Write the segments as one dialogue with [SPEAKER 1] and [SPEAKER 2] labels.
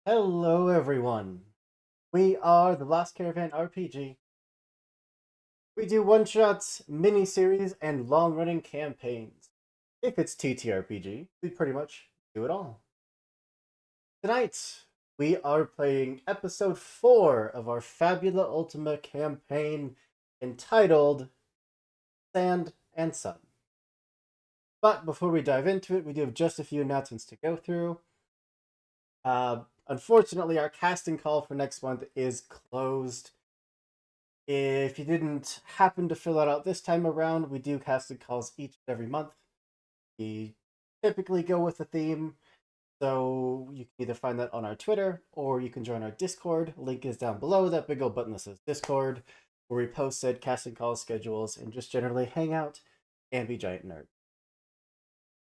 [SPEAKER 1] Hello, everyone. We are the Last Caravan RPG. We do one-shots, mini-series, and long-running campaigns. If it's TTRPG, we pretty much do it all. Tonight, we are playing episode 4 of our Fabula Ultima campaign entitled Sand and Sun. But before we dive into it, we do have just a few announcements to go through. Unfortunately, our casting call for next month is closed. If you didn't happen to fill that out this time around, we do casting calls each and every month. We typically go with a theme, so you can either find that on our Twitter or you can join our Discord. Link is down below, that big old button that says Discord, where we post said casting call schedules and just generally hang out and be giant nerds.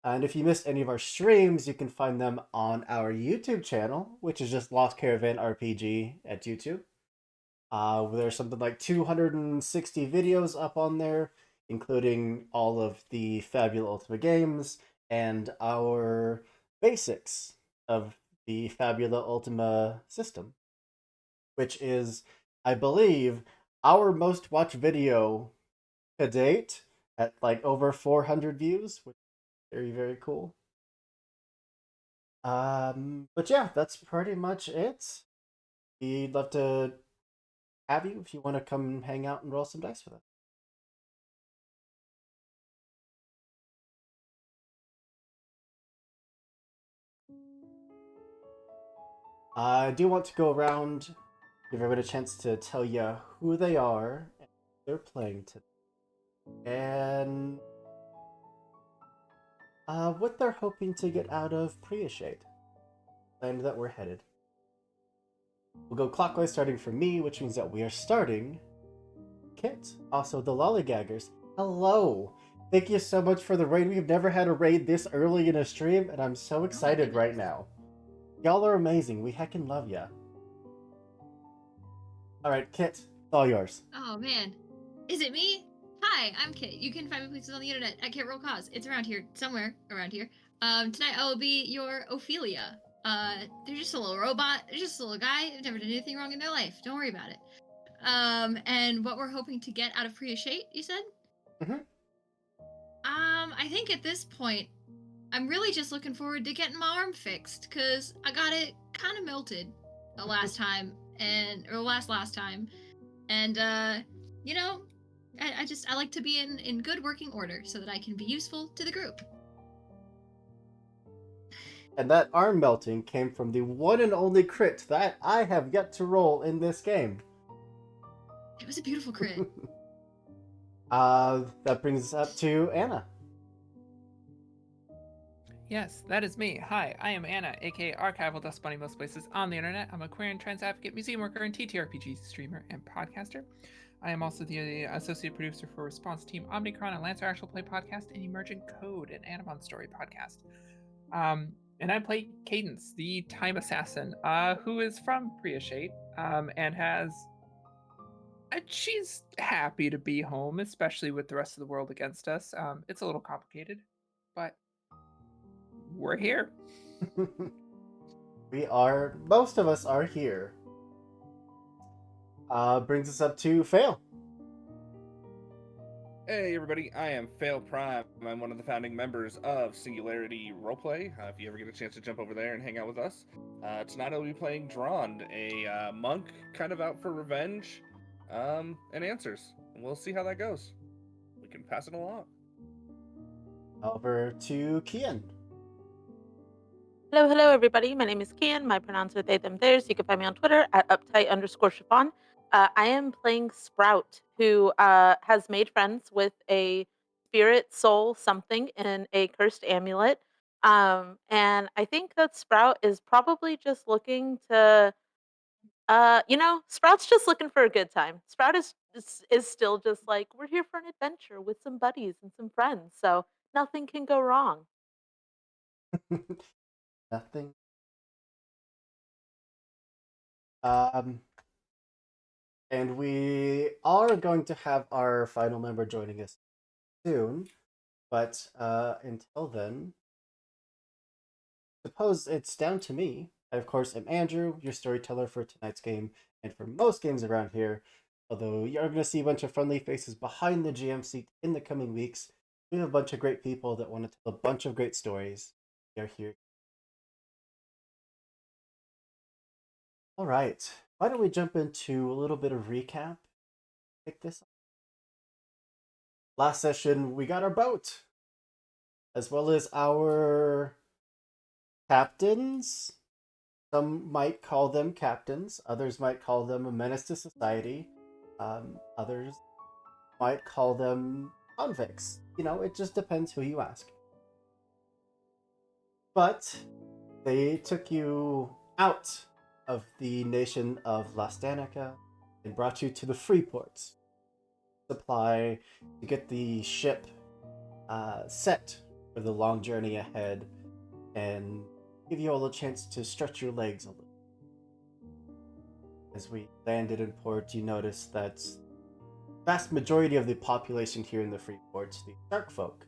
[SPEAKER 1] And if you missed any of our streams, you can find them on our YouTube channel, which is just Lost Caravan RPG at YouTube. There's something like 260 videos up on there, including all of the Fabula Ultima games and our basics of the Fabula Ultima system, which is, I believe, our most watched video to date at like over 400 views, which is very, very cool. But yeah, that's pretty much it. We'd love to have you if you want to come hang out and roll some dice with us. I do want to go around, give everyone a chance to tell you who they are and who they're playing today, and what they're hoping to get out of Priashade, land that we're headed. We'll go clockwise, starting from me, which means that we are starting Kit, also the Lollygaggers. Hello! Thank you so much for the raid. We've never had a raid this early in a stream, and I'm so excited right now. Y'all are amazing. We heckin' love ya. Alright, Kit, it's all yours.
[SPEAKER 2] Oh man, is it me? Hi, I'm Kit. You can find me places on the internet at Kit Roll Cause. It's around here, somewhere around here. Tonight I will be your Ophelia. They're just a little robot. They're just a little guy. They've never done anything wrong in their life. Don't worry about it. And what we're hoping to get out of Priya Shate, you said?
[SPEAKER 1] Mm-hmm.
[SPEAKER 2] I think at this point, I'm really just looking forward to getting my arm fixed, cause I got it kind of melted the last time, or last time, and you know, I like to be in good working order so that I can be useful to the group.
[SPEAKER 1] And that arm melting came from the one and only crit that I have yet to roll in this game.
[SPEAKER 2] It was a beautiful crit.
[SPEAKER 1] That brings us up to Anna.
[SPEAKER 3] Yes, that is me. Hi, I am Anna, aka Archival Dust Bunny most places on the internet. I'm a queer and trans advocate, museum worker, and TTRPG streamer and podcaster. I am also the associate producer for Response Team Omnicron, a Lancer Actual Play podcast, and Emergent Code, an Animon Story podcast. And I play Cadence, the time assassin, who is from Priashate, and has. She's happy to be home, especially with the rest of the world against us. It's a little complicated, but we're here.
[SPEAKER 1] Most of us are here. Brings us up to Fail.
[SPEAKER 4] Hey everybody, I am Fail Prime. I'm one of the founding members of Singularity Roleplay. If you ever get a chance to jump over there and hang out with us. Tonight I'll be playing Drawn, a monk kind of out for revenge and answers. And we'll see how that goes. We can pass it along.
[SPEAKER 1] Over to Kian.
[SPEAKER 5] Hello, everybody. My name is Kian. My pronouns are they, them, theirs. You can find me on Twitter at uptight_chiffon. I am playing Sprout, who has made friends with a spirit soul something in a cursed amulet. And I think that Sprout is probably just looking to, Sprout's just looking for a good time. Sprout is still just like, we're here for an adventure with some buddies and some friends. So nothing can go wrong.
[SPEAKER 1] Nothing. And we are going to have our final member joining us soon, but until then, suppose it's down to me I, of course, am Andrew, your storyteller for tonight's game, and for most games around here. Although you're going to see a bunch of friendly faces behind the GM seat in the coming weeks, we have a bunch of great people that want to tell a bunch of great stories. They're here. All right, why don't we jump into a little bit of recap? Pick this up. Last session, we got our boat, as well as our captains. Some might call them captains, others might call them a menace to society, others might call them convicts. You know, it just depends who you ask. But they took you out of the nation of Las Danica and brought you to the free ports. Supply to get the ship set for the long journey ahead and give you all a chance to stretch your legs a little. As we landed in port, you notice that the vast majority of the population here in the free ports, the Stark folk,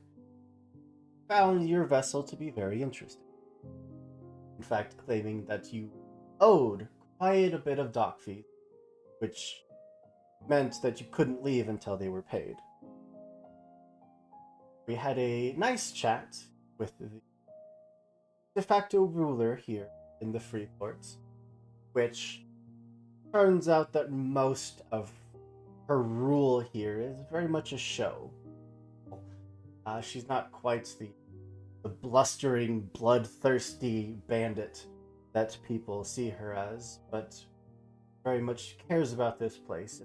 [SPEAKER 1] found your vessel to be very interesting. In fact, claiming that you owed quite a bit of dock fees, which meant that you couldn't leave until they were paid. We had a nice chat with the de facto ruler here in the free ports, which turns out that most of her rule here is very much a show. She's not quite the blustering, bloodthirsty bandit that people see her as, but very much cares about this place.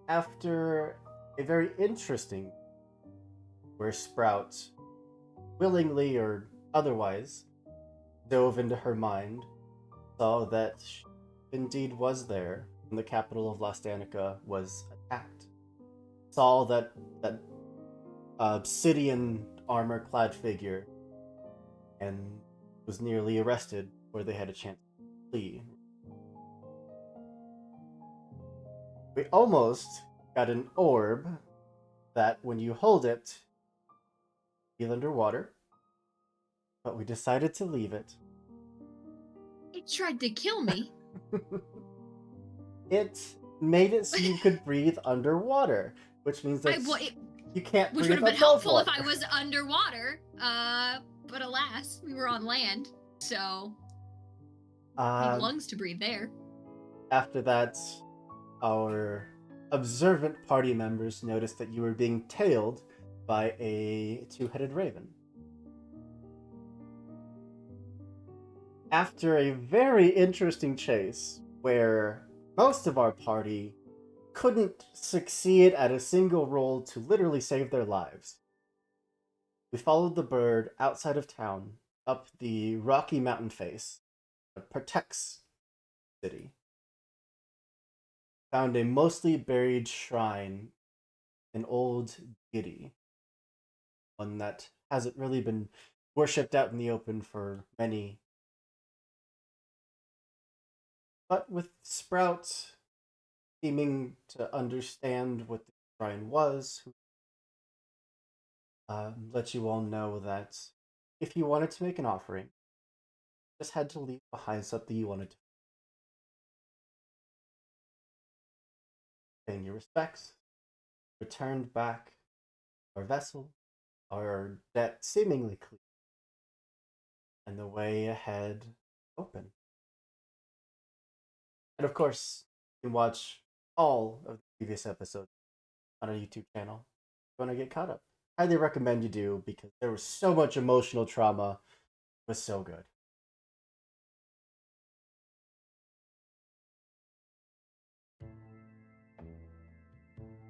[SPEAKER 1] After a very interesting, where Sprout, willingly or otherwise, dove into her mind, saw that she indeed was there when the capital of Las Danica was attacked. Saw that obsidian armor-clad figure and was nearly arrested before they had a chance to flee. We almost got an orb that, when you hold it, feel underwater, but we decided to leave it.
[SPEAKER 2] It tried to kill me.
[SPEAKER 1] It made it so you could breathe underwater, which means that you can't
[SPEAKER 2] which
[SPEAKER 1] breathe
[SPEAKER 2] would have been
[SPEAKER 1] above
[SPEAKER 2] helpful
[SPEAKER 1] water.
[SPEAKER 2] if I was underwater. But alas, we were on land, so need lungs to breathe there.
[SPEAKER 1] After that, our observant party members noticed that you were being tailed by a two-headed raven. After a very interesting chase, where most of our party couldn't succeed at a single roll to literally save their lives, we followed the bird outside of town, up the rocky mountain face that protects the city. Found a mostly buried shrine, an old deity, one that hasn't really been worshipped out in the open for many. But with Sprout seeming to understand what the shrine was, let you all know that if you wanted to make an offering, you just had to leave behind something you wanted to. Paying your respects, returned back our vessel, our debt seemingly clear, and the way ahead open. And of course, you can watch all of the previous episodes on our YouTube channel if you want to get caught up. Highly recommend you do, because there was so much emotional trauma. It was so good.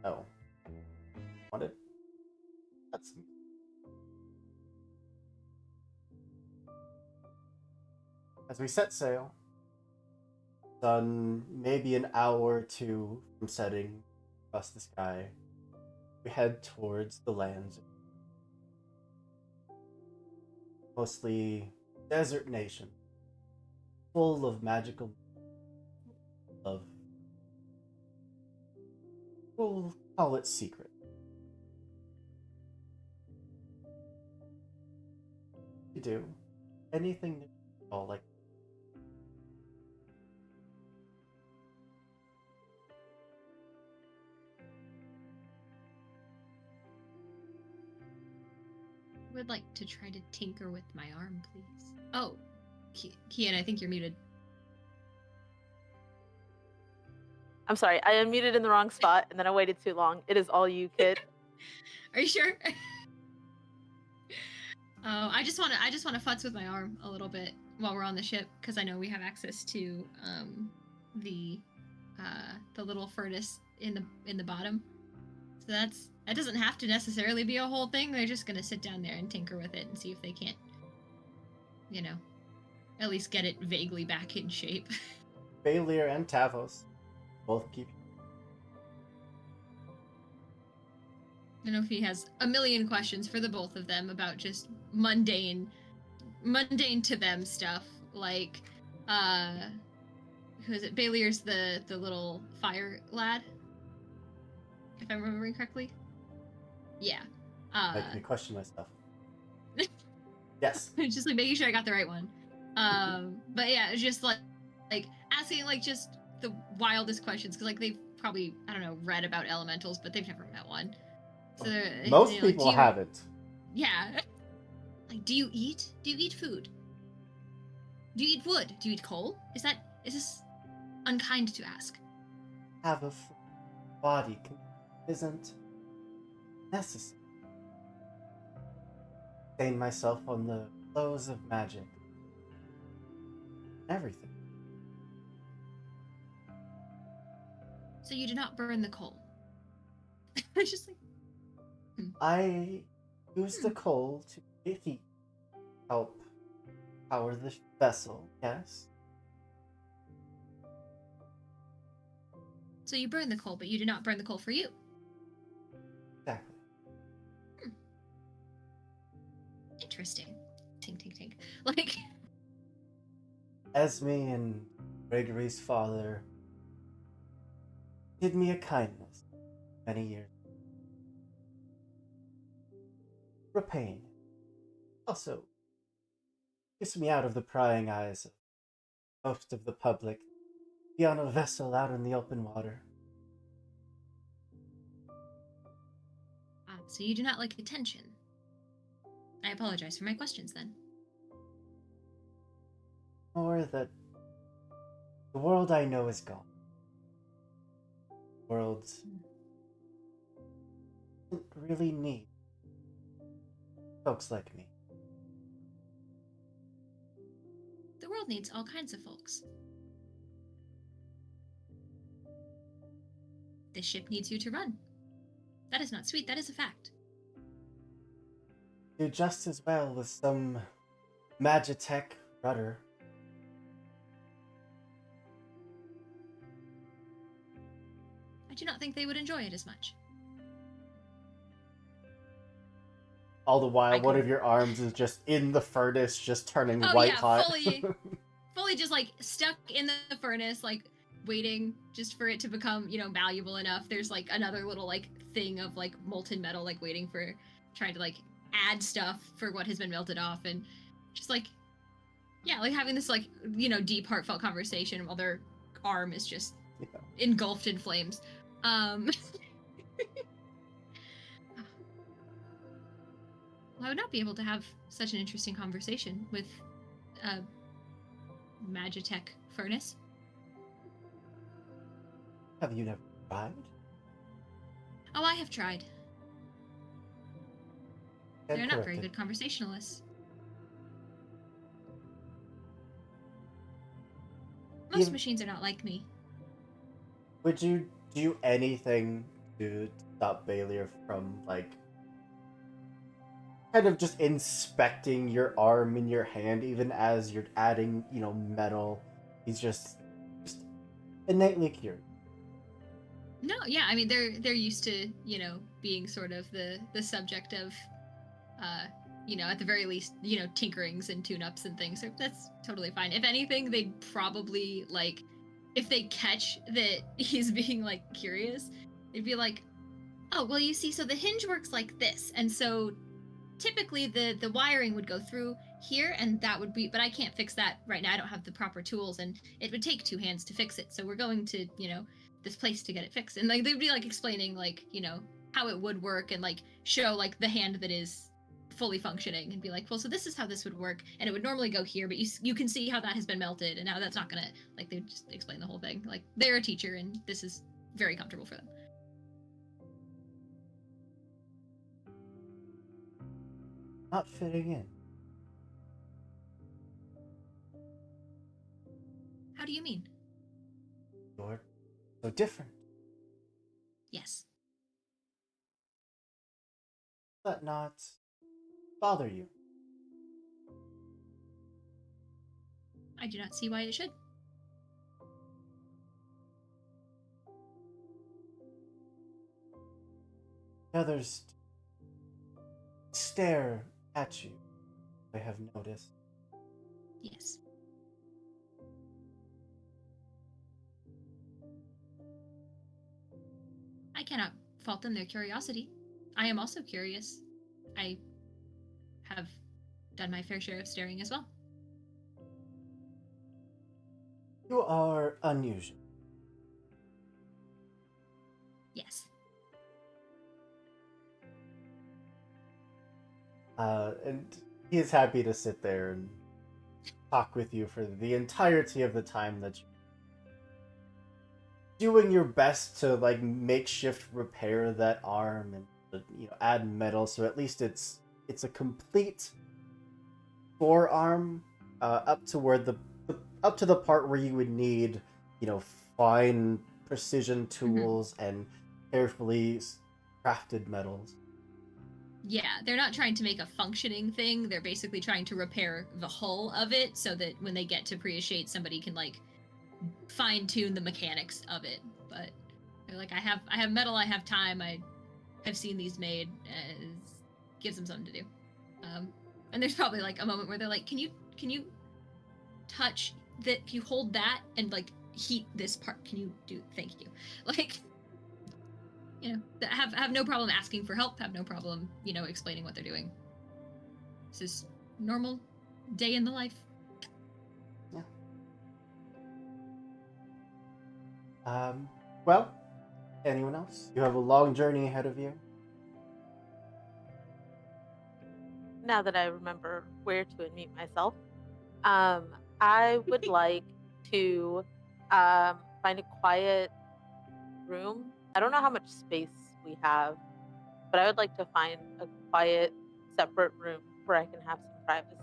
[SPEAKER 1] Oh. Wanted? That's... As we set sail, sun maybe an hour or two from setting across the sky, we head towards the lands. Mostly desert nation, full of magical love. We'll call it secret. You do. Anything new at all, like
[SPEAKER 2] I would like to try to tinker with my arm, please. Oh, Kian, I think you're muted.
[SPEAKER 5] I'm sorry, I unmuted in the wrong spot and then I waited too long. It is all you, kid.
[SPEAKER 2] Are you sure? Oh, I just want to futz with my arm a little bit while we're on the ship because I know we have access to the little furnace in the bottom. So that doesn't have to necessarily be a whole thing. They're just gonna sit down there and tinker with it and see if they can't, at least get it vaguely back in shape.
[SPEAKER 1] Baelier and Tavos both keep.
[SPEAKER 2] I don't know if he has a million questions for the both of them about just mundane to them stuff, like who is it? Bailier's the little fire lad, if I'm remembering correctly. Yeah.
[SPEAKER 1] Make me question myself. Yes.
[SPEAKER 2] Just like making sure I got the right one. But yeah, it's just like asking like just the wildest questions because like they've probably, I don't know, read about elementals, but they've never met one. So
[SPEAKER 1] most people haven't.
[SPEAKER 2] Yeah. Like, do you eat? Do you eat food? Do you eat wood? Do you eat coal? Is this unkind to ask?
[SPEAKER 1] Have a body isn't necessary. Sustain myself on the flows of magic. Everything.
[SPEAKER 2] So you do not burn the coal. It's just like
[SPEAKER 1] I use the coal to get heat. Help power the vessel, yes?
[SPEAKER 2] So you burn the coal, but you do not burn the coal for you.
[SPEAKER 1] Exactly.
[SPEAKER 2] Interesting. Tink, tink, tink. Like,
[SPEAKER 1] Esme and Gregory's father did me a kindness many years. Repaying it. Also, gets me out of the prying eyes of most of the public. Be on a vessel out in the open water.
[SPEAKER 2] so you do not like attention. I apologize for my questions then.
[SPEAKER 1] Or that the world I know is gone. Worlds don't really need folks like me.
[SPEAKER 2] The world needs all kinds of folks. This ship needs you to run. That is not sweet, that is a fact.
[SPEAKER 1] Do just as well with some Magitech rudder.
[SPEAKER 2] I do not think they would enjoy it as much.
[SPEAKER 1] All the while,
[SPEAKER 2] I
[SPEAKER 1] one
[SPEAKER 2] could-
[SPEAKER 1] of your arms is just in the furnace, just turning
[SPEAKER 2] Oh,
[SPEAKER 1] white
[SPEAKER 2] yeah,
[SPEAKER 1] hot.
[SPEAKER 2] fully just like stuck in the furnace, like waiting just for it to become, malleable enough. There's like another little like thing of like molten metal, like waiting for trying to like add stuff for what has been melted off, and just like, yeah, like having this like, deep heartfelt conversation while their arm is just engulfed in flames. I would not be able to have such an interesting conversation with a Magitech furnace.
[SPEAKER 1] Have you never tried?
[SPEAKER 2] Oh, I have tried. They're not very good conversationalists. Most machines are not like me.
[SPEAKER 1] Would you do anything to stop Baelier from, like, kind of just inspecting your arm and your hand, even as you're adding, metal? He's just innately curious.
[SPEAKER 2] No, yeah, I mean they're used to, being sort of the subject of at the very least, tinkerings and tune-ups and things. So that's totally fine. If anything, they'd probably like, if they catch that he's being like curious, they'd be like, oh, well, you see, so the hinge works like this, and so typically the wiring would go through here, and that would be, but I can't fix that right now. I don't have the proper tools, and it would take 2 hands to fix it. So we're going to, this place to get it fixed. And like they'd be like explaining like, how it would work, and like show like the hand that is fully functioning, and be like, well, so this is how this would work, and it would normally go here, but you can see how that has been melted, and how that's not gonna, like, they just explain the whole thing. Like, they're a teacher, and this is very comfortable for them.
[SPEAKER 1] Not fitting in.
[SPEAKER 2] How do you mean?
[SPEAKER 1] You're so different.
[SPEAKER 2] Yes.
[SPEAKER 1] Does that not bother you?
[SPEAKER 2] I do not see why it should.
[SPEAKER 1] Others stare at you, I have noticed.
[SPEAKER 2] Yes. I cannot fault them their curiosity. I am also curious. I have done my fair share of staring as well.
[SPEAKER 1] You are unusual.
[SPEAKER 2] Yes.
[SPEAKER 1] And he is happy to sit there and talk with you for the entirety of the time that you're doing your best to like makeshift repair that arm and add metal, so at least it's a complete forearm up to where up to the part where you would need fine precision tools and carefully crafted metals.
[SPEAKER 2] Yeah, they're not trying to make a functioning thing. They're basically trying to repair the hull of it, so that when they get to Priya-Shade, somebody can like fine-tune the mechanics of it. But they're like, I have metal, I have time, I have seen these made. Gives them something to do. And there's probably like a moment where they're like, can you touch that? Can you hold that and like heat this part? Can you do? Thank you. Like, have no problem asking for help. Have no problem, explaining what they're doing. This is normal day in the life.
[SPEAKER 1] Yeah. Well, anyone else? You have a long journey ahead of you.
[SPEAKER 5] Now that I remember where to unmute myself, I would like to find a quiet room. I don't know how much space we have, but I would like to find a quiet, separate room where I can have some privacy.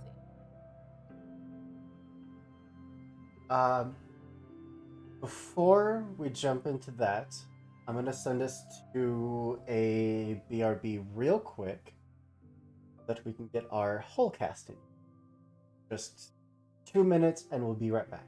[SPEAKER 1] Before we jump into that, I'm gonna send us to a BRB real quick so that we can get our whole cast in. Just 2 minutes and we'll be right back.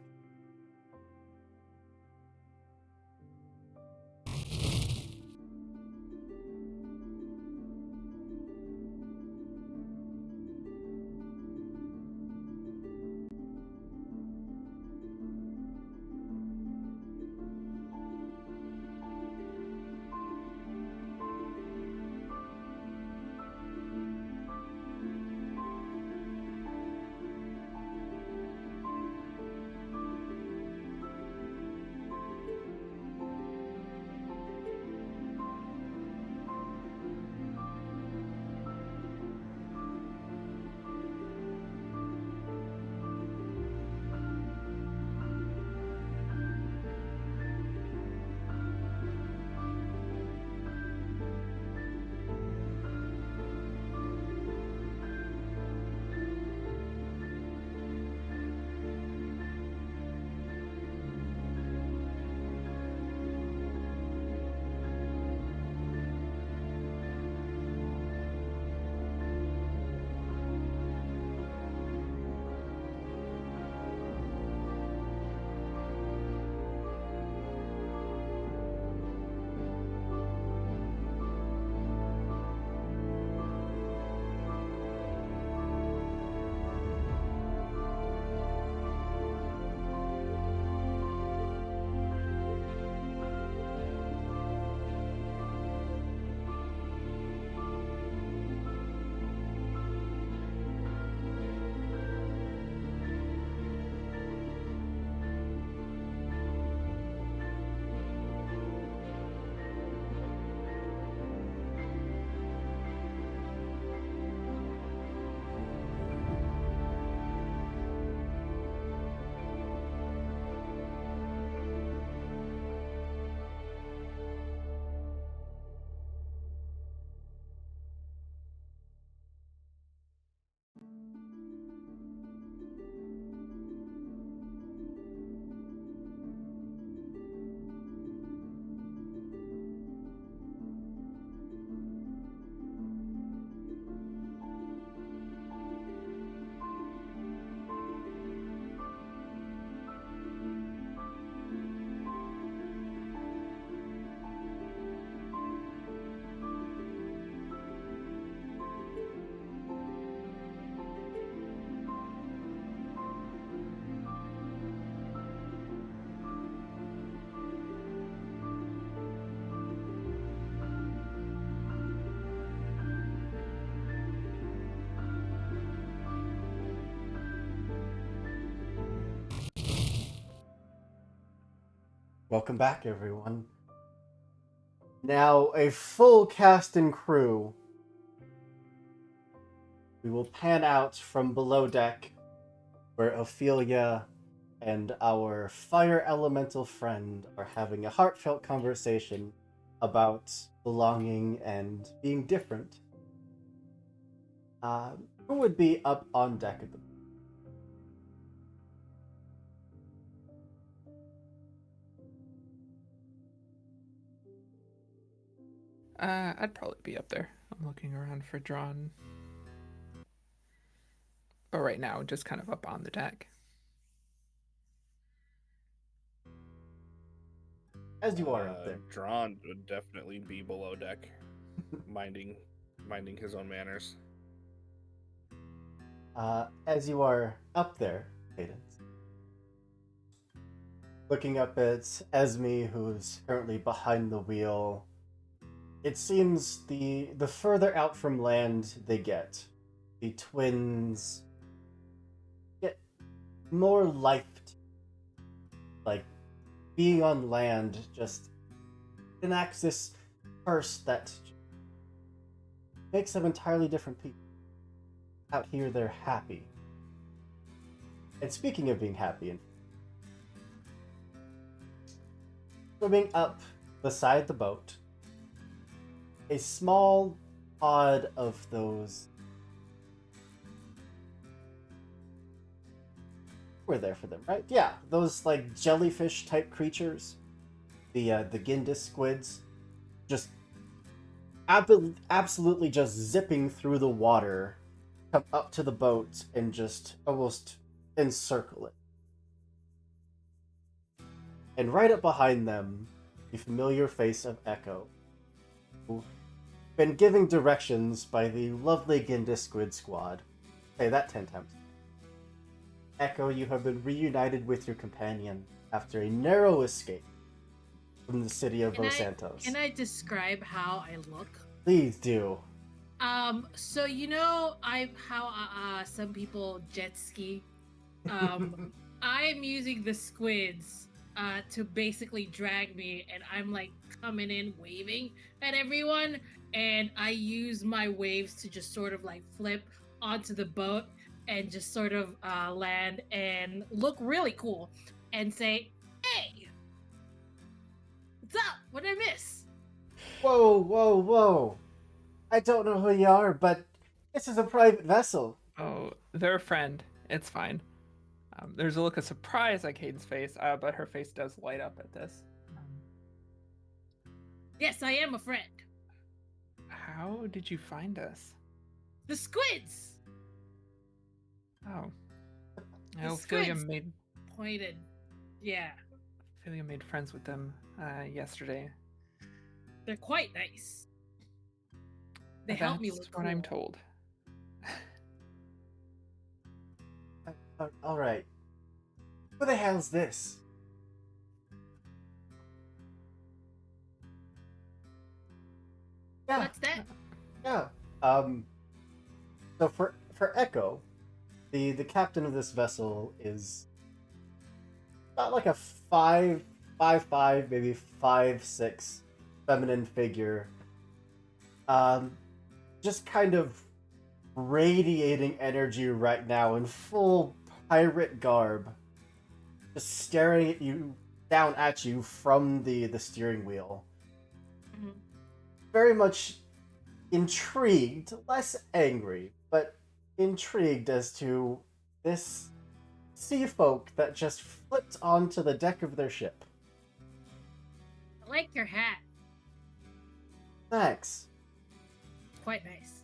[SPEAKER 1] Welcome back, everyone. Now, a full cast and crew. We will pan out from below deck, where Ophelia and our fire elemental friend are having a heartfelt conversation about belonging and being different. Who would be up on deck at the
[SPEAKER 3] I'd probably be up there. I'm looking around for Drawn. But right now, just kind of up on the deck.
[SPEAKER 1] As you are up there.
[SPEAKER 4] Drawn would definitely be below deck, minding his own manners.
[SPEAKER 1] As you are up there, Cadence, looking up at Esme, who's currently behind the wheel, it seems the further out from land they get, the twins get more life. Like, being on land just enacts this curse that makes them entirely different people. Out here, they're happy. And speaking of being happy, swimming up beside the boat, a small pod of those. We're there for them, right? Yeah, those like jellyfish type creatures, the Gindis squids, just absolutely just zipping through the water, come up to the boat and just almost encircle it. And right up behind them, the familiar face of Echo, who's been giving directions by the lovely Gindis squid squad. Say that 10 times. Echo, you have been reunited with your companion after a narrow escape from the city of Los Santos.
[SPEAKER 6] Can I describe how I look?
[SPEAKER 1] Please do.
[SPEAKER 6] So you know how some people jet ski. I am using the squids to basically drag me, and I'm like coming in waving at everyone, and I use my waves to just sort of like flip onto the boat and just sort of land and look really cool and say, "Hey, what's up? What did I miss?"
[SPEAKER 1] Whoa, whoa, whoa. I don't know who you are, but this is a private vessel.
[SPEAKER 3] Oh, they're a friend. It's fine. There's a look of surprise on Caden's face, but her face does light up at this.
[SPEAKER 6] Yes, I am a friend.
[SPEAKER 3] How did you find us?
[SPEAKER 6] The squids.
[SPEAKER 3] Oh.
[SPEAKER 6] The
[SPEAKER 3] Ophelia
[SPEAKER 6] squids
[SPEAKER 3] made
[SPEAKER 6] pointed. Yeah,
[SPEAKER 3] Ophelia made friends with them yesterday.
[SPEAKER 6] they're quite nice. They help me look
[SPEAKER 3] That's
[SPEAKER 6] cool.
[SPEAKER 3] what I'm told.
[SPEAKER 1] Alright. Who the hell's this? Yeah,
[SPEAKER 6] What's that?
[SPEAKER 1] yeah. So for Echo, the captain of this vessel is not like a 5'5", maybe 5'6" feminine figure. Just kind of radiating energy right now in full pirate garb, just staring at you down at you from the steering wheel.
[SPEAKER 6] Mhm.
[SPEAKER 1] Very much intrigued, less angry, but intrigued as to this sea folk that just flipped onto the deck of their ship.
[SPEAKER 6] I like your hat.
[SPEAKER 1] Thanks.
[SPEAKER 6] It's quite nice.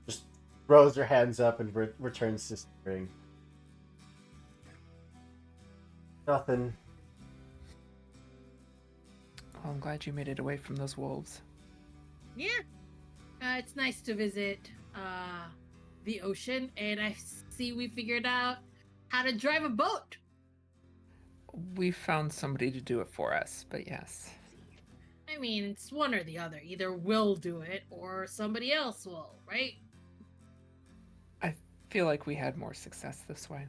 [SPEAKER 1] Just throws her hands up and returns to steering. Nothing.
[SPEAKER 3] Well, I'm glad you made it away from those wolves.
[SPEAKER 6] Yeah. It's nice to visit the ocean, and I see we figured out how to drive a boat.
[SPEAKER 3] We found somebody to do it for us, but yes.
[SPEAKER 6] I mean, it's one or the other. Either we'll do it or somebody else will, right?
[SPEAKER 3] I feel like we had more success this way.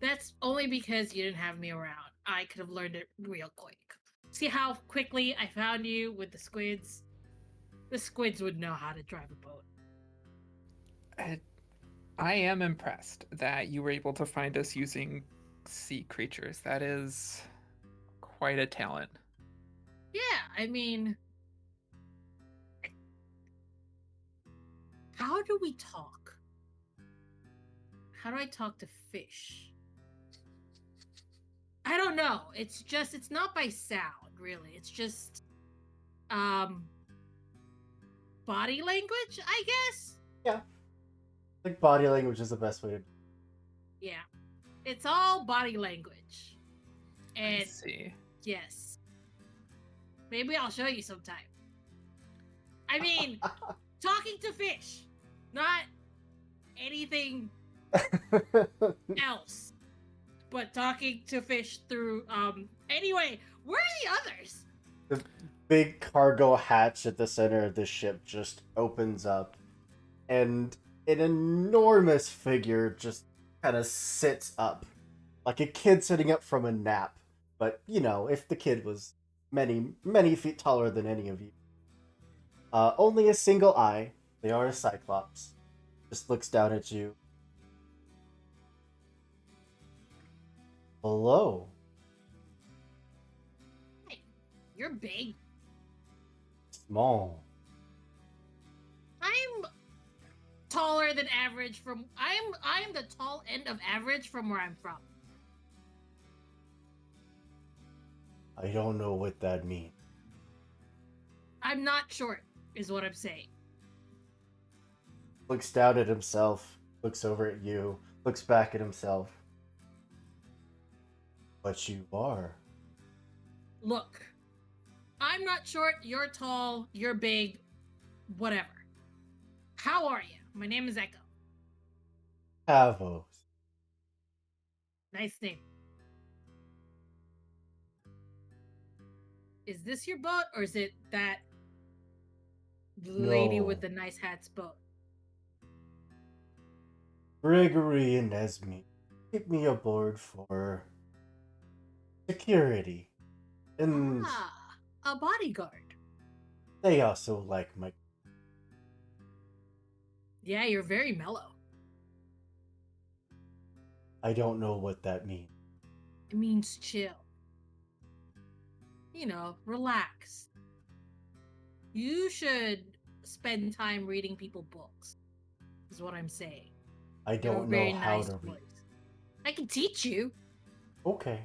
[SPEAKER 6] That's only because you didn't have me around. I could have learned it real quick. See how quickly I found you with the squids? The squids would know how to drive a boat.
[SPEAKER 3] I am impressed that you were able to find us using sea creatures. That is quite a talent.
[SPEAKER 6] Yeah, I mean, how do we talk? How do I talk to fish? I don't know. It's not by sound, really. It's just body language, I guess.
[SPEAKER 1] Yeah. Like body language is the best way to.
[SPEAKER 6] Yeah. It's all body language.
[SPEAKER 3] I
[SPEAKER 6] And
[SPEAKER 3] see.
[SPEAKER 6] yes. Maybe I'll show you sometime. I mean, talking to fish, not anything else. But talking to fish through anyway, where are the others?
[SPEAKER 1] The big cargo hatch at the center of the ship just opens up, and an enormous figure just kind of sits up, like a kid sitting up from a nap. But, you know, if the kid was many, many feet taller than any of you. Only a single eye, they are a cyclops, just looks down at you. Hello.
[SPEAKER 6] Hey, you're big.
[SPEAKER 1] Small.
[SPEAKER 6] I'm taller than average from I am the tall end of average from where I'm from.
[SPEAKER 1] I don't know what that means.
[SPEAKER 6] I'm not short, is what I'm saying.
[SPEAKER 1] Looks down at himself, looks over at you, looks back at himself. But you are.
[SPEAKER 6] Look, I'm not short, you're tall, you're big, whatever. How are you? My name is Echo.
[SPEAKER 1] Havos.
[SPEAKER 6] Nice name. Is this your boat, or is it that lady
[SPEAKER 1] No.
[SPEAKER 6] with the nice hat's boat?
[SPEAKER 1] Gregory and Esme keep me aboard for security. And
[SPEAKER 6] A bodyguard.
[SPEAKER 1] they also like my.
[SPEAKER 6] Yeah, you're very mellow.
[SPEAKER 1] I don't know what that means.
[SPEAKER 6] It means chill. You know, relax. You should spend time reading people books, is what I'm saying.
[SPEAKER 1] I
[SPEAKER 6] You have a
[SPEAKER 1] don't know
[SPEAKER 6] very
[SPEAKER 1] how
[SPEAKER 6] nice
[SPEAKER 1] to read.
[SPEAKER 6] voice. I can teach you.
[SPEAKER 1] Okay.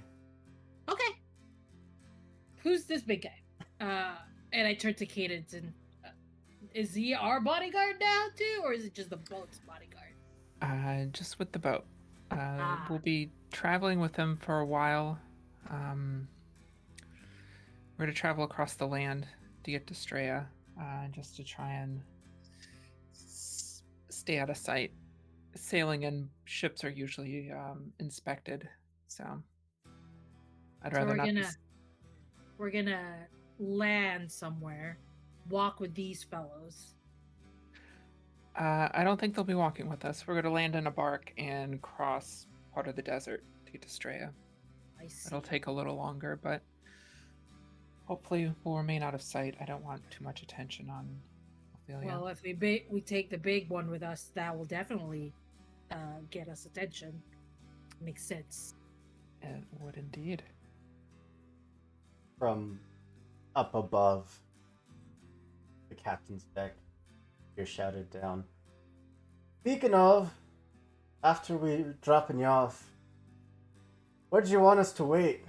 [SPEAKER 6] Okay. Who's this big guy? And I turn to Cadence and is he our bodyguard now too, or is it just the boat's bodyguard?
[SPEAKER 3] Just with the boat. We'll be traveling with them for a while. We're to travel across the land to get to Straya, just to try and stay out of sight. Sailing in ships are usually inspected, so I'd
[SPEAKER 6] So
[SPEAKER 3] rather not.
[SPEAKER 6] we're gonna land somewhere, walk with these fellows.
[SPEAKER 3] I don't think they'll be walking with us. We're going to land in a bark and cross part of the desert to get to Straya.
[SPEAKER 6] I see.
[SPEAKER 3] It'll take a little longer, but hopefully we'll remain out of sight. I don't want too much attention on Ophelia.
[SPEAKER 6] Well, if we take the big one with us, that will definitely get us attention. Makes sense.
[SPEAKER 3] It would indeed.
[SPEAKER 1] From up above the captain's deck, you're shouted down. Speaking of, after we dropping you off, where did you want us to wait?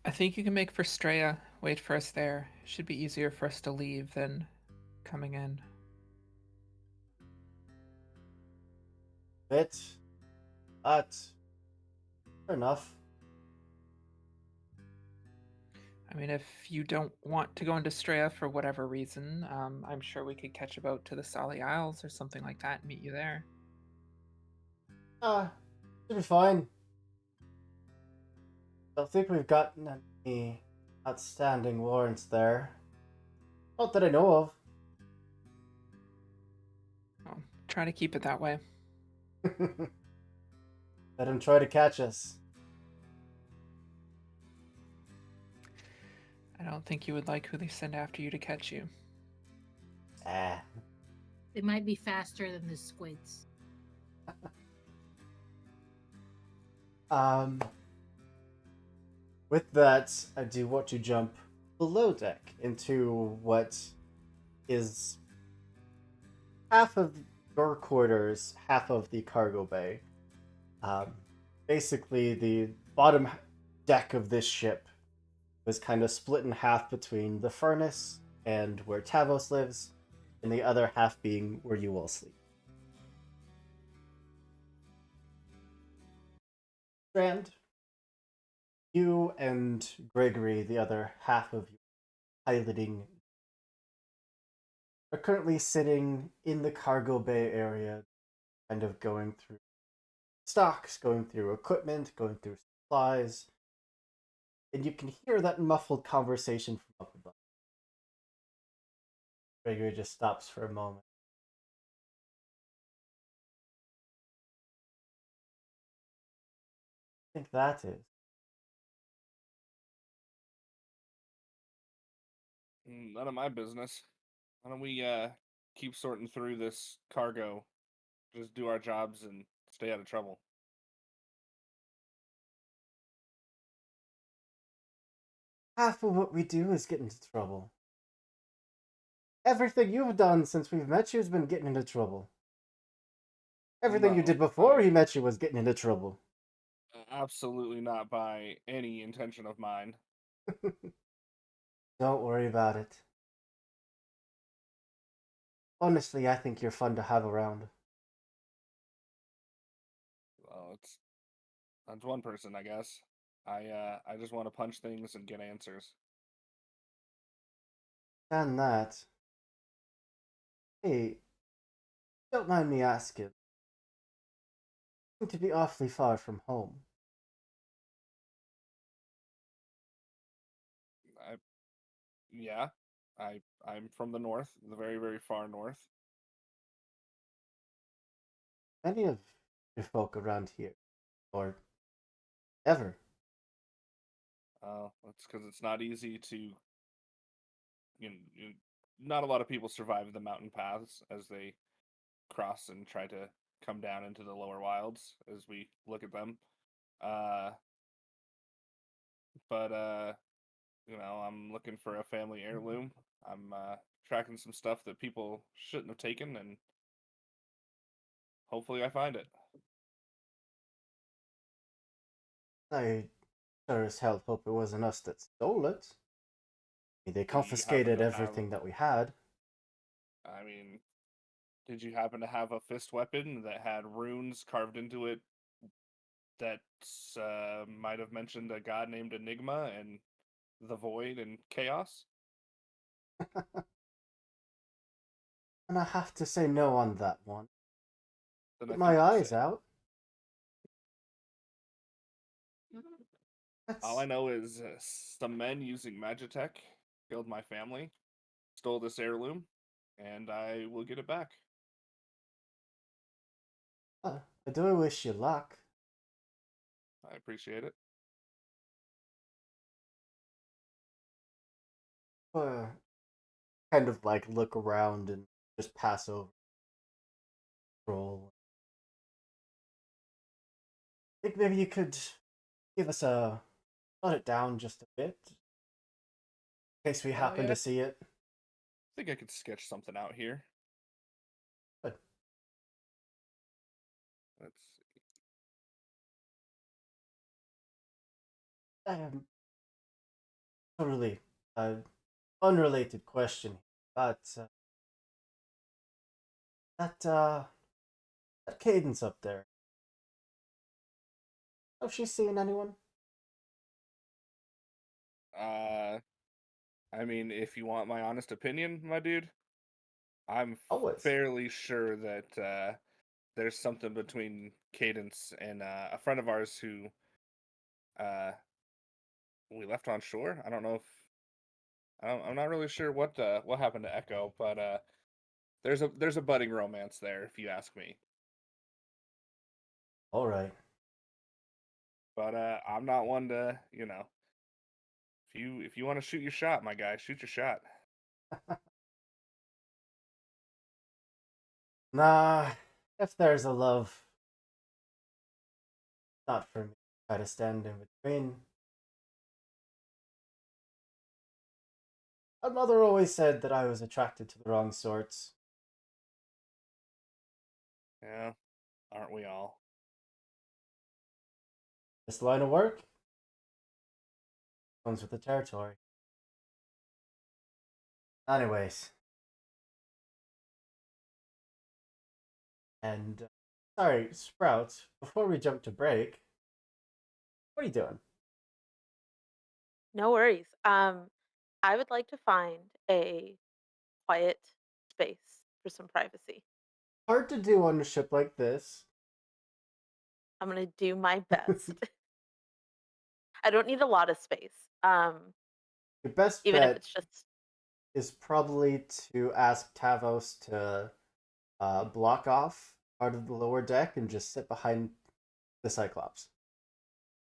[SPEAKER 3] I think you can make for Straya. Wait for us there. Should be easier for us to leave than coming in.
[SPEAKER 1] But fair enough.
[SPEAKER 3] I mean, if you don't want to go into Straya for whatever reason, I'm sure we could catch a boat to the Sali Isles or something like that and meet you there.
[SPEAKER 1] Should be fine. Don't think we've gotten any outstanding warrants there. Not that I know of.
[SPEAKER 3] Well, try to keep it that way.
[SPEAKER 1] Let him try to catch us.
[SPEAKER 3] I don't think you would like who they send after you to catch you.
[SPEAKER 1] Ah.
[SPEAKER 6] They might be faster than the squids.
[SPEAKER 1] With that, I do want to jump below deck into what is half of your quarters, half of the cargo bay. Um, Basically, the bottom deck of this ship was kind of split in half between the furnace and where Tavos lives, and the other half being where you all sleep. Strand, you and Gregory, the other half of you piloting, are currently sitting in the cargo bay area, kind of going through stocks, going through equipment, going through supplies, and you can hear that muffled conversation from up above. Gregory just stops for a moment. I think that is.
[SPEAKER 4] None of my business. Why don't we keep sorting through this cargo? Just do our jobs and stay out of trouble.
[SPEAKER 1] Half of what we do is get into trouble. Everything you've done since we've met you has been getting into trouble. Everything you did
[SPEAKER 4] No,
[SPEAKER 1] before we met you was getting into trouble.
[SPEAKER 4] absolutely not by any intention of mine.
[SPEAKER 1] Don't worry about it. Honestly, I think you're fun to have around.
[SPEAKER 4] Well, that's one person, I guess. I just want to punch things and get answers.
[SPEAKER 1] And that. Hey, don't mind me asking. You seem to be awfully far from home.
[SPEAKER 4] I yeah, I'm from the north, the very very far north.
[SPEAKER 1] Many of your folk around here, or ever.
[SPEAKER 4] That's because it's not easy to not a lot of people survive the mountain paths as they cross and try to come down into the lower wilds as we look at them. Uh, but I'm looking for a family heirloom. I'm tracking some stuff that people shouldn't have taken, and hopefully I find it.
[SPEAKER 1] I sure as hell hope it wasn't us that stole it. They
[SPEAKER 4] Do you happen
[SPEAKER 1] confiscated
[SPEAKER 4] to have?
[SPEAKER 1] everything that we had.
[SPEAKER 4] I mean, did you happen to have a fist weapon that had runes carved into it that might have mentioned a god named Enigma and the Void and Chaos?
[SPEAKER 1] And I have to say no on that one.
[SPEAKER 4] Then I
[SPEAKER 1] Put
[SPEAKER 4] think
[SPEAKER 1] my
[SPEAKER 4] you
[SPEAKER 1] eyes
[SPEAKER 4] say.
[SPEAKER 1] out.
[SPEAKER 4] All I
[SPEAKER 1] That's
[SPEAKER 4] know is some men using Magitech killed my family, stole this heirloom, and I will get it back.
[SPEAKER 1] I do wish you luck.
[SPEAKER 4] I appreciate it.
[SPEAKER 1] Uh, Kind of like look around and just pass over. Roll. I think maybe you could give us a shut it down just a bit, in case we happen
[SPEAKER 4] Yeah,
[SPEAKER 1] to
[SPEAKER 4] I
[SPEAKER 1] see it.
[SPEAKER 4] think I could sketch something out here.
[SPEAKER 1] But
[SPEAKER 4] Let's see.
[SPEAKER 1] totally unrelated question, but that that cadence up there. Have she seen anyone?
[SPEAKER 4] Uh, I mean, if you want my honest opinion, my dude, I'm
[SPEAKER 1] Always.
[SPEAKER 4] fairly sure that there's something between Cadence and a friend of ours who uh, we left on shore. I don't know if I'm not really sure what happened to Echo, but there's a budding romance there, if you ask me.
[SPEAKER 1] All right.
[SPEAKER 4] But I'm not one to, if you want to shoot your shot, my guy, shoot your shot.
[SPEAKER 1] Nah, if there's a love, not for me. Try to stand in between. My mother always said that I was attracted to the wrong sorts.
[SPEAKER 4] Yeah, aren't we all?
[SPEAKER 1] This line of work comes with the territory. Anyways, and sorry, Sprout. Before we jump to break, what are you doing?
[SPEAKER 5] No worries. I would like to find a quiet space for some privacy.
[SPEAKER 1] Hard to do on a ship like this.
[SPEAKER 5] I'm gonna do my best. I don't need a lot of space.
[SPEAKER 1] Your best
[SPEAKER 5] Even if
[SPEAKER 1] bet
[SPEAKER 5] it's just
[SPEAKER 1] is probably to ask Tavos to block off part of the lower deck and just sit behind the Cyclops.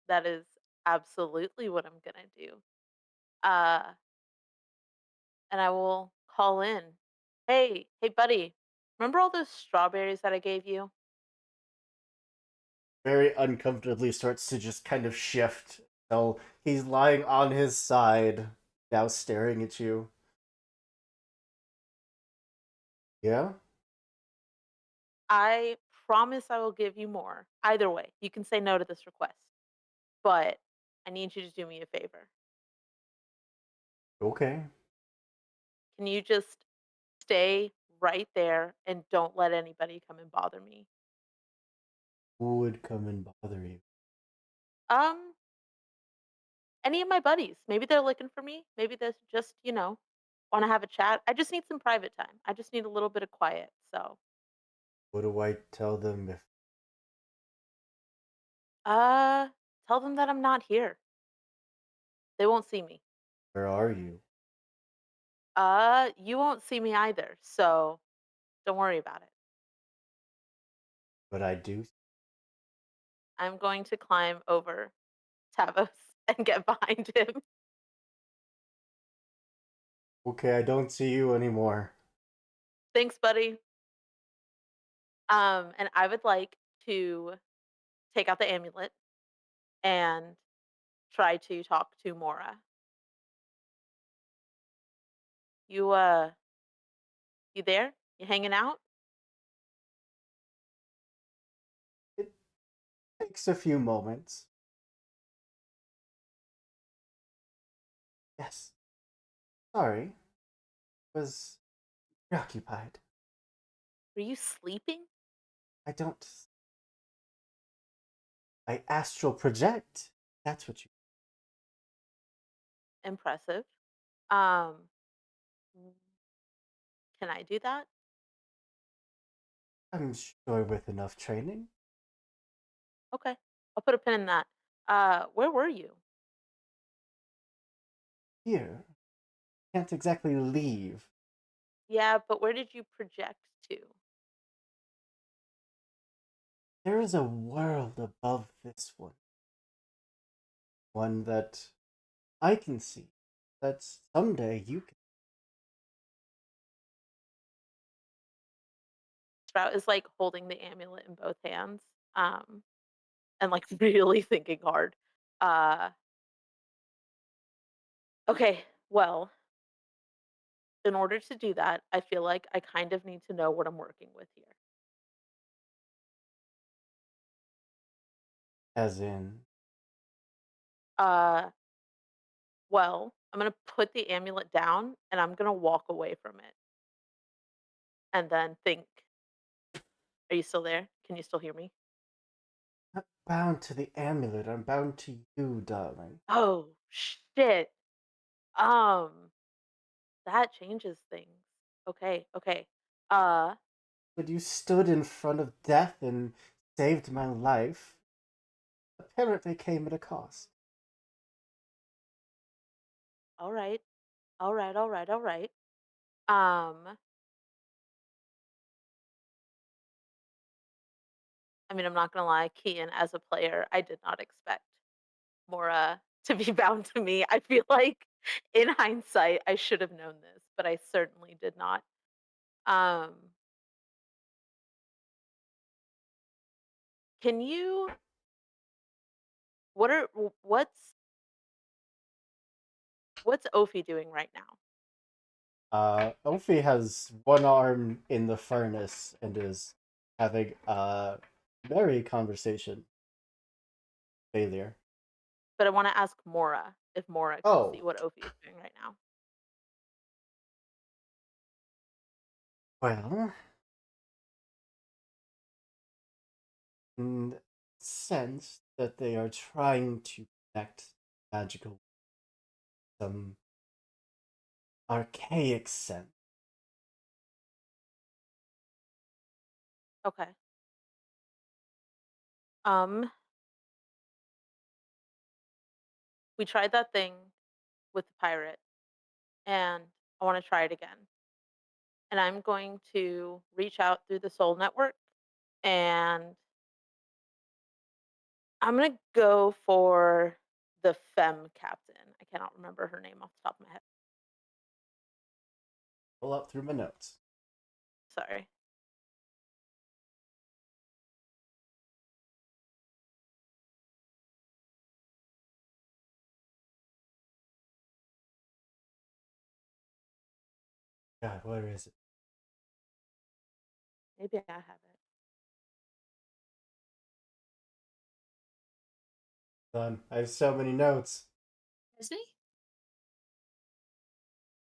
[SPEAKER 5] that is absolutely what I'm gonna do. Uh, and I will call in. Hey, buddy. Remember all those strawberries that I gave you?
[SPEAKER 1] Very uncomfortably starts to just kind of shift. So he's lying on his side, now staring at you. Yeah?
[SPEAKER 5] I promise I will give you more. Either way, you can say no to this request, but I need you to do me a favor.
[SPEAKER 1] Okay.
[SPEAKER 5] Can you just stay right there and don't let anybody come and bother me?
[SPEAKER 1] Who would come and bother you?
[SPEAKER 5] Um, any of my buddies. Maybe they're looking for me. Maybe they're just, want to have a chat. I just need some private time. I just need a little bit of quiet. So,
[SPEAKER 1] What do I tell them if
[SPEAKER 5] uh, tell them that I'm not here. They won't see me.
[SPEAKER 1] where are you?
[SPEAKER 5] You won't see me either. So, don't worry about it.
[SPEAKER 1] But I do.
[SPEAKER 5] I'm going to climb over Tavos and get behind him.
[SPEAKER 1] Okay, I don't see you anymore.
[SPEAKER 5] Thanks, buddy. And I would like to take out the amulet and try to talk to Mora. You there? You hanging out?
[SPEAKER 1] It takes a few moments. Yes. Sorry. Was preoccupied.
[SPEAKER 5] Were you sleeping?
[SPEAKER 1] I don't. I astral project. That's what you.
[SPEAKER 5] Impressive. Um, can I do that?
[SPEAKER 1] I'm sure with enough training.
[SPEAKER 5] Okay. I'll put a pin in that. Where were you?
[SPEAKER 1] Here. Can't exactly leave.
[SPEAKER 5] Yeah, but where did you project to?
[SPEAKER 1] There is a world above this one. One that I can see. That someday you can.
[SPEAKER 5] Sprout is like holding the amulet in both hands. And like really thinking hard. Uh, okay, well, in order to do that, I feel like I kind of need to know what I'm working with here.
[SPEAKER 1] As in.
[SPEAKER 5] Uh, well, I'm gonna put the amulet down and I'm gonna walk away from it and then think, are you still there? Can you still hear me?
[SPEAKER 1] Not bound to the amulet. I'm bound to you, darling.
[SPEAKER 5] Oh shit. Um, that changes things. Okay. Uh,
[SPEAKER 1] But you stood in front of death and saved my life. Apparently came at a cost.
[SPEAKER 5] all right. All right, all right, all right. Um, I mean, I'm not gonna lie, Kian, as a player, I did not expect Mora to be bound to me. I feel like in hindsight, I should have known this, but I certainly did not. Um, can you what are what's Ophi doing right now?
[SPEAKER 1] Ophi has one arm in the furnace and is having a merry conversation. Failure.
[SPEAKER 5] But I want to ask Mora if Mora can see
[SPEAKER 1] Oh,
[SPEAKER 5] what Ophi is doing right now.
[SPEAKER 1] well, in the sense that they are trying to connect magical, some archaic sense.
[SPEAKER 5] Okay. Um, we tried that thing with the pirate, and I want to try it again. And I'm going to reach out through the Soul Network, and I'm gonna go for the Femme Captain. I cannot remember her name off the top of my head.
[SPEAKER 1] Pull up through my notes.
[SPEAKER 5] Sorry.
[SPEAKER 1] God, where is it?
[SPEAKER 5] Maybe I have it.
[SPEAKER 1] Done. I have so many notes.
[SPEAKER 2] Esme?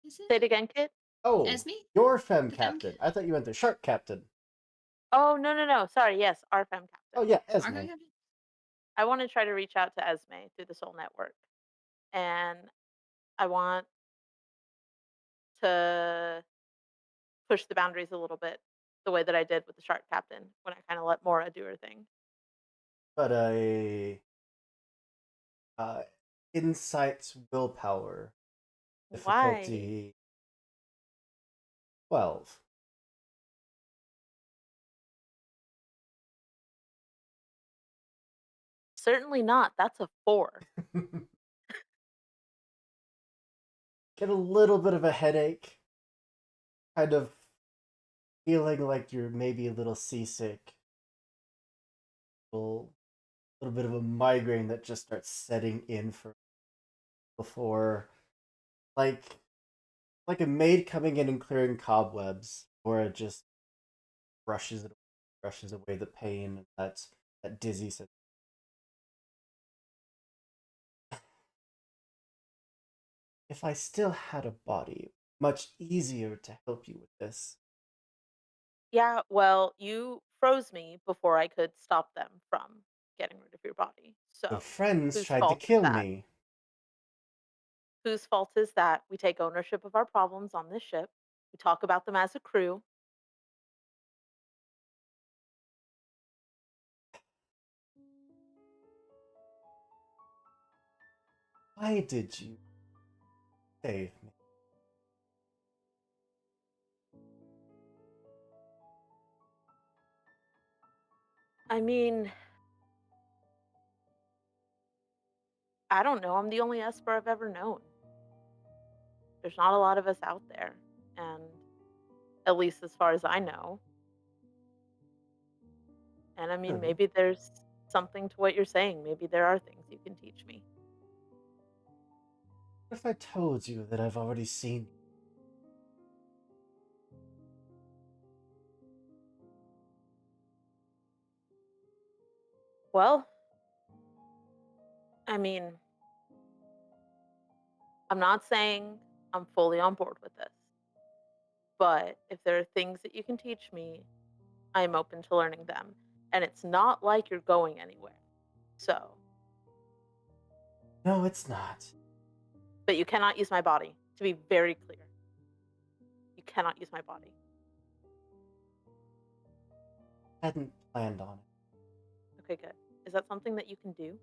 [SPEAKER 2] Is
[SPEAKER 5] Say
[SPEAKER 2] it
[SPEAKER 5] it again, kid.
[SPEAKER 1] Oh,
[SPEAKER 2] Esme?
[SPEAKER 1] your femme
[SPEAKER 2] The femme
[SPEAKER 1] captain. I thought you meant the shark captain.
[SPEAKER 5] Oh no no no! Sorry. Yes, our Femme
[SPEAKER 1] Oh
[SPEAKER 5] Captain.
[SPEAKER 1] yeah,
[SPEAKER 2] Argo
[SPEAKER 1] Esme.
[SPEAKER 2] captain?
[SPEAKER 5] I want to try to reach out to Esme through the Soul Network, and I want to push the boundaries a little bit, the way that I did with the Shark Captain when I kind of let Mora do her thing.
[SPEAKER 1] But uh, insights willpower
[SPEAKER 5] Why?
[SPEAKER 1] difficulty 12.
[SPEAKER 5] Certainly not. That's a 4.
[SPEAKER 1] Get a little bit of a headache, kind of feeling like you're maybe a little seasick, little bit of a migraine that just starts setting in for before, like like a maid coming in and clearing cobwebs, or it just brushes away the pain and that dizzy sense. If I still had a body, much easier to help you with this.
[SPEAKER 5] Yeah, well, you froze me before I could stop them from getting rid of your body.
[SPEAKER 1] Your
[SPEAKER 5] So,
[SPEAKER 1] friends
[SPEAKER 5] whose
[SPEAKER 1] tried to
[SPEAKER 5] fault is
[SPEAKER 1] kill
[SPEAKER 5] that?
[SPEAKER 1] me.
[SPEAKER 5] Whose fault is that? We take ownership of our problems on this ship. We talk about them as a crew.
[SPEAKER 1] Why did you save me?
[SPEAKER 5] I mean, I don't know. I'm the only Esper I've ever known. There's not a lot of us out there. And at least as far as I know. And I mean,
[SPEAKER 1] True.
[SPEAKER 5] maybe there's something to what you're saying. Maybe there are things you can teach me.
[SPEAKER 1] What if I told you that I've already seen you?
[SPEAKER 5] Well, I mean, I'm not saying I'm fully on board with this, but if there are things that you can teach me, I'm open to learning them. And it's not like you're going anywhere. So,
[SPEAKER 1] No, it's not.
[SPEAKER 5] but you cannot use my body, to be very clear. You cannot use my body.
[SPEAKER 1] Hadn't planned on it.
[SPEAKER 5] Okay, good. Is that something that you can do?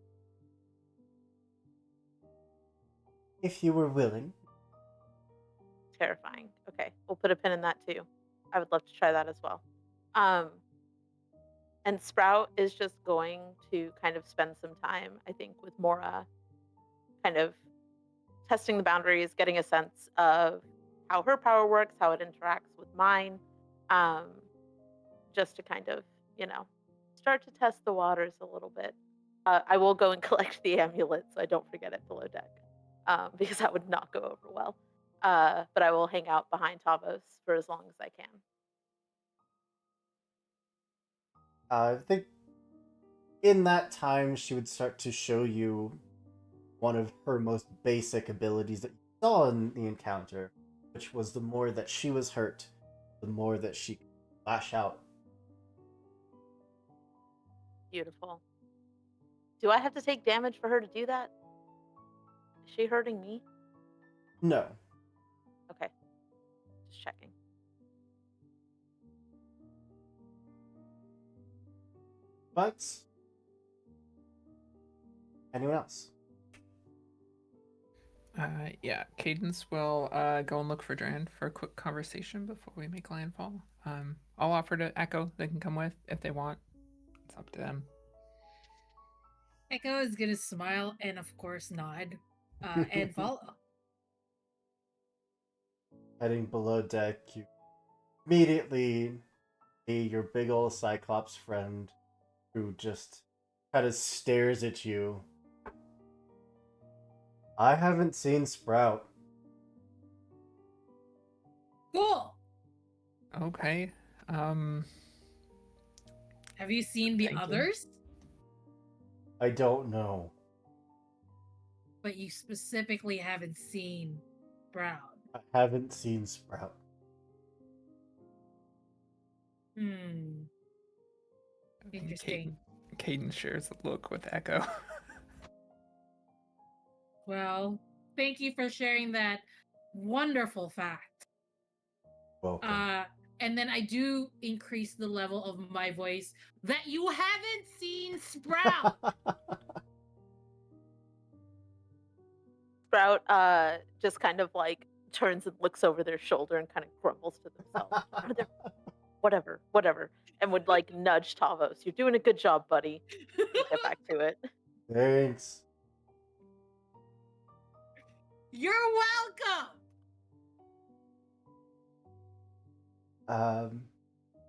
[SPEAKER 1] If you were willing.
[SPEAKER 5] terrifying. Okay, we'll put a pin in that too. I would love to try that as well. Um, and Sprout is just going to kind of spend some time, I think, with Mora, kind of testing the boundaries, getting a sense of how her power works, how it interacts with mine, um, just to kind of, start to test the waters a little bit. I will go and collect the amulet so I don't forget it below deck, because that would not go over well. But I will hang out behind Tavos for as long as I can.
[SPEAKER 1] I think in that time she would start to show you one of her most basic abilities that you saw in the encounter, which was the more that she was hurt, the more that she could lash out.
[SPEAKER 5] Beautiful. Do I have to take damage for her to do that? Is she hurting me?
[SPEAKER 1] No.
[SPEAKER 5] Okay, just checking.
[SPEAKER 1] But anyone else?
[SPEAKER 3] Yeah, Cadence will go and look for Dran for a quick conversation before we make landfall. I'll offer to Echo. They can come with if they want. It's up to them.
[SPEAKER 6] Echo is gonna smile and, of course, nod and follow.
[SPEAKER 1] Heading below deck, you immediately see your big old Cyclops friend who just kind of stares at you. I haven't seen Sprout.
[SPEAKER 6] Cool.
[SPEAKER 3] Okay.
[SPEAKER 6] Have you seen the
[SPEAKER 3] Thank you.
[SPEAKER 6] others?
[SPEAKER 1] I don't know.
[SPEAKER 6] But you specifically haven't seen Brown.
[SPEAKER 1] I haven't seen Sprout.
[SPEAKER 6] Interesting.
[SPEAKER 3] Cadence shares a look with Echo.
[SPEAKER 6] Well, thank you for sharing that wonderful fact.
[SPEAKER 1] Welcome.
[SPEAKER 6] And then I do increase the level of my voice that you haven't seen Sprout.
[SPEAKER 5] Sprout just kind of like turns and looks over their shoulder and kind of grumbles to themselves. Whatever. And would like nudge Tavos. You're doing a good job, buddy. And get back to it.
[SPEAKER 1] Thanks.
[SPEAKER 6] You're welcome.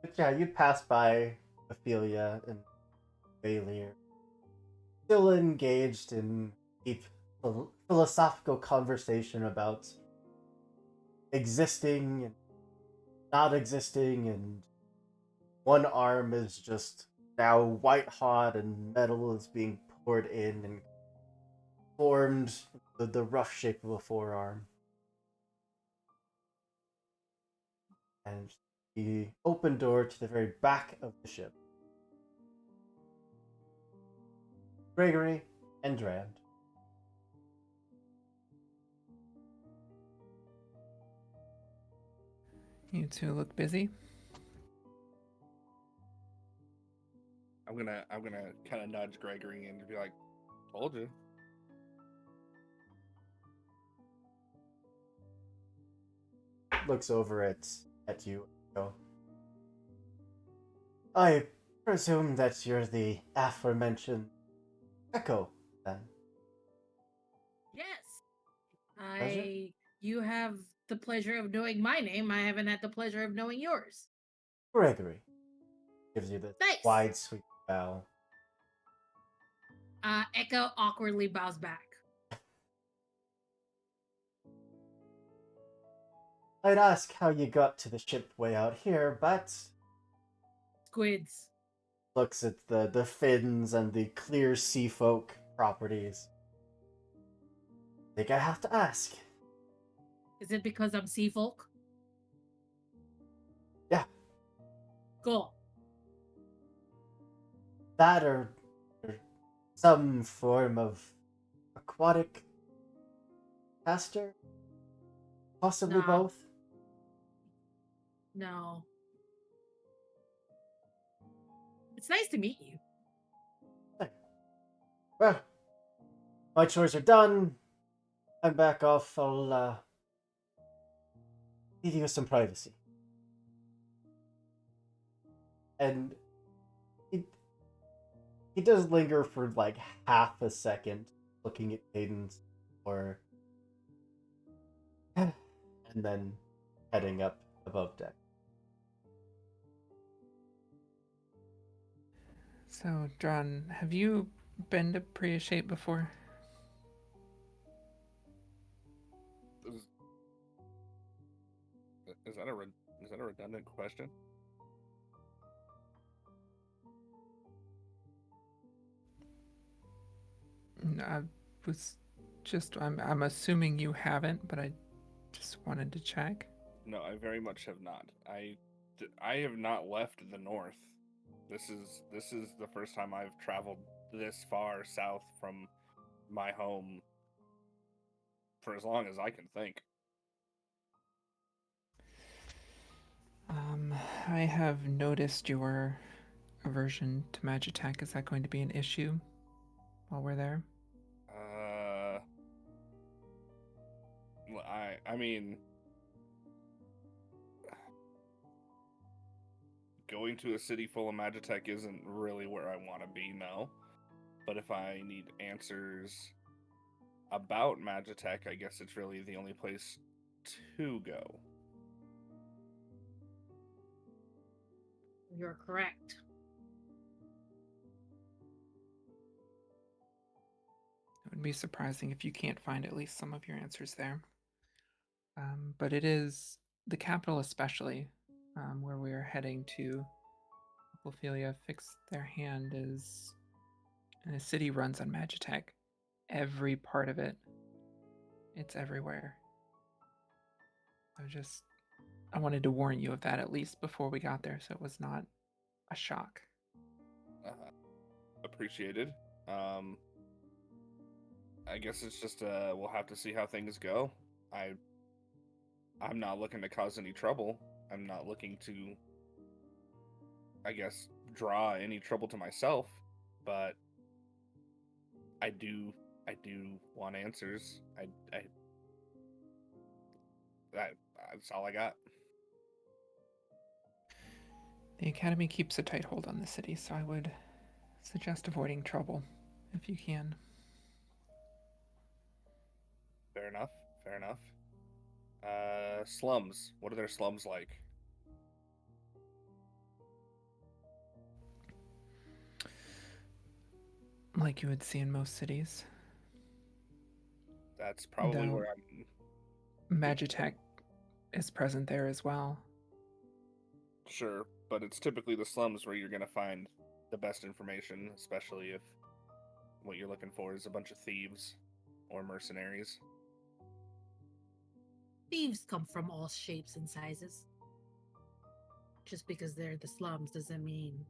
[SPEAKER 1] But yeah, you pass by Ophelia and Valier, still engaged in deep philosophical conversation about existing and not existing, and one arm is just now white hot and metal is being poured in and formed the rough shape of a forearm. And the open door to the very back of the ship. Gregory and Drand.
[SPEAKER 3] You two look busy.
[SPEAKER 4] I'm gonna kind of nudge Gregory and be like, "Told you."
[SPEAKER 1] Looks over at you. So, I presume that you're the aforementioned Echo, then.
[SPEAKER 6] Yes.
[SPEAKER 1] Pleasure?
[SPEAKER 6] You have the pleasure of knowing my name. I haven't had the pleasure of knowing yours.
[SPEAKER 1] Gregory. Gives you this
[SPEAKER 6] Nice.
[SPEAKER 1] wide, sweet bow.
[SPEAKER 6] Echo awkwardly bows back.
[SPEAKER 1] I'd ask how you got to the ship way out here, but
[SPEAKER 6] Squids.
[SPEAKER 1] looks at the fins and the clear sea folk properties. Think I have to ask.
[SPEAKER 6] Is it because I'm sea folk?
[SPEAKER 1] Yeah.
[SPEAKER 6] Cool.
[SPEAKER 1] That or some form of aquatic caster? Possibly
[SPEAKER 6] No.
[SPEAKER 1] both?
[SPEAKER 6] No. It's nice to meet you.
[SPEAKER 1] Well, my chores are done. I'm back off. I'll give you some privacy. And he does linger for like half a second, looking at Cadence, or and then heading up above deck.
[SPEAKER 3] So, John, have you been to Priya Shape before?
[SPEAKER 4] Is that a redundant question?
[SPEAKER 3] I was I'm assuming you haven't, but I just wanted to check.
[SPEAKER 4] No, I very much have not. I have not left the north. This is the first time I've traveled this far south from my home for as long as I can think.
[SPEAKER 3] I have noticed your aversion to Magitech. Is that going to be an issue while we're there?
[SPEAKER 4] I mean, going to a city full of Magitech isn't really where I want to be, no. But if I need answers about Magitech, I guess it's really the only place to go.
[SPEAKER 6] You're correct.
[SPEAKER 3] It would be surprising if you can't find at least some of your answers there. But it is the capital, especially where we are heading to. Ophelia fixed their hand is, and the city runs on Magitech. Every part of it, it's everywhere. I wanted to warn you of that at least before we got there, so it was not a shock.
[SPEAKER 4] Appreciated. I guess it's just we'll have to see how things go. I'm not looking to cause any trouble. I'm not looking to, I guess, draw any trouble to myself, but I do want answers. That's all I got.
[SPEAKER 3] The Academy keeps a tight hold on the city, so I would suggest avoiding trouble if you can.
[SPEAKER 4] Fair enough. Fair enough. Slums. What are their slums like?
[SPEAKER 3] Like you would see in most cities.
[SPEAKER 4] That's probably
[SPEAKER 3] Though
[SPEAKER 4] where I'm.
[SPEAKER 3] Magitech is present there as well.
[SPEAKER 4] Sure, but it's typically the slums where you're going to find the best information, especially if what you're looking for is a bunch of thieves or mercenaries.
[SPEAKER 6] Thieves come from all shapes and sizes. Just because they're the slums doesn't mean.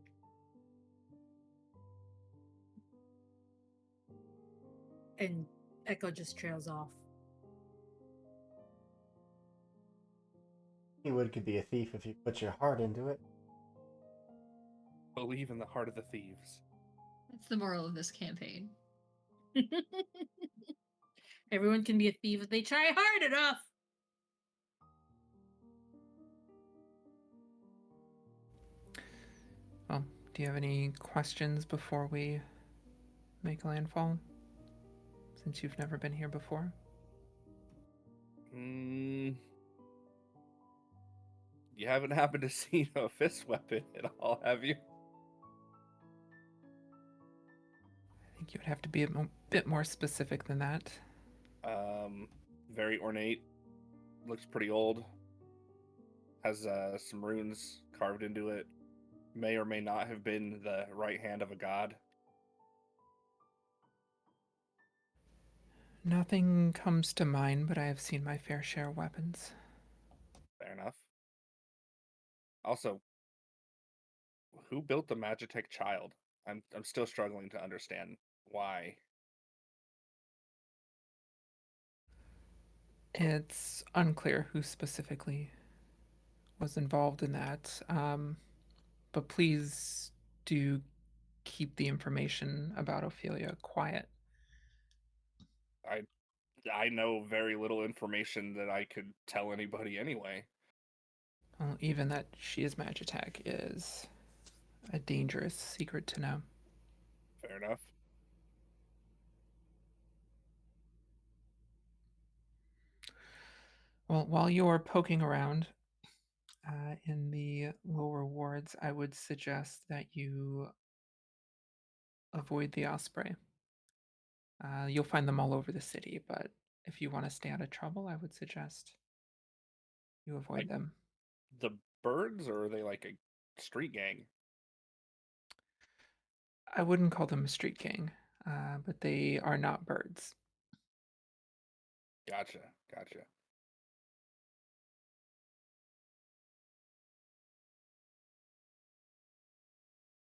[SPEAKER 6] And Echo just trails off.
[SPEAKER 1] Anyone could be a thief if you put your heart into it.
[SPEAKER 4] Believe in the heart of the thieves.
[SPEAKER 2] That's the moral of this campaign.
[SPEAKER 6] Everyone can be a thief if they try hard enough.
[SPEAKER 3] Well, do you have any questions before we make landfall? Since you've never been here before?
[SPEAKER 4] You haven't happened to see a fist weapon at all, have you?
[SPEAKER 3] I think you would have to be a bit more specific than that.
[SPEAKER 4] Very ornate. Looks pretty old. Has some runes carved into it. May or may not have been the right hand of a god.
[SPEAKER 3] Nothing comes to mind, but I have seen my fair share of weapons.
[SPEAKER 4] Fair enough. Also, who built the Magitech child? I'm still struggling to understand why.
[SPEAKER 3] It's unclear who specifically was involved in that, but please do keep the information about Ophelia quiet.
[SPEAKER 4] I know very little information that I could tell anybody anyway.
[SPEAKER 3] Well, even that she is Magitech is a dangerous secret to know.
[SPEAKER 4] Fair enough.
[SPEAKER 3] Well, while you're poking around in the lower wards, I would suggest that you avoid the Osprey. You'll find them all over the city, but if you want to stay out of trouble, I would suggest you avoid
[SPEAKER 4] Like-
[SPEAKER 3] them.
[SPEAKER 4] The birds, or are they like a street gang?
[SPEAKER 3] I wouldn't call them a street gang, but they are not birds.
[SPEAKER 4] Gotcha. Gotcha.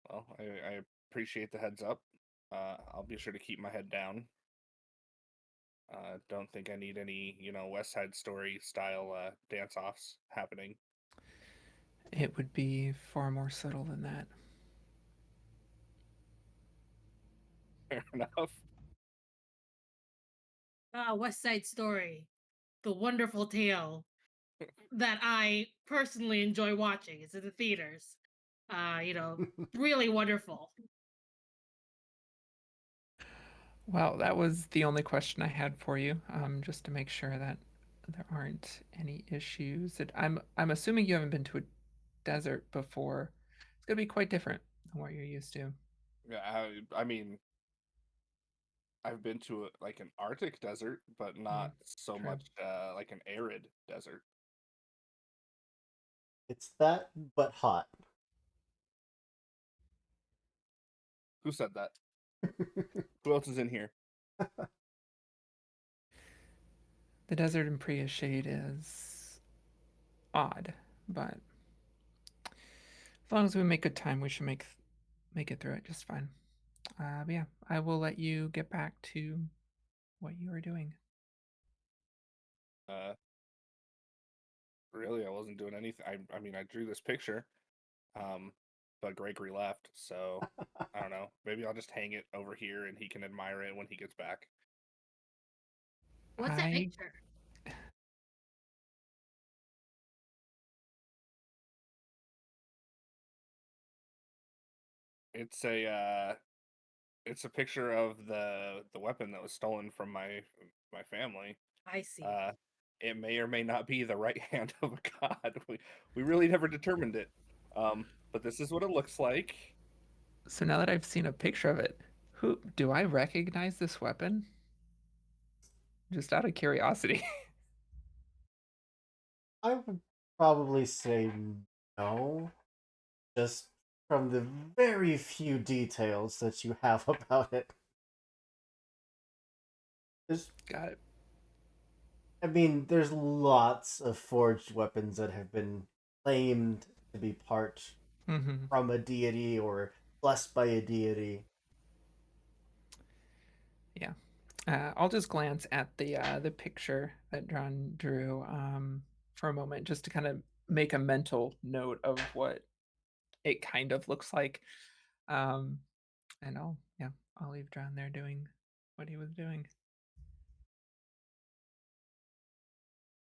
[SPEAKER 4] Well, I appreciate the heads up. I'll be sure to keep my head down. Don't think I need any, West Side Story style dance offs happening.
[SPEAKER 3] It would be far more subtle than that.
[SPEAKER 4] Fair enough.
[SPEAKER 6] West Side Story, the wonderful tale that I personally enjoy watching. It's in the theaters. Really wonderful.
[SPEAKER 3] Well, that was the only question I had for you, just to make sure that there aren't any issues. I'm assuming you haven't been to a desert before. It's gonna be quite different than what you're used to.
[SPEAKER 4] Yeah, I mean, I've been to like an Arctic desert, but not so
[SPEAKER 3] true.
[SPEAKER 4] much like an arid desert.
[SPEAKER 1] It's that, but hot.
[SPEAKER 4] Who said that? Who else is in here?
[SPEAKER 3] The desert in Priya Shade is odd, but as long as we make good time, we should make it through it just fine. But yeah, I will let you get back to what you were doing.
[SPEAKER 4] Really, I wasn't doing anything. I mean, I drew this picture, but Gregory left, so I don't know. Maybe I'll just hang it over here and he can admire it when he gets back.
[SPEAKER 6] What's that
[SPEAKER 3] I
[SPEAKER 6] picture?
[SPEAKER 4] It's a picture of the weapon that was stolen from my family.
[SPEAKER 6] I see.
[SPEAKER 4] It may or may not be the right hand of a god. We really never determined it. But this is what it looks like.
[SPEAKER 3] So now that I've seen a picture of it, who do I recognize this weapon? Just out of curiosity.
[SPEAKER 1] I would probably say no, just from the very few details that you have about it. There's,
[SPEAKER 3] Got it.
[SPEAKER 1] I mean, there's lots of forged weapons that have been claimed to be part
[SPEAKER 3] Mm-hmm.
[SPEAKER 1] from a deity or blessed by a deity.
[SPEAKER 3] Yeah. I'll just glance at the picture that John drew for a moment, just to kind of make a mental note of what it kind of looks like. Um, and I'll leave John there doing what he was doing.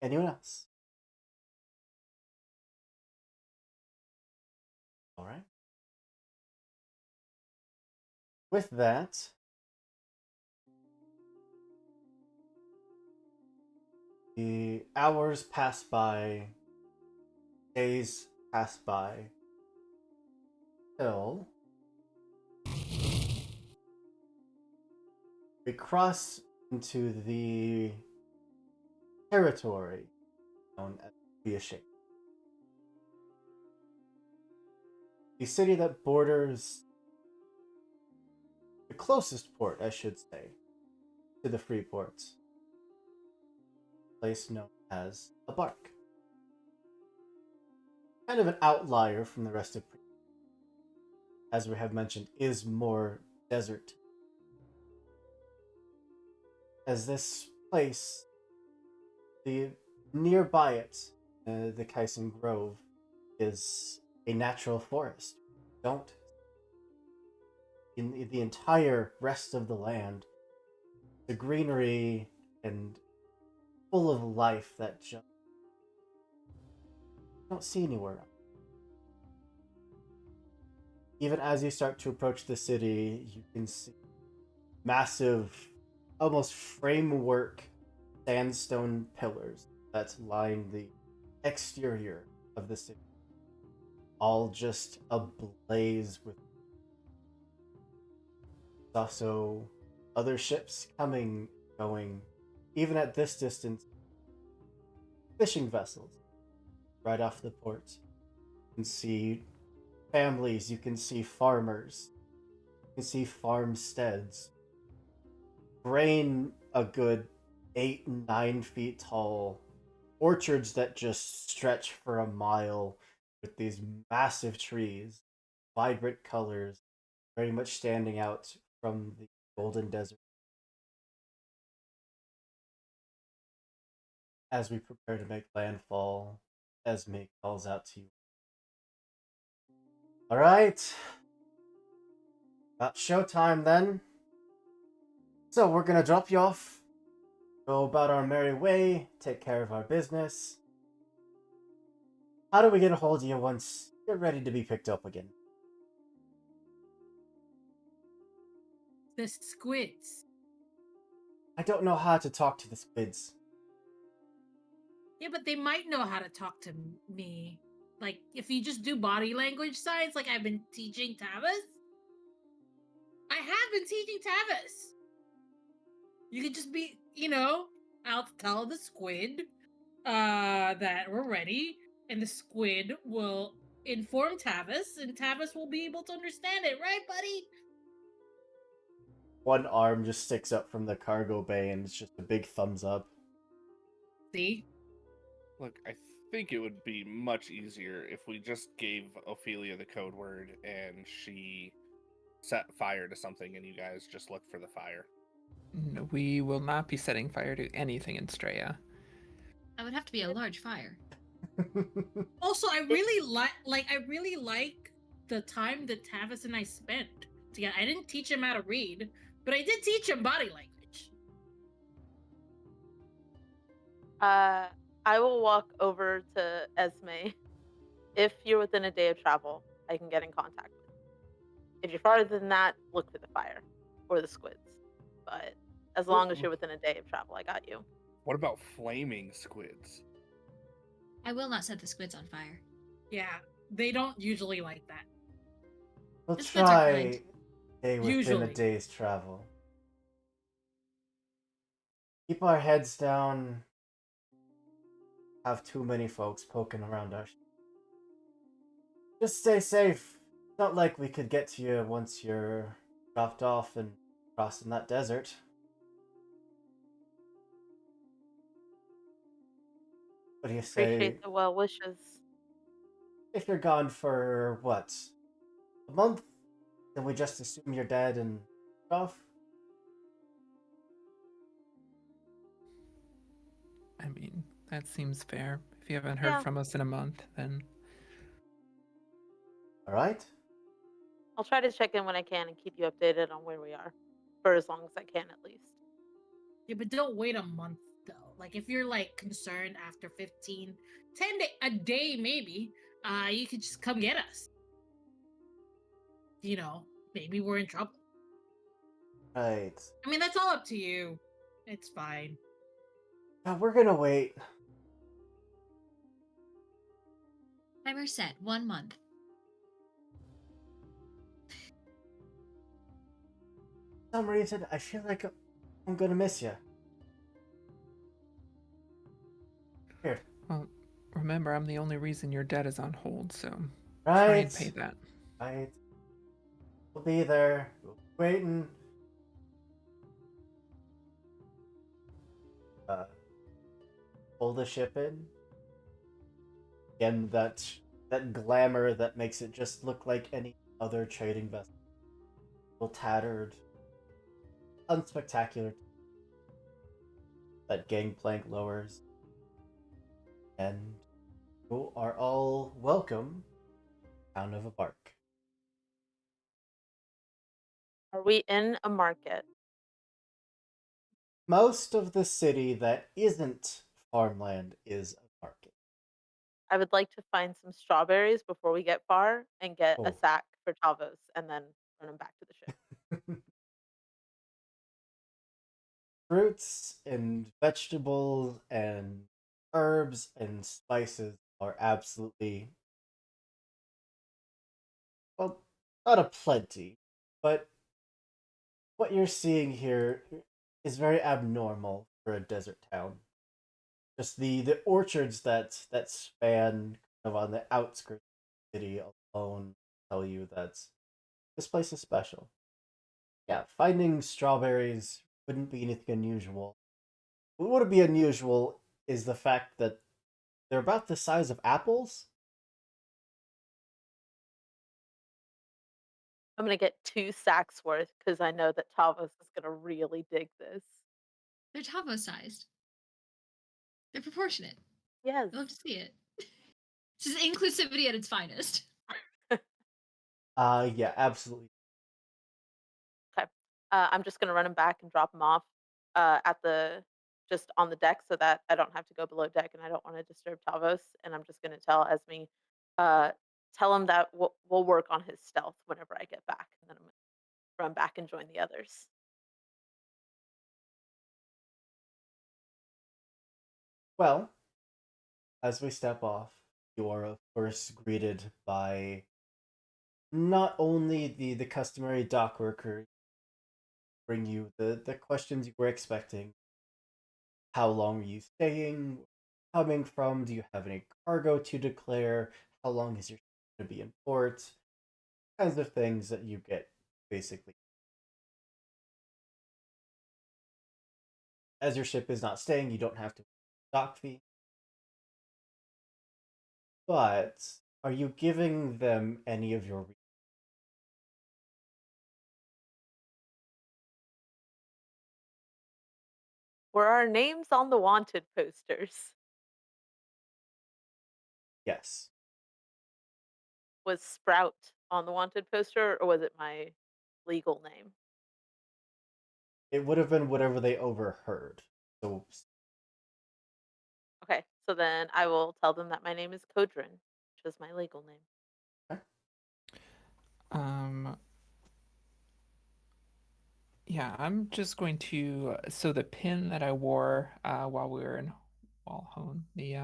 [SPEAKER 1] Anyone else? All right. With that, the hours pass by, days pass by, till we cross into the territory known as Biashik. The city that borders the closest port, I should say, to the free ports. Place known as a bark. Kind of an outlier from the rest of as we have mentioned, is more desert. As this place, the nearby it, the Kaisen Grove, is a natural forest. Don't in the entire rest of the land, the greenery and full of life that just don't see anywhere else. Even as you start to approach the city, you can see massive, almost framework sandstone pillars that line the exterior of the city, all just ablaze with. Also other ships coming, going, even at this distance, fishing vessels right off the port. You can see families, you can see farmers, you can see farmsteads. Grain a good 8, 9 feet tall, orchards that just stretch for a mile with these massive trees, vibrant colors, very much standing out from the golden desert. As we prepare to make landfall, Esme calls out to you. Alright. About showtime then. So we're gonna drop you off, go about our merry way, take care of our business. How do we get a hold of you once you're ready to be picked up again?
[SPEAKER 6] The squids.
[SPEAKER 1] I don't know how to talk to the squids.
[SPEAKER 6] Yeah, but they might know how to talk to me. Like, if you just do body language signs, like I've been teaching Tavis. I have been teaching Tavis. You could just be, I'll tell the squid that we're ready, and the squid will inform Tavis, and Tavis will be able to understand it, right, buddy?
[SPEAKER 1] One arm just sticks up from the cargo bay and it's just a big thumbs up.
[SPEAKER 6] See?
[SPEAKER 4] Look, I think it would be much easier if we just gave Ophelia the code word and she set fire to something and you guys just look for the fire.
[SPEAKER 3] No, we will not be setting fire to anything in Straya.
[SPEAKER 2] That would have to be a large fire.
[SPEAKER 6] Also, I really like the time that Tavis and I spent together. I didn't teach him how to read, but I did teach him body language.
[SPEAKER 5] I will walk over to Esme. If you're within a day of travel, I can get in contact with you. If you're farther than that, look for the fire or the squids. But as long as you're within a day of travel, I got you.
[SPEAKER 4] What about flaming squids?
[SPEAKER 2] I will not set the squids on fire.
[SPEAKER 6] Yeah, they don't usually like that.
[SPEAKER 1] We'll
[SPEAKER 2] The squids are
[SPEAKER 1] try
[SPEAKER 2] kind.
[SPEAKER 1] stay within a
[SPEAKER 6] Usually.
[SPEAKER 1] day's travel. Keep our heads down. Have too many folks poking around us. Just stay safe. It's not like we could get to you once you're dropped off and crossing that desert. What do you say?
[SPEAKER 5] Appreciate the well wishes.
[SPEAKER 1] If you're gone for what? A month? Then we just assume you're dead and off?
[SPEAKER 3] I mean, that seems fair. If you haven't heard
[SPEAKER 5] Yeah.
[SPEAKER 3] from us in a month, then
[SPEAKER 1] Alright?
[SPEAKER 5] I'll try to check in when I can and keep you updated on where we are. For as long as I can, at least.
[SPEAKER 6] Yeah, but don't wait a month though. Like if you're like concerned after 15, 10 day, a day maybe, you could just come get us. Maybe we're in trouble.
[SPEAKER 1] Right.
[SPEAKER 6] I mean, that's all up to you. It's fine.
[SPEAKER 1] Now we're gonna wait.
[SPEAKER 2] Timer set. 1 month.
[SPEAKER 1] For some reason, I feel like I'm gonna miss you. Weird.
[SPEAKER 3] well, remember I'm the only reason your debt is on hold, so
[SPEAKER 1] Right?
[SPEAKER 3] try and pay that.
[SPEAKER 1] Right. We'll be there. We'll be waiting. Pull the ship in. Again, that glamour that makes it just look like any other trading vessel. A little tattered, unspectacular. That gangplank lowers, and you are all welcome. Town of a bark.
[SPEAKER 5] Are we in a market?
[SPEAKER 1] Most of the city that isn't farmland is a market.
[SPEAKER 5] I would like to find some strawberries before we get far and get a
[SPEAKER 1] Oh.
[SPEAKER 5] sack for Tavos and then run him back to the ship.
[SPEAKER 1] Fruits and vegetables and herbs and spices are absolutely, well, not a plenty, but what you're seeing here is very abnormal for a desert town. Just the orchards that span kind of on the outskirts of the city alone tell you that this place is special. Yeah, finding strawberries wouldn't be anything unusual. What would be unusual is the fact that they're about the size of apples.
[SPEAKER 5] I'm gonna get 2 sacks worth because I know that Tavos is gonna really dig this.
[SPEAKER 2] They're Tavo sized. They're proportionate.
[SPEAKER 5] Yes.
[SPEAKER 2] I love to see it. This is inclusivity at its finest.
[SPEAKER 1] Yeah, absolutely.
[SPEAKER 5] Okay. I'm just gonna run him back and drop him off at the just on the deck so that I don't have to go below deck and I don't want to disturb Tavos. And I'm just gonna tell Esme, uh, tell him that we'll work on his stealth whenever I get back, and then I'm gonna run back and join the others.
[SPEAKER 1] Well, as we step off, you are of course greeted by not only the customary dock worker bring you the questions you were expecting. How long are you staying? Coming from? Do you have any cargo to declare? How long is your ship going to be in port? Kinds of things that you get basically. As your ship is not staying, you don't have to pay a dock fee. But are you giving them any of your?
[SPEAKER 5] Were our names on the wanted posters?
[SPEAKER 1] Yes,
[SPEAKER 5] Was Sprout on the wanted poster, or was it my legal name?
[SPEAKER 1] it would have been whatever they overheard. So
[SPEAKER 5] Okay, so then I will tell them that my name is Kodrin, which is my legal name.
[SPEAKER 3] Um, yeah, I'm just going to. So the pin that I wore while we were in Walhone, the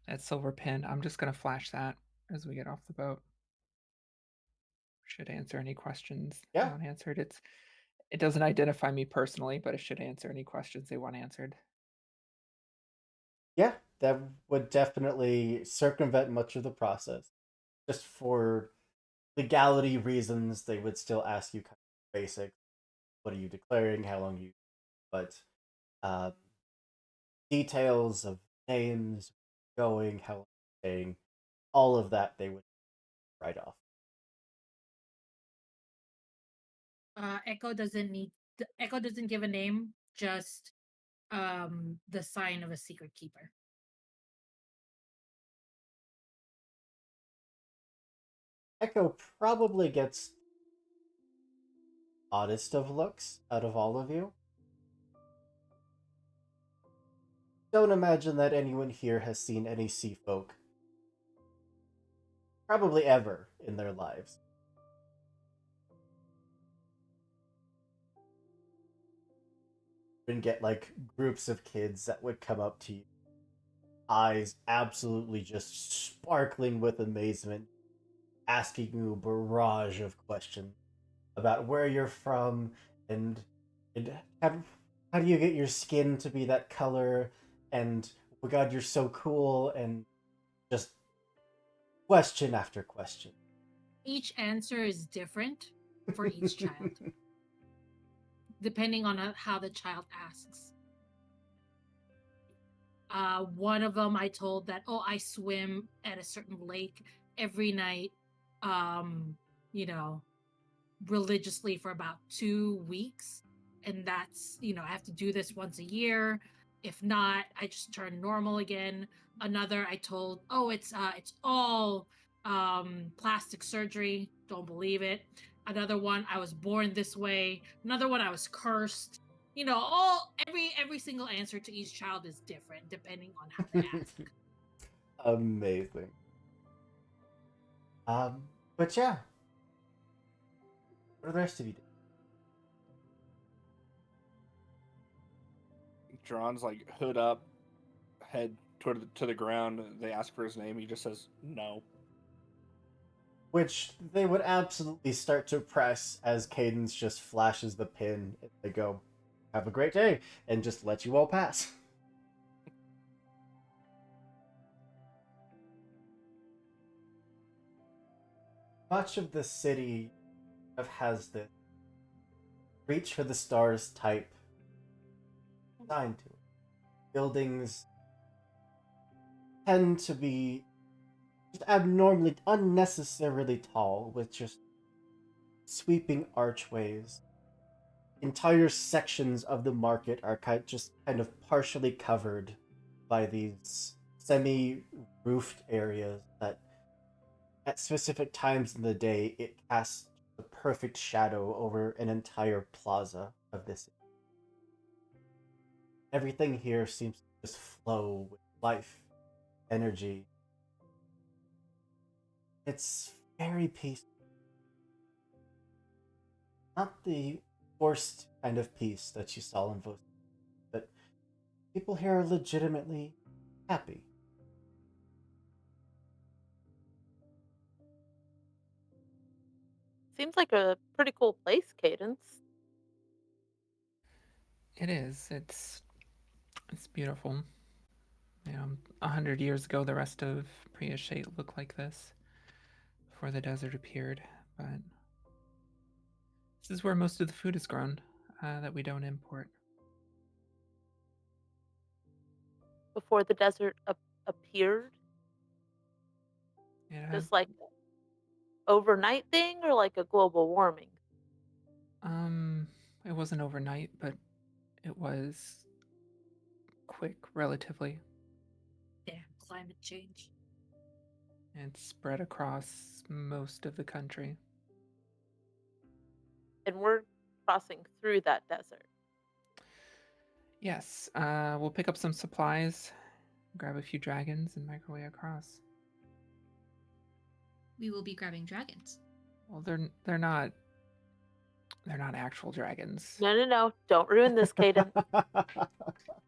[SPEAKER 3] that silver pin, I'm just gonna flash that as we get off the boat. Should answer any questions they
[SPEAKER 1] yeah,
[SPEAKER 3] want answered. It doesn't identify me personally, but it should answer any questions they want answered.
[SPEAKER 1] yeah, that would definitely circumvent much of the process. Just for legality reasons, they would still ask you kind of basic, what are you declaring, how long you, but uh, details of names, going, how long you're staying, all of that they would write off.
[SPEAKER 6] Echo doesn't give a name, just the sign of a secret keeper.
[SPEAKER 1] Echo probably gets oddest of looks out of all of you. Don't imagine that anyone here has seen any sea folk, probably ever in their lives. And get like groups of kids that would come up to you, eyes absolutely just sparkling with amazement, asking you a barrage of questions about where you're from and, and how do you get your skin to be that color, and oh my god, you're so cool, and just question after question.
[SPEAKER 6] Each answer is different for each child, depending on how the child asks. One of them I told that, oh, I swim at a certain lake every night, um, you know, religiously for about 2 weeks. And that's, I have to do this once a year. If not, I just turn normal again. Another I told, oh, it's all plastic surgery. Don't believe it. Another one, I was born this way. Another one, I was cursed. All every single answer to each child is different depending on how they ask.
[SPEAKER 1] Amazing. But yeah, what do the rest of you do?
[SPEAKER 4] Dron's like hood up, head to the ground. They ask for his name. He just says no.
[SPEAKER 1] Which they would absolutely start to press as Cadence just flashes the pin. And they go, "Have a great day," and just let you all pass. Much of the city has this reach for the stars type sign to it. Buildings tend to be just abnormally, unnecessarily tall, with just sweeping archways. Entire sections of the market are just kind of partially covered by these semi-roofed areas that, at specific times in the day, it casts the perfect shadow over an entire plaza of this. Everything here seems to just flow with life, energy. It's very peaceful. Not the forced kind of peace that you saw in Vos, but people here are legitimately happy.
[SPEAKER 5] Seems like a pretty cool place, Cadence.
[SPEAKER 3] It is. It's beautiful. 100 years ago, the rest of Priya looked like this before the desert appeared. But this is where most of the food is grown that we don't import.
[SPEAKER 5] Before the desert appeared,
[SPEAKER 3] It had,
[SPEAKER 5] just like overnight thing or like a global warming?
[SPEAKER 3] it wasn't overnight, but it was quick, relatively.
[SPEAKER 6] Damn, climate change.
[SPEAKER 3] And spread across most of the country.
[SPEAKER 5] And we're crossing through that desert.
[SPEAKER 3] Yes, we'll pick up some supplies, grab a few dragons, and make our way across.
[SPEAKER 2] We will be grabbing dragons.
[SPEAKER 3] Well, they're not actual dragons.
[SPEAKER 5] No. Don't ruin this, Cadence.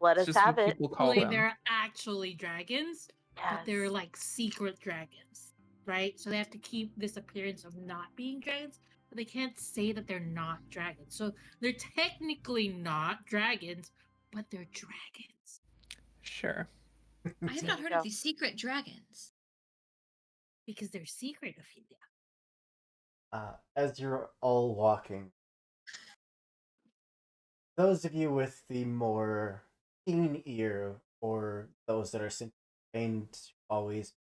[SPEAKER 5] Let
[SPEAKER 3] It's
[SPEAKER 5] us
[SPEAKER 3] just
[SPEAKER 5] have
[SPEAKER 3] what
[SPEAKER 5] it.
[SPEAKER 3] people call
[SPEAKER 6] Only
[SPEAKER 3] them.
[SPEAKER 6] they're actually dragons, but they're
[SPEAKER 5] Yes.
[SPEAKER 6] like secret dragons, right? So they have to keep this appearance of not being dragons, but they can't say that they're not dragons. So they're technically not dragons, but they're dragons.
[SPEAKER 3] Sure.
[SPEAKER 2] I have
[SPEAKER 5] There
[SPEAKER 2] not
[SPEAKER 5] you
[SPEAKER 2] heard
[SPEAKER 5] go.
[SPEAKER 2] of these secret dragons.
[SPEAKER 6] Because they're secret, Ophelia.
[SPEAKER 1] As you're all walking, those of you with the more keen ear, or those that are simply trained to always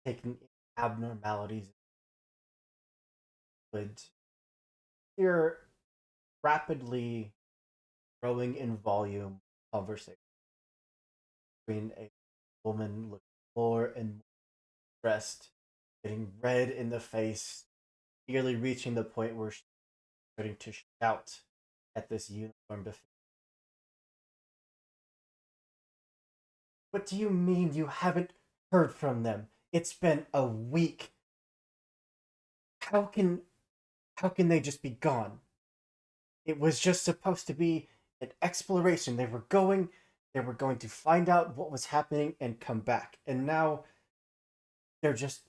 [SPEAKER 1] taking abnormalities, would hear rapidly growing in volume conversation between a woman looking more and more stressed, getting red in the face, nearly reaching the point where she's starting to shout at this uniformed official. What do you mean you haven't heard from them? It's been a week. How can they just be gone? It was just supposed to be an exploration. They were going to find out what was happening and come back. And now they're just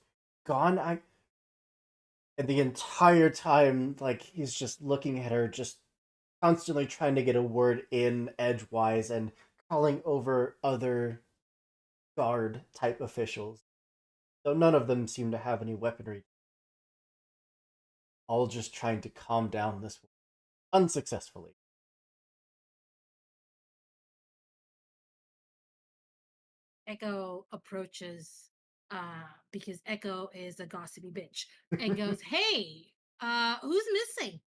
[SPEAKER 1] gone. And the entire time, like, he's just looking at her, just constantly trying to get a word in edgewise and calling over other guard type officials. Though none of them seem to have any weaponry. All just trying to calm down this unsuccessfully.
[SPEAKER 6] Echo approaches because Echo is a gossipy bitch and goes, "Hey, who's missing?"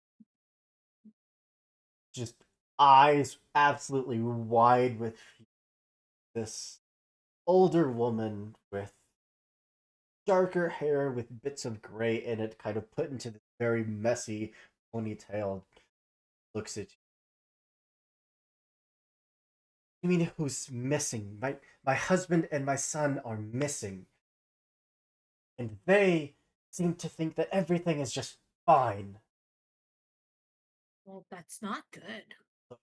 [SPEAKER 1] Just eyes absolutely wide with this older woman with darker hair with bits of gray in it, kind of put into this very messy ponytail, looks at you. You mean who's missing? My husband and my son are missing. And they seem to think that everything is just fine.
[SPEAKER 6] Well, that's not good.
[SPEAKER 1] Look,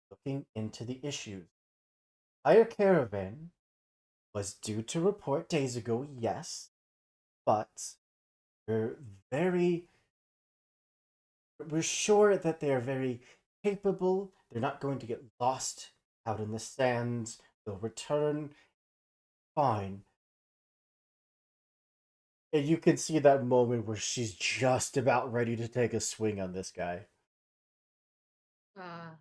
[SPEAKER 1] looking into the issues. Our caravan was due to report days ago, yes, but we're very we're sure that they're very capable. They're not going to get lost out in the sands. They'll return fine. And you can see that moment where she's just about ready to take a swing on this guy.
[SPEAKER 6] Uh,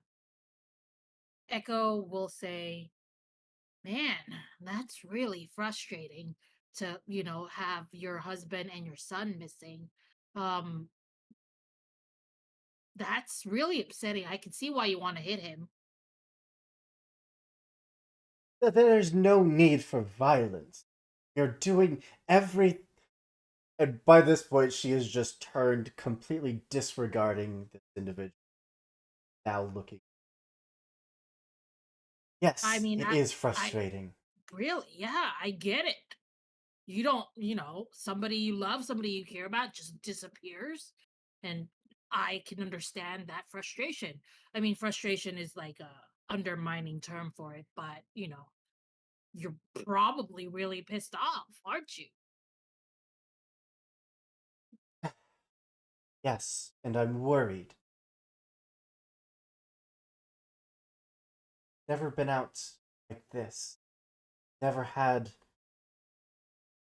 [SPEAKER 6] Echo will say, "Man, that's really frustrating to, have your husband and your son missing. Um, that's really upsetting. I can see why you want to hit him."
[SPEAKER 1] There's no need for violence. You're doing every. And by this point, she has just turned completely disregarding this individual. Now looking.
[SPEAKER 6] I
[SPEAKER 1] Yes,
[SPEAKER 6] mean,
[SPEAKER 1] it
[SPEAKER 6] I,
[SPEAKER 1] is
[SPEAKER 6] I
[SPEAKER 1] frustrating.
[SPEAKER 6] really, yeah, I get it. You don't, somebody you love, somebody you care about just disappears. And I can understand that frustration. I mean, frustration is like a undermining term for it, but you're probably really pissed off, aren't you?
[SPEAKER 1] Yes, and I'm worried. Never been out like this. Never had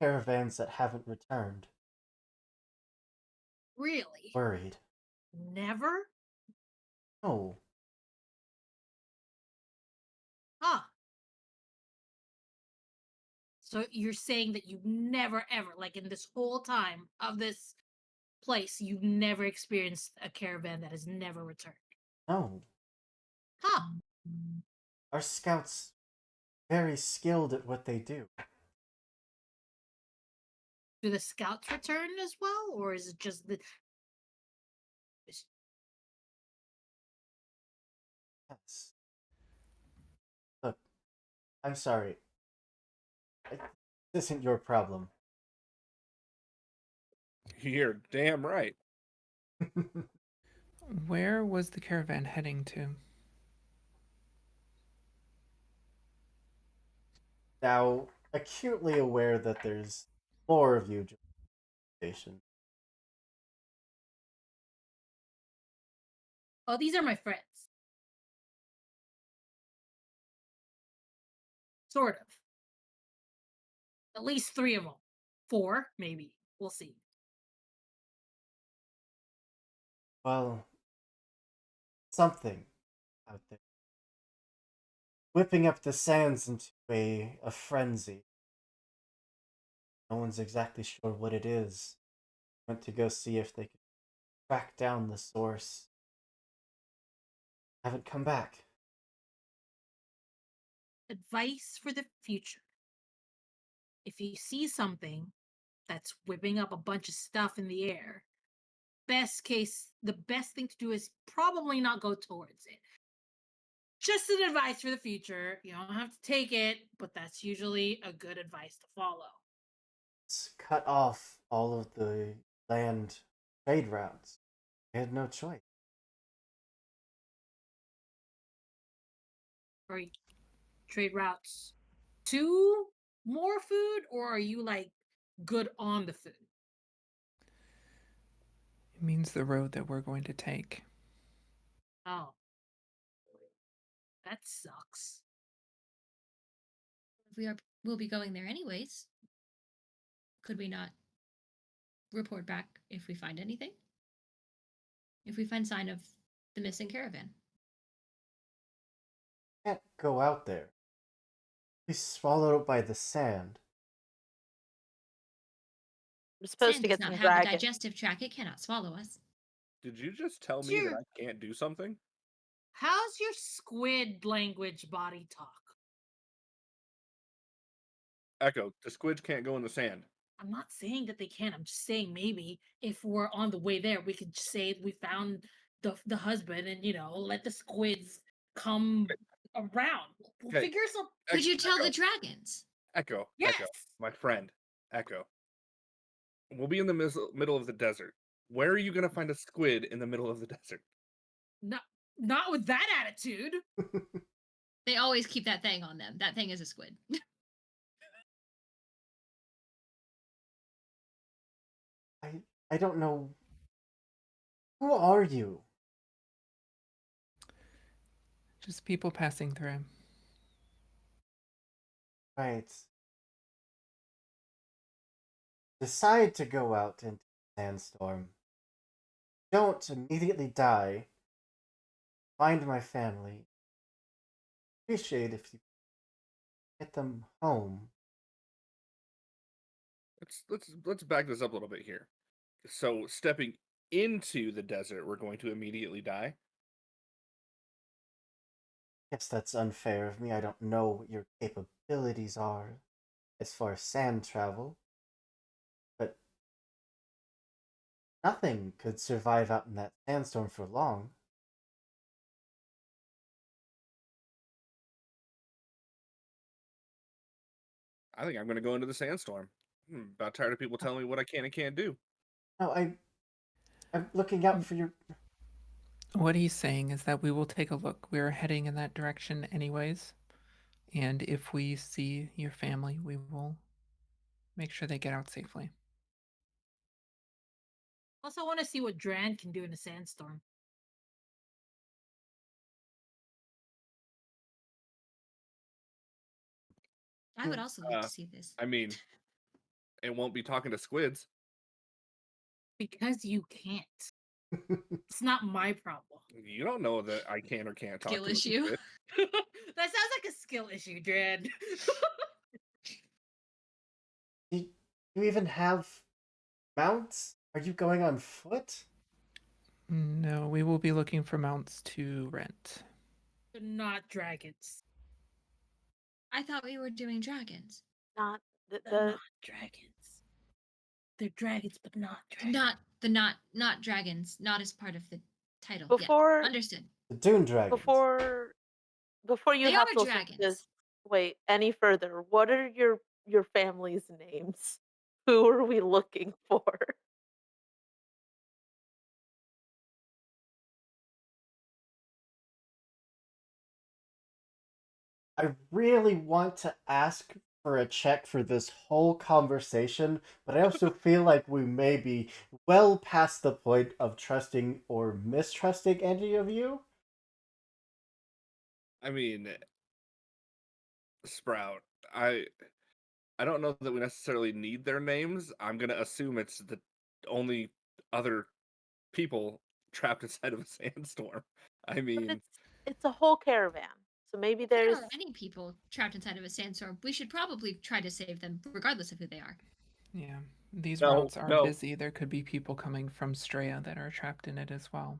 [SPEAKER 1] caravans that haven't returned.
[SPEAKER 6] Really?
[SPEAKER 1] Worried.
[SPEAKER 6] Never?
[SPEAKER 1] No,
[SPEAKER 6] Huh. So you're saying that you never ever, like in this whole time of this place, you've never experienced a caravan that has never returned.
[SPEAKER 1] no.
[SPEAKER 6] Huh.
[SPEAKER 1] Our scouts very skilled at what they do.
[SPEAKER 6] Do the scouts return as well, or is it just the?
[SPEAKER 1] Yes. Look, I'm sorry. This isn't your problem.
[SPEAKER 4] You're damn right.
[SPEAKER 3] Where was the caravan heading to?
[SPEAKER 1] Now, acutely aware that there's more of you joining the station.
[SPEAKER 6] Oh, these are my friends. Sort of. At least three of them. Four, maybe. We'll see.
[SPEAKER 1] Well, something out there. Whipping up the sands into a frenzy. No one's exactly sure what it is. Went to go see if they could track down the source. Haven't come back.
[SPEAKER 6] Advice for the future. If you see something that's whipping up a bunch of stuff in the air, the best thing to do is probably not go towards it. Just an advice for the future. You don't have to take it, but that's usually a good advice to follow.
[SPEAKER 1] It's cut off all of the land trade routes. We had no choice.
[SPEAKER 6] Or trade routes to more food, or are you like good on the food?
[SPEAKER 3] It means the road that we're going to take.
[SPEAKER 6] Oh, that sucks.
[SPEAKER 2] We'll be going there anyways. Could we not report back if we find anything? If we find sign of the missing caravan?
[SPEAKER 1] Can't go out there. Be swallowed up by the sand.
[SPEAKER 5] We're supposed
[SPEAKER 2] Sand
[SPEAKER 5] to
[SPEAKER 2] does
[SPEAKER 5] get
[SPEAKER 2] not
[SPEAKER 5] some
[SPEAKER 2] have a
[SPEAKER 5] dragon.
[SPEAKER 2] digestive tract. It cannot swallow us.
[SPEAKER 4] Did you just tell me
[SPEAKER 6] Sure.
[SPEAKER 4] that I can't do something?
[SPEAKER 6] How's your squid language body talk?
[SPEAKER 4] Echo, the squids can't go in the sand.
[SPEAKER 6] I'm not saying that they can. I'm just saying maybe if we're on the way there, we could just say we found the husband and let the squids come around. We'll
[SPEAKER 4] Okay.
[SPEAKER 6] figure some.
[SPEAKER 2] Could you tell the
[SPEAKER 4] Echo.
[SPEAKER 2] dragons?
[SPEAKER 4] Echo,
[SPEAKER 6] Yes.
[SPEAKER 4] Echo, my friend, Echo. We'll be in the middle of the desert. Where are you gonna find a squid in the middle of the desert?
[SPEAKER 6] Not with that attitude.
[SPEAKER 2] They always keep that thing on them. That thing is a squid.
[SPEAKER 1] I don't know. Who are you?
[SPEAKER 3] Just people passing through.
[SPEAKER 1] Right. Decide to go out into the sandstorm. Don't immediately die. Find my family. Appreciate if you get them home.
[SPEAKER 4] Let's back this up a little bit here. So stepping into the desert, we're going to immediately die.
[SPEAKER 1] Guess that's unfair of me. I don't know what your capabilities are as far as sand travel. But nothing could survive out in that sandstorm for long.
[SPEAKER 4] I think I'm gonna go into the sandstorm. I'm about tired of people telling me what I can and can't do.
[SPEAKER 1] No, I'm looking out for your.
[SPEAKER 3] What he's saying is that we will take a look. We're heading in that direction anyways. And if we see your family, we will make sure they get out safely.
[SPEAKER 6] Also, want to see what Dran can do in a sandstorm.
[SPEAKER 2] I would also like to see this.
[SPEAKER 4] I mean, it won't be talking to squids.
[SPEAKER 6] Because you can't. It's not my problem.
[SPEAKER 4] You don't know that I can or can't talk
[SPEAKER 2] Skill
[SPEAKER 4] to a
[SPEAKER 2] issue.
[SPEAKER 4] squid.
[SPEAKER 6] That sounds like a skill issue, Dran.
[SPEAKER 1] Do you even have mounts? Are you going on foot?
[SPEAKER 3] No, we will be looking for mounts to rent.
[SPEAKER 6] They're not dragons.
[SPEAKER 2] I thought we were doing dragons.
[SPEAKER 5] Not
[SPEAKER 6] They're
[SPEAKER 5] the
[SPEAKER 6] not dragons. They're dragons, but not dragons.
[SPEAKER 2] Not dragons. Not as part of the title.
[SPEAKER 5] before
[SPEAKER 2] Yeah, understood.
[SPEAKER 1] The Dune Dragons.
[SPEAKER 5] before you
[SPEAKER 2] They
[SPEAKER 5] have
[SPEAKER 2] are
[SPEAKER 5] to
[SPEAKER 2] dragons.
[SPEAKER 5] this wait any further. What are your family's names? Who are we looking for?
[SPEAKER 1] I really want to ask for a check for this whole conversation, but I also feel like we may be well past the point of trusting or mistrusting any of you.
[SPEAKER 4] I mean, Sprout. I don't know that we necessarily need their names. I'm gonna assume it's the only other people trapped inside of a sandstorm. I
[SPEAKER 5] But
[SPEAKER 4] mean,
[SPEAKER 5] it's a whole caravan. So maybe
[SPEAKER 2] If there
[SPEAKER 5] there's
[SPEAKER 2] are any people trapped inside of a sandstorm, we should probably try to save them, regardless of who they are.
[SPEAKER 3] Yeah, these
[SPEAKER 4] No,
[SPEAKER 3] routes are
[SPEAKER 4] no.
[SPEAKER 3] busy. There could be people coming from Straya that are trapped in it as well.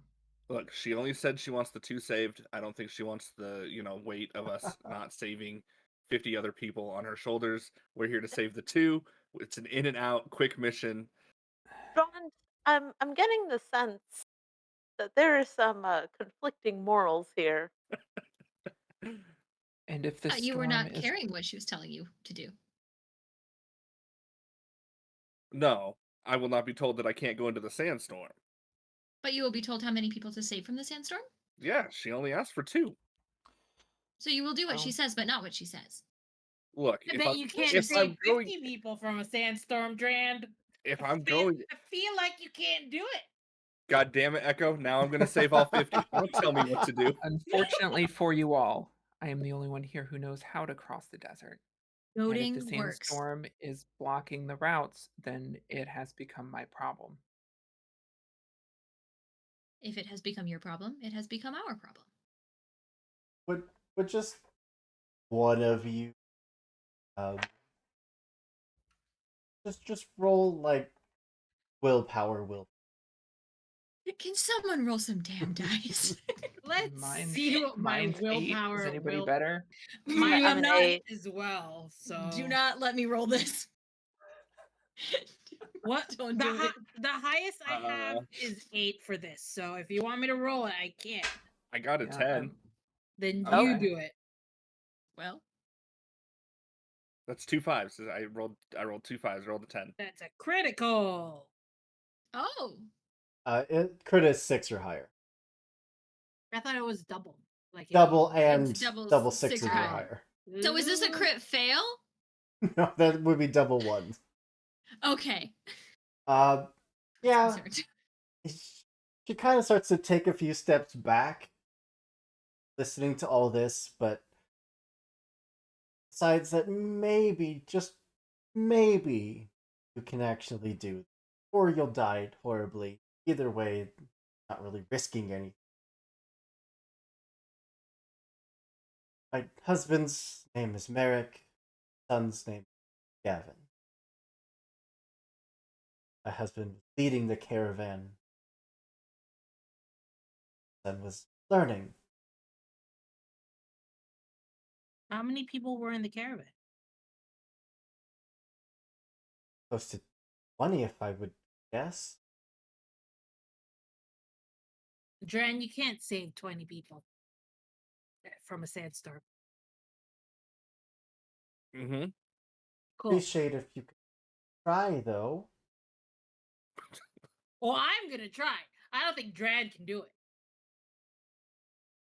[SPEAKER 4] Look, she only said she wants the 2 saved. I don't think she wants the, weight of us not saving 50 other people on her shoulders. We're here to save the 2. It's an in and out quick mission.
[SPEAKER 5] Ron, I'm getting the sense that there are some conflicting morals here.
[SPEAKER 3] And if the
[SPEAKER 2] You were
[SPEAKER 3] storm
[SPEAKER 2] not
[SPEAKER 3] is
[SPEAKER 2] carrying what she was telling you to do.
[SPEAKER 4] No, I will not be told that I can't go into the sandstorm.
[SPEAKER 2] But you will be told how many people to save from the sandstorm?
[SPEAKER 4] Yeah, she only asked for 2.
[SPEAKER 2] So you will do what she
[SPEAKER 3] Well-
[SPEAKER 2] says, but not what she says.
[SPEAKER 4] Look,
[SPEAKER 6] I
[SPEAKER 4] if
[SPEAKER 6] bet
[SPEAKER 4] I'm,
[SPEAKER 6] you can't
[SPEAKER 4] if
[SPEAKER 6] save
[SPEAKER 4] I'm
[SPEAKER 6] 50
[SPEAKER 4] going,
[SPEAKER 6] people from a sandstorm, Dran.
[SPEAKER 4] if
[SPEAKER 6] I
[SPEAKER 4] I'm
[SPEAKER 6] feel-
[SPEAKER 4] going,
[SPEAKER 6] I feel like you can't do it.
[SPEAKER 4] God damn it, Echo! Now I'm gonna save all 50. Don't tell me what to do.
[SPEAKER 3] unfortunately for you all, I am the only one here who knows how to cross the desert. And if
[SPEAKER 2] Goading
[SPEAKER 3] the
[SPEAKER 2] works.
[SPEAKER 3] sandstorm is blocking the routes, then it has become my problem.
[SPEAKER 2] If it has become your problem, it has become our problem.
[SPEAKER 1] Would just one of you um, just roll like willpower.
[SPEAKER 2] Can someone roll some damn dice?
[SPEAKER 6] Let's
[SPEAKER 3] Mine's-
[SPEAKER 6] see what my
[SPEAKER 3] mine's 8.
[SPEAKER 6] willpower
[SPEAKER 3] Is anybody
[SPEAKER 6] will.
[SPEAKER 3] better?
[SPEAKER 6] My,
[SPEAKER 5] I'm
[SPEAKER 6] I'm
[SPEAKER 5] an
[SPEAKER 6] not
[SPEAKER 5] 8.
[SPEAKER 6] as well. So
[SPEAKER 2] Do not let me roll this.
[SPEAKER 6] What?
[SPEAKER 2] Don't
[SPEAKER 6] the,
[SPEAKER 2] do it.
[SPEAKER 6] the highest I have is 8 for this. So if you want me to roll it, I can't.
[SPEAKER 4] I got a
[SPEAKER 3] Yeah,
[SPEAKER 4] 10.
[SPEAKER 6] Then
[SPEAKER 3] Okay.
[SPEAKER 6] you do it.
[SPEAKER 2] Well,
[SPEAKER 4] That's 2 5s. I rolled 2 5s. I rolled a 10.
[SPEAKER 6] That's a critical.
[SPEAKER 2] oh,
[SPEAKER 1] Crit is 6 or higher.
[SPEAKER 6] I thought it was double. Like
[SPEAKER 1] Double
[SPEAKER 6] it
[SPEAKER 1] and
[SPEAKER 2] It's double
[SPEAKER 1] double
[SPEAKER 2] six
[SPEAKER 1] sixes
[SPEAKER 2] or
[SPEAKER 1] or
[SPEAKER 2] higher.
[SPEAKER 1] higher.
[SPEAKER 2] so is this a crit fail?
[SPEAKER 1] No, that would be double ones.
[SPEAKER 2] Okay.
[SPEAKER 1] Uh, yeah,
[SPEAKER 2] Concerned.
[SPEAKER 1] she kind of starts to take a few steps back, listening to all this, but decides that maybe, just maybe, you can actually do it. Or you'll die horribly. Either way, not really risking anything. My husband's name is Merrick, son's name is Gavin. My husband was leading the caravan. Son was learning.
[SPEAKER 6] How many people were in the caravan?
[SPEAKER 1] Close to 20, if I would guess.
[SPEAKER 6] Dran, you can't save 20 people from a sandstorm.
[SPEAKER 4] Mm-hmm.
[SPEAKER 6] Cool.
[SPEAKER 1] Appreciate if you could try, though.
[SPEAKER 6] Well, I'm gonna try. I don't think Dran can do it.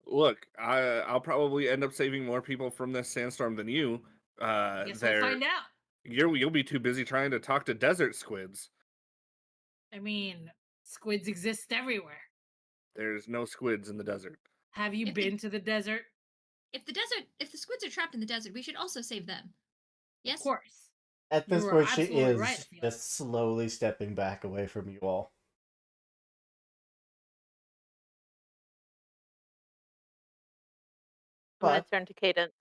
[SPEAKER 4] Look, I'll probably end up saving more people from this sandstorm than you.
[SPEAKER 6] Guess we'll find out.
[SPEAKER 4] You'll be too busy trying to talk to desert squids.
[SPEAKER 6] I mean, squids exist everywhere.
[SPEAKER 4] There's no squids in the desert.
[SPEAKER 6] Have you
[SPEAKER 2] If the-
[SPEAKER 6] been to the desert?
[SPEAKER 2] If the squids are trapped in the desert, we should also save them. Yes.
[SPEAKER 6] Of course.
[SPEAKER 1] At this
[SPEAKER 6] You are
[SPEAKER 1] point, she
[SPEAKER 6] absolutely
[SPEAKER 1] is
[SPEAKER 6] right, I feel.
[SPEAKER 1] just slowly stepping back away from you all.
[SPEAKER 5] I'm gonna
[SPEAKER 1] But
[SPEAKER 5] turn to Cadence.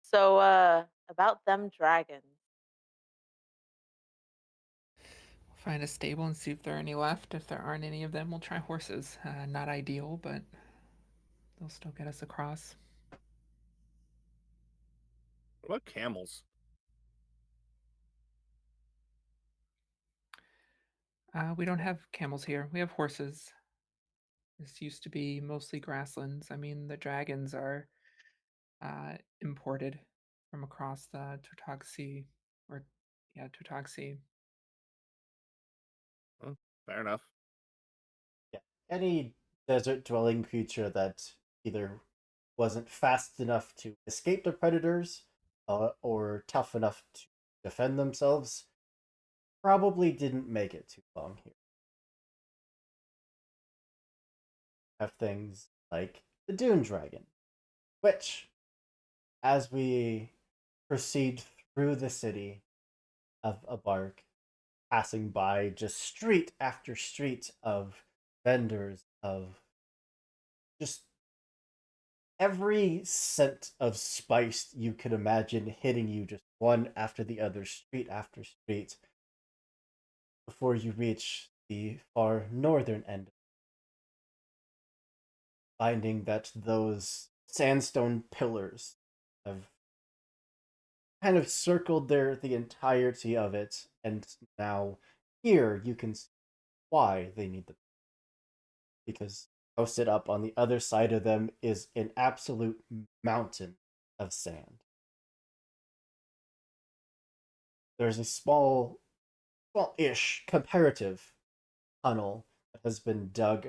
[SPEAKER 5] So, about them dragons.
[SPEAKER 3] We'll find a stable and see if there are any left. If there aren't any of them, we'll try horses. Not ideal, but they'll still get us across.
[SPEAKER 4] What about camels?
[SPEAKER 3] We don't have camels here. We have horses. This used to be mostly grasslands. I mean, the dragons are imported from across the Tautog or Tautog Sea.
[SPEAKER 4] Well, fair enough.
[SPEAKER 1] yeah, any desert dwelling creature that either wasn't fast enough to escape the predators or tough enough to defend themselves probably didn't make it too long here. Have things like the Dune Dragon, which, as we proceed through the city of Abark, passing by just street after street of vendors of just every scent of spice you could imagine hitting you just one after the other, street after street, before you reach the far northern end, finding that those sandstone pillars have kind of circled the entirety of it, and now here you can see why they need them. Because posted up on the other side of them is an absolute mountain of sand. There's a small-ish comparative tunnel that has been dug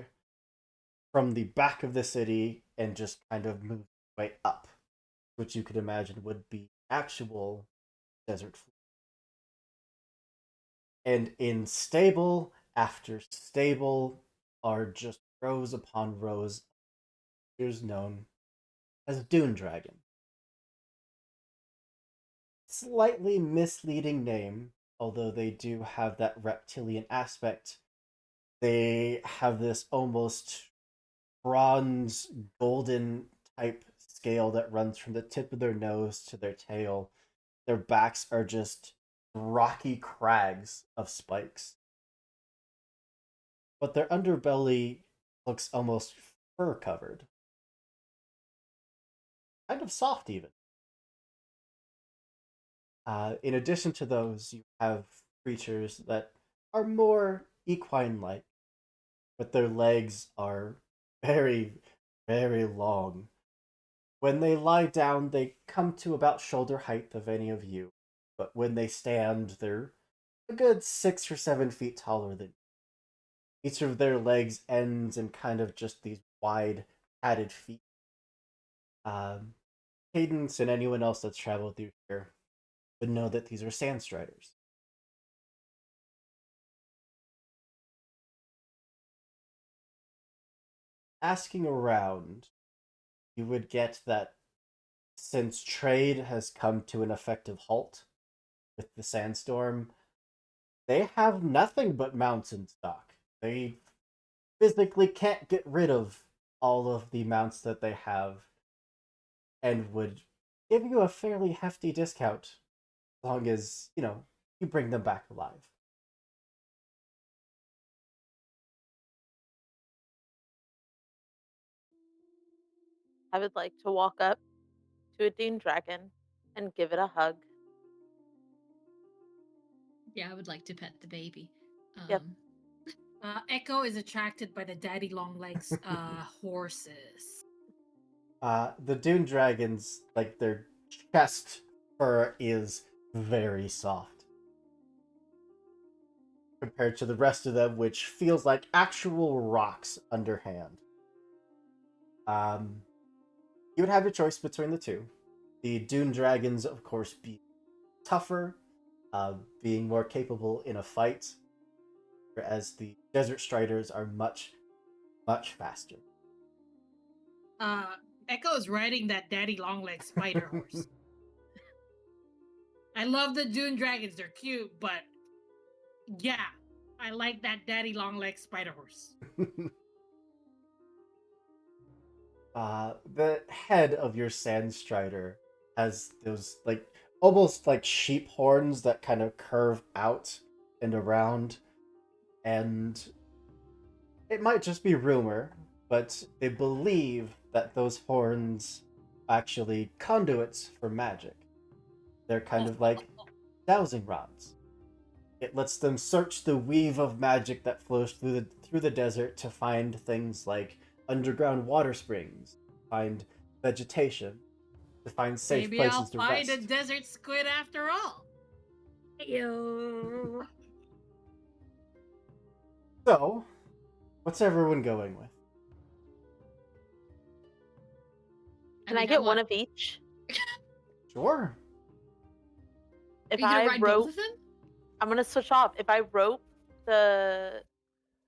[SPEAKER 1] from the back of the city and just kind of moved way up, which you could imagine would be actual desert floor. And in stable after stable are just rows upon rows of creatures known as Dune Dragon. Slightly misleading name, although they do have that reptilian aspect. They have this almost bronze golden type scale that runs from the tip of their nose to their tail. Their backs are just rocky crags of spikes. But their underbelly looks almost fur covered. Kind of soft, even. In addition to those, you have creatures that are more equine like, but their legs are very, very long, When they lie down, they come to about shoulder height of any of you. But when they stand, they're a good 6 or 7 feet taller than you. Each of their legs ends in kind of just these wide, padded feet. Um, Cadence and anyone else that's traveled through here would know that these are sandstriders. Asking around, you would get that since trade has come to an effective halt with the sandstorm, they have nothing but mounts in stock. They physically can't get rid of all of the mounts that they have and would give you a fairly hefty discount as long as, you bring them back alive.
[SPEAKER 5] I would like to walk up to a dune dragon and give it a hug.
[SPEAKER 2] Yeah, I would like to pet the baby.
[SPEAKER 5] Yep.
[SPEAKER 6] Echo is attracted by the daddy long legs horses.
[SPEAKER 1] The dune dragons, like their chest fur is very soft compared to the rest of them, which feels like actual rocks underhand. You would have your choice between the two. The dune dragons, of course, be tougher, being more capable in a fight, whereas the desert striders are much, much faster.
[SPEAKER 6] Echo is riding that daddy long leg spider horse. I love the dune dragons; they're cute, but yeah, I like that daddy long leg spider horse.
[SPEAKER 1] The head of your sand strider has those like almost like sheep horns that kind of curve out and around, and it might just be rumor, but they believe that those horns actually conduits for magic. They're kind of like dowsing rods. It lets them search the weave of magic that flows through the desert to find things like underground water springs, find vegetation, to find safe
[SPEAKER 6] Maybe I'll
[SPEAKER 1] places to
[SPEAKER 6] find a
[SPEAKER 1] rest.
[SPEAKER 6] desert squid after all. Ew.
[SPEAKER 1] So, what's everyone going with?
[SPEAKER 5] Can I get one of each?
[SPEAKER 1] Sure.
[SPEAKER 5] If
[SPEAKER 2] Are you gonna
[SPEAKER 5] I
[SPEAKER 2] ride
[SPEAKER 5] rope,
[SPEAKER 2] both of them?
[SPEAKER 5] I'm gonna switch off. If I rope the,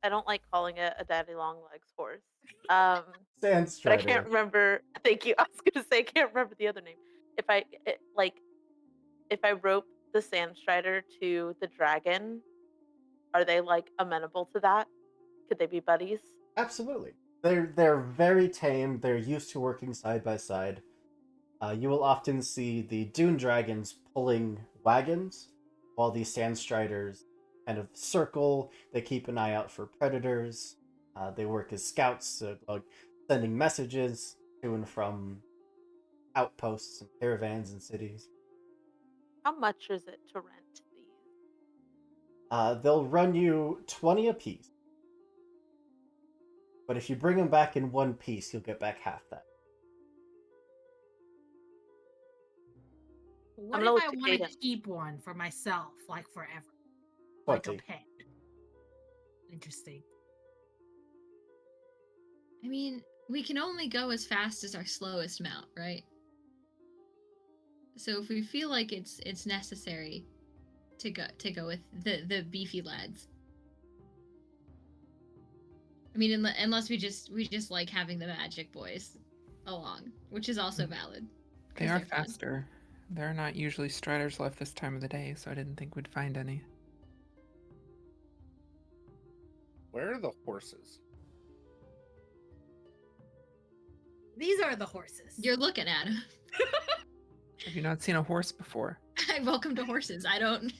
[SPEAKER 5] I don't like calling it a daddy long legs horse.
[SPEAKER 1] Sand
[SPEAKER 5] But I
[SPEAKER 1] strider.
[SPEAKER 5] can't remember. Thank you. I was gonna say I can't remember the other name. If if I rope the sand strider to the dragon, are they like amenable to that? Could they be buddies?
[SPEAKER 1] Absolutely. They're very tame. They're used to working side by side. You will often see the dune dragons pulling wagons, while the sand striders kind of circle. They keep an eye out for predators. They work as scouts, sending messages to and from outposts and caravans and cities.
[SPEAKER 5] How much is it to rent these?
[SPEAKER 1] They'll run you 20 apiece, but if you bring them back in one piece, you'll get back half that.
[SPEAKER 6] What
[SPEAKER 5] I'm
[SPEAKER 6] if
[SPEAKER 5] gonna look
[SPEAKER 6] I
[SPEAKER 5] to
[SPEAKER 6] want to
[SPEAKER 5] Cadence.
[SPEAKER 6] keep one for myself, like forever,
[SPEAKER 1] 20.
[SPEAKER 6] like a pet? Interesting.
[SPEAKER 2] I mean, we can only go as fast as our slowest mount, right? So if we feel like it's necessary to go with the beefy lads. I mean, unless we just like having the magic boys along, which is also valid.
[SPEAKER 3] They
[SPEAKER 2] 'cause
[SPEAKER 3] are
[SPEAKER 2] they're fun.
[SPEAKER 3] faster. There are not usually striders left this time of the day, so I didn't think we'd find any.
[SPEAKER 4] Where are the horses?
[SPEAKER 6] These are the horses.
[SPEAKER 2] You're looking at him.
[SPEAKER 3] Have you not seen a horse before?
[SPEAKER 2] I welcome to horses. I don't.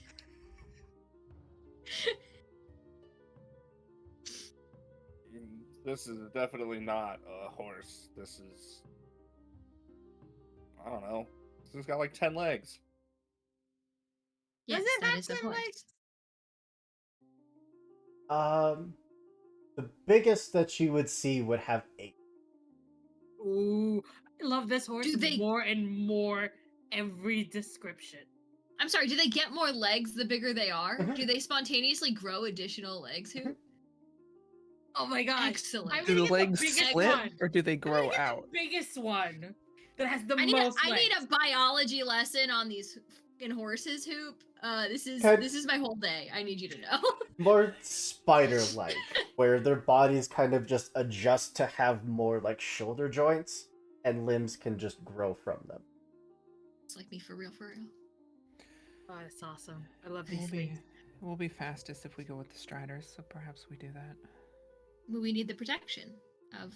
[SPEAKER 4] This is definitely not a horse. This is, I don't know. This has got like 10 legs.
[SPEAKER 2] Yes,
[SPEAKER 6] Does it
[SPEAKER 2] that
[SPEAKER 6] have
[SPEAKER 2] is a
[SPEAKER 6] 10
[SPEAKER 2] horse.
[SPEAKER 6] legs?
[SPEAKER 1] The biggest that you would see would have 8.
[SPEAKER 6] Ooh, love this horse
[SPEAKER 2] Do they-
[SPEAKER 6] more and more every description.
[SPEAKER 2] I'm sorry, do they get more legs the bigger they are?
[SPEAKER 1] Mhm.
[SPEAKER 2] Do they spontaneously grow additional legs, Hoop?
[SPEAKER 6] Oh my gosh.
[SPEAKER 2] Excellent.
[SPEAKER 6] I'm
[SPEAKER 3] Do
[SPEAKER 6] gonna
[SPEAKER 3] the
[SPEAKER 6] get
[SPEAKER 3] legs
[SPEAKER 6] the biggest
[SPEAKER 3] split
[SPEAKER 6] one.
[SPEAKER 3] or do they
[SPEAKER 6] I'm
[SPEAKER 3] grow
[SPEAKER 6] gonna get
[SPEAKER 3] out?
[SPEAKER 6] the biggest one that has the
[SPEAKER 2] I need
[SPEAKER 6] most
[SPEAKER 2] I need
[SPEAKER 6] legs.
[SPEAKER 2] a biology lesson on these fucking horses, Hoop. This
[SPEAKER 1] Okay.
[SPEAKER 2] is my whole day. I need you to know.
[SPEAKER 1] More spider-like, where their bodies kind of just adjust to have more like shoulder joints, and limbs can just grow from them.
[SPEAKER 2] It's like me for real, for real.
[SPEAKER 6] Oh, that's awesome. I love
[SPEAKER 3] We'll
[SPEAKER 6] these
[SPEAKER 3] be
[SPEAKER 6] things.
[SPEAKER 3] we'll be fastest if we go with the Striders, so perhaps we do that.
[SPEAKER 2] Will we need the protection of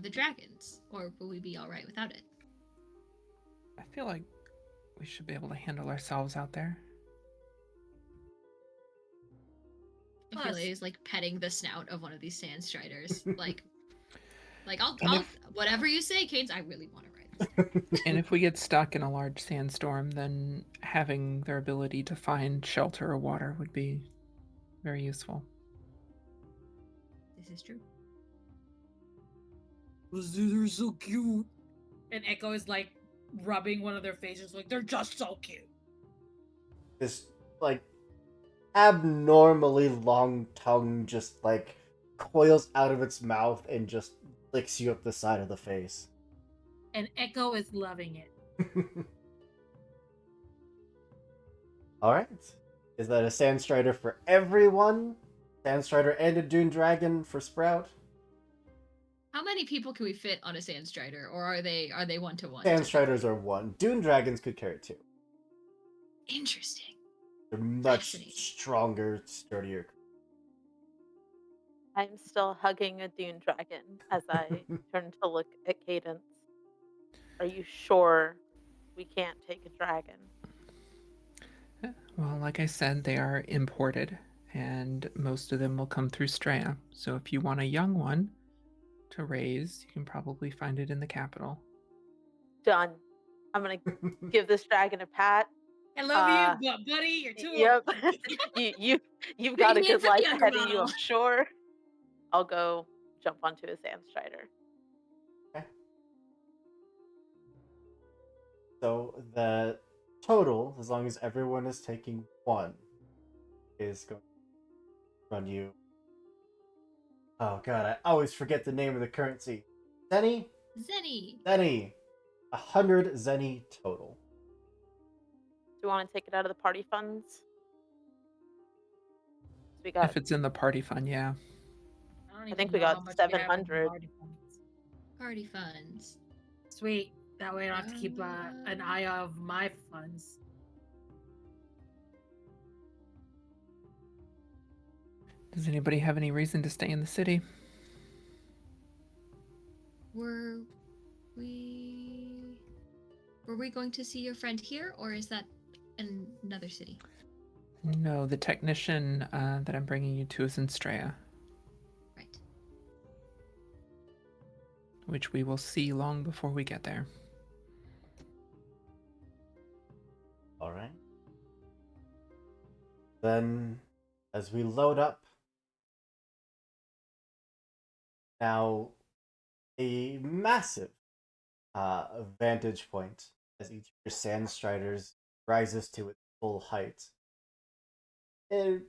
[SPEAKER 2] the dragons, or will we be all right without it?
[SPEAKER 3] I feel like we should be able to handle ourselves out there.
[SPEAKER 2] I feel
[SPEAKER 6] Plus-
[SPEAKER 2] like it's like petting the snout of one of these sand striders. like I'll
[SPEAKER 3] And
[SPEAKER 2] I'll
[SPEAKER 3] if-
[SPEAKER 2] whatever you say, Canes. I really want to ride this.
[SPEAKER 3] And if we get stuck in a large sandstorm, then having their ability to find shelter or water would be very useful.
[SPEAKER 2] This is true.
[SPEAKER 6] They're so cute. And Echo is like rubbing one of their faces, like they're just so cute.
[SPEAKER 1] This like abnormally long tongue just like coils out of its mouth and just licks you up the side of the face.
[SPEAKER 6] And Echo is loving it.
[SPEAKER 1] All right. Is that a Sand Strider for everyone? Sand Strider and a Dune Dragon for Sprout?
[SPEAKER 2] How many people can we fit on a sand strider, or are they 1-to-1?
[SPEAKER 1] Sand Striders are one. Dune Dragons could carry two.
[SPEAKER 2] Interesting.
[SPEAKER 1] They're much
[SPEAKER 2] Fascinating.
[SPEAKER 1] stronger, sturdier.
[SPEAKER 5] I'm still hugging a dune dragon as I turn to look at Cadence. Are you sure we can't take a dragon?
[SPEAKER 3] Well, like I said, they are imported, and most of them will come through Straya. So if you want a young one to raise, you can probably find it in the capital.
[SPEAKER 5] Done. I'm gonna give this dragon a pat.
[SPEAKER 6] I love you, but buddy, you're too
[SPEAKER 5] Yep.
[SPEAKER 6] old.
[SPEAKER 5] You've got a
[SPEAKER 2] Maybe
[SPEAKER 5] good
[SPEAKER 2] it's a
[SPEAKER 5] life
[SPEAKER 2] younger
[SPEAKER 5] ahead of you,
[SPEAKER 2] model.
[SPEAKER 5] I'm sure. I'll go jump onto a sand strider.
[SPEAKER 1] So the total, as long as everyone is taking one, is going to run you. Oh god, I always forget the name of the currency. Zenny?
[SPEAKER 2] Zenny.
[SPEAKER 1] Zenny. 100 Zenny total.
[SPEAKER 5] Do you want to take it out of the party funds? We got
[SPEAKER 3] If it's in the party fund, yeah.
[SPEAKER 6] don't
[SPEAKER 5] I
[SPEAKER 6] even
[SPEAKER 5] think we
[SPEAKER 6] know
[SPEAKER 5] got
[SPEAKER 6] how much we have in
[SPEAKER 5] 700.
[SPEAKER 6] party funds.
[SPEAKER 2] Party funds.
[SPEAKER 6] Sweet. That way I don't have to keep an eye of my funds.
[SPEAKER 3] Does anybody have any reason to stay in the city?
[SPEAKER 2] Were we going to see your friend here, or is that in another city?
[SPEAKER 3] No, the technician that I'm bringing you to is in Straya,
[SPEAKER 2] Right.
[SPEAKER 3] which we will see long before we get there.
[SPEAKER 1] All right. Then, as we load up, now a massive vantage point as each of your sand striders rises to its full height. And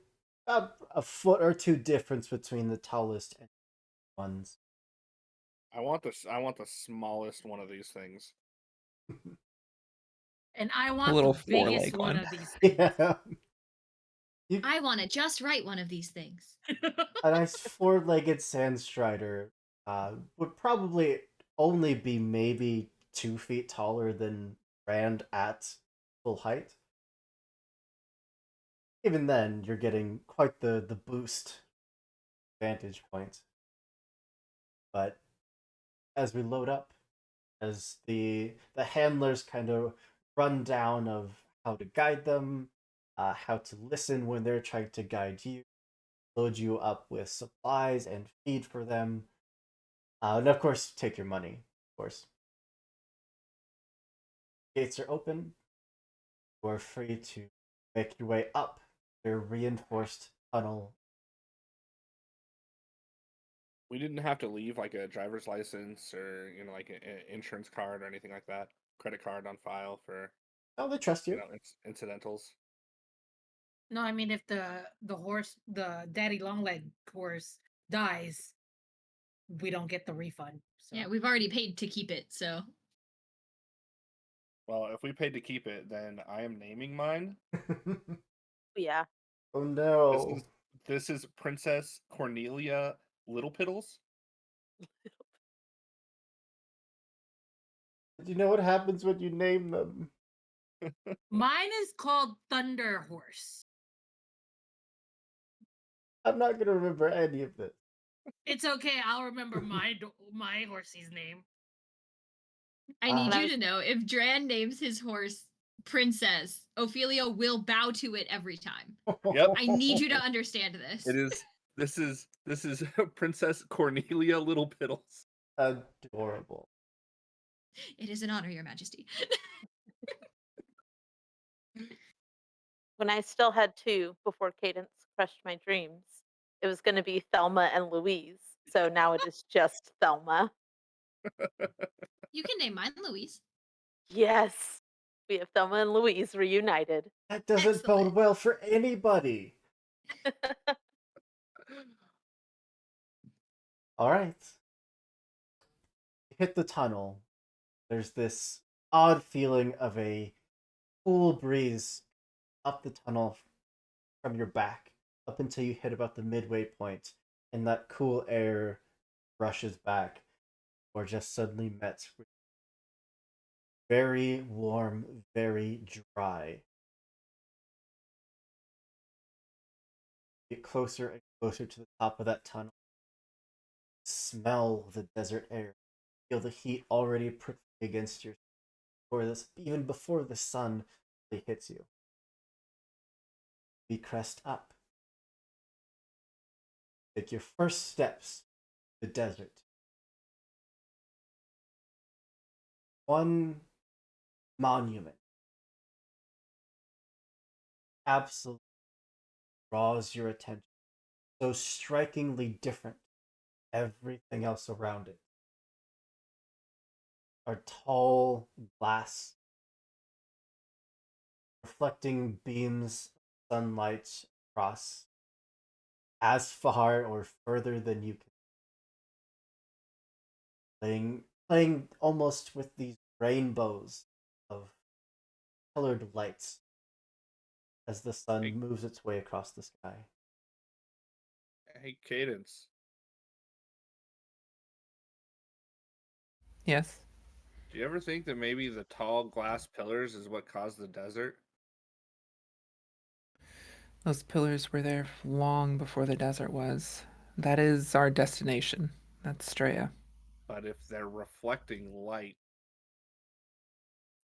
[SPEAKER 1] about a foot or two difference between the tallest and ones.
[SPEAKER 4] I want the smallest one of these things.
[SPEAKER 6] And I want
[SPEAKER 3] little
[SPEAKER 6] the biggest
[SPEAKER 3] four-leg
[SPEAKER 6] one
[SPEAKER 3] one.
[SPEAKER 6] of these.
[SPEAKER 1] Yeah.
[SPEAKER 2] I want to just right one of these things.
[SPEAKER 1] A nice four-legged sand strider would probably only be maybe 2 feet taller than Rand at full height. Even then, you're getting quite the boost vantage point. But as we load up, as the handlers kind of run down of how to guide them, how to listen when they're trying to guide you, load you up with supplies and feed for them, and of course take your money. Of course, gates are open. You are free to make your way up their reinforced tunnel.
[SPEAKER 4] We didn't have to leave like a driver's license or like an insurance card or anything like that. Credit card on file for
[SPEAKER 1] Oh, they trust you.
[SPEAKER 4] incidentals.
[SPEAKER 6] No, I mean if the horse, the daddy long leg horse dies, we don't get the refund. So
[SPEAKER 2] Yeah, we've already paid to keep it, so
[SPEAKER 4] Well, if we paid to keep it, then I am naming mine.
[SPEAKER 5] Yeah.
[SPEAKER 1] Oh
[SPEAKER 4] This
[SPEAKER 1] no.
[SPEAKER 4] is this is Princess Cornelia Little Piddles.
[SPEAKER 1] You know what happens when you name them?
[SPEAKER 6] mine is called Thunder Horse.
[SPEAKER 1] I'm not gonna remember any of this.
[SPEAKER 6] It's okay. I'll remember my horsey's name.
[SPEAKER 2] I need
[SPEAKER 5] When I
[SPEAKER 2] you
[SPEAKER 5] was
[SPEAKER 2] to know if Dran names his horse Princess, Ophelia will bow to it every time.
[SPEAKER 4] Yep.
[SPEAKER 2] I need you to understand this.
[SPEAKER 4] It is. This is Princess Cornelia Little Piddles.
[SPEAKER 1] Adorable.
[SPEAKER 2] It is an honor, Your Majesty.
[SPEAKER 5] when I still had two before Cadence crushed my dreams, it was going to be Thelma and Louise. So now it is just Thelma.
[SPEAKER 2] You can name mine Louise.
[SPEAKER 5] Yes, we have Thelma and Louise reunited.
[SPEAKER 1] That doesn't bode
[SPEAKER 2] Excellent.
[SPEAKER 1] well for anybody. All right. You hit the tunnel. There's this odd feeling of a cool breeze up the tunnel from your back up until you hit about the midway point, and that cool air rushes back, or just suddenly met with very warm, very dry. Get closer and closer to the top of that tunnel. Smell the desert air. Feel the heat already prickling against your even before the sun really hits you. We crest up. Take your first steps to the desert. One monument absolutely draws your attention. So strikingly different everything else around it. Are tall glass reflecting beams of sunlight across as far or further than you can. Playing almost with these rainbows of colored lights as the sun moves its way across the sky.
[SPEAKER 4] Hey, Cadence.
[SPEAKER 3] Yes.
[SPEAKER 4] Do you ever think that maybe the tall glass pillars is what caused the desert?
[SPEAKER 3] Those pillars were there long before the desert was. That is our destination. That's Straya.
[SPEAKER 4] But if they're reflecting light,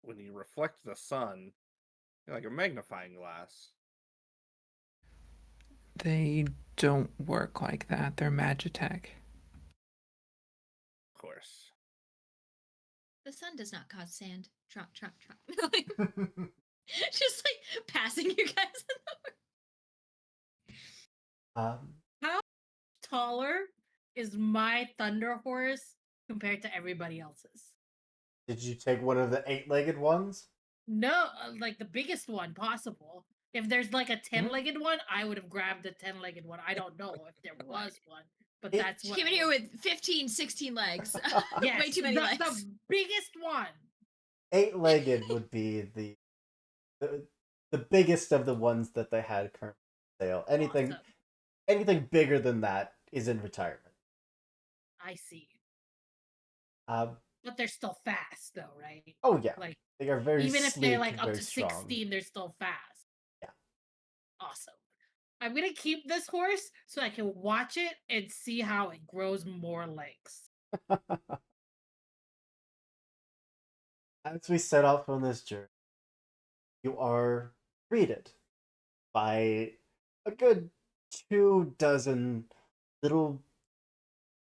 [SPEAKER 4] when you reflect the sun, you're like a magnifying glass.
[SPEAKER 3] They don't work like that. They're Magitech.
[SPEAKER 4] Of course.
[SPEAKER 2] The sun does not cause sand. Drop. Just like passing you guys.
[SPEAKER 1] um,
[SPEAKER 6] How taller is my Thunder Horse compared to everybody else's?
[SPEAKER 1] did you take one of the 8-legged ones?
[SPEAKER 6] No, like the biggest one possible. If there's like a 10-legged one, I would have grabbed the 10-legged one. I don't know if there was one, but that's
[SPEAKER 2] She
[SPEAKER 6] what.
[SPEAKER 2] came in here with 15, 16 legs.
[SPEAKER 6] Yes,
[SPEAKER 2] Way too many legs.
[SPEAKER 6] The biggest one.
[SPEAKER 1] 8-legged would be the biggest of the ones that they had currently on sale.
[SPEAKER 6] Awesome.
[SPEAKER 1] Anything bigger than that is in retirement.
[SPEAKER 6] I see.
[SPEAKER 1] Um,
[SPEAKER 6] But they're still fast, though, right?
[SPEAKER 1] oh yeah,
[SPEAKER 6] Like
[SPEAKER 1] they are very
[SPEAKER 6] even if
[SPEAKER 1] sleek
[SPEAKER 6] they're like
[SPEAKER 1] and
[SPEAKER 6] up
[SPEAKER 1] very
[SPEAKER 6] to
[SPEAKER 1] strong.
[SPEAKER 6] 16, they're still fast.
[SPEAKER 1] Yeah.
[SPEAKER 6] Awesome. I'm gonna keep this horse so I can watch it and see how it grows more legs.
[SPEAKER 1] As we set off on this journey, you are greeted by a good 24 little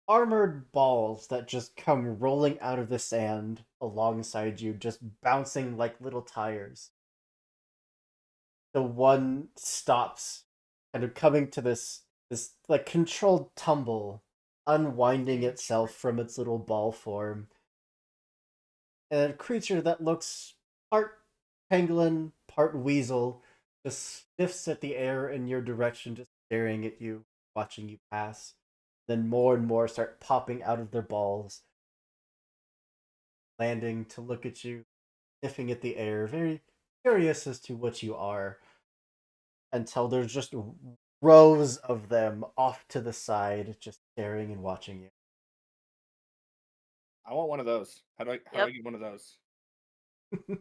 [SPEAKER 1] armored balls that just come rolling out of the sand alongside you, just bouncing like little tires. The one stops, kind of coming to this like controlled tumble unwinding itself from its little ball form. And a creature that looks part pangolin, part weasel, just sniffs at the air in your direction, just staring at you, watching you pass. Then more and more start popping out of their balls, landing to look at you, sniffing at the air, very curious as to what you are, until there's just rows of them off to the side, just staring and watching you.
[SPEAKER 4] I want one of those. How do
[SPEAKER 5] Yep.
[SPEAKER 4] I get one of those?
[SPEAKER 5] I'm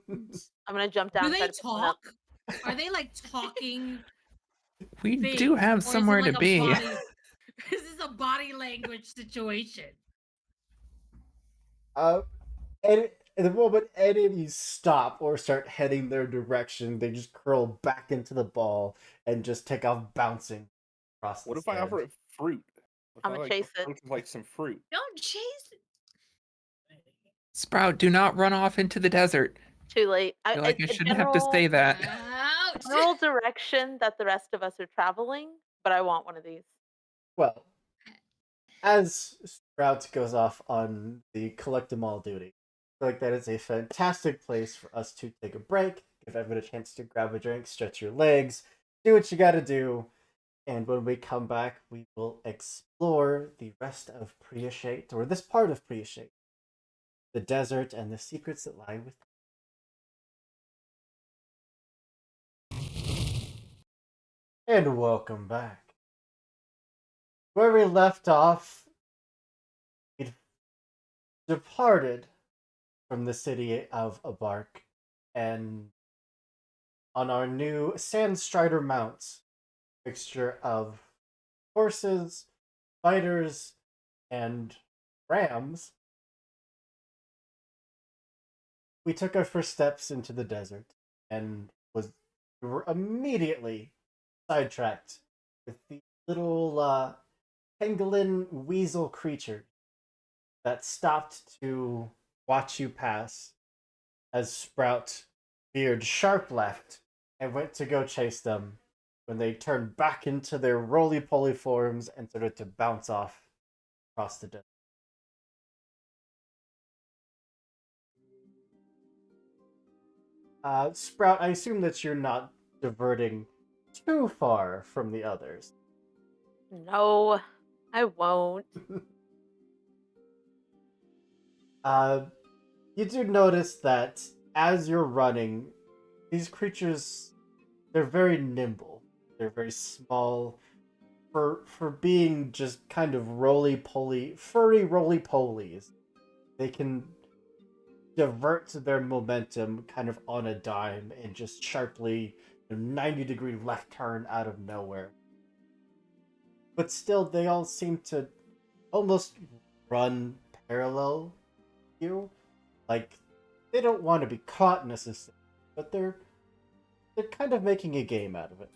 [SPEAKER 5] gonna jump down.
[SPEAKER 6] Do
[SPEAKER 5] and
[SPEAKER 6] they
[SPEAKER 5] try to pick one up.
[SPEAKER 6] talk? Are they like talking
[SPEAKER 3] We
[SPEAKER 6] things?
[SPEAKER 3] do have
[SPEAKER 6] Or is it
[SPEAKER 3] somewhere
[SPEAKER 6] like
[SPEAKER 3] to
[SPEAKER 6] a
[SPEAKER 3] be.
[SPEAKER 6] body? Is this a body language situation?
[SPEAKER 1] uh, and the moment any of you stop or start heading their direction, they just curl back into the ball and just take off bouncing across
[SPEAKER 4] What
[SPEAKER 1] the
[SPEAKER 4] if I offer
[SPEAKER 1] sand.
[SPEAKER 4] it fruit? What if
[SPEAKER 5] I'm
[SPEAKER 4] I
[SPEAKER 5] gonna chase it.
[SPEAKER 4] approach with, like some fruit?
[SPEAKER 2] Don't chase.
[SPEAKER 3] Sprout, do not run off into the desert.
[SPEAKER 5] Too late.
[SPEAKER 3] I feel like I
[SPEAKER 5] A
[SPEAKER 3] shouldn't have to say that.
[SPEAKER 2] Out.
[SPEAKER 5] general direction that the rest of us are traveling, but I want one of these.
[SPEAKER 1] Well, as Sprout goes off on the collect 'em all duty, I feel like that is a fantastic place for us to take a break, give everyone a chance to grab a drink, stretch your legs, do what you gotta do, and when we come back, we will explore the rest of Priashate, or this part of Priashate, the desert and the secrets that lie within. And welcome back. Where we left off, we departed from the city of Abark and on our new Sandstrider mounts, mixture of horses, fighters, and rams, we took our first steps into the desert and we were immediately sidetracked with the little pangolin weasel creature that stopped to watch you pass as Sprout veered sharp left and went to go chase them when they turned back into their roly-poly forms and started to bounce off across the desert. Sprout, I assume that you're not diverting too far from the others.
[SPEAKER 5] No, I won't.
[SPEAKER 1] You do notice that as you're running, these creatures, they're very nimble. They're very small. For being just kind of roly-poly, furry roly-polies, they can divert their momentum kind of on a dime and just sharply 90-degree left turn out of nowhere. But still, they all seem to almost run parallel to you. Like, they don't want to be caught necessarily, but they're kind of making a game out of it.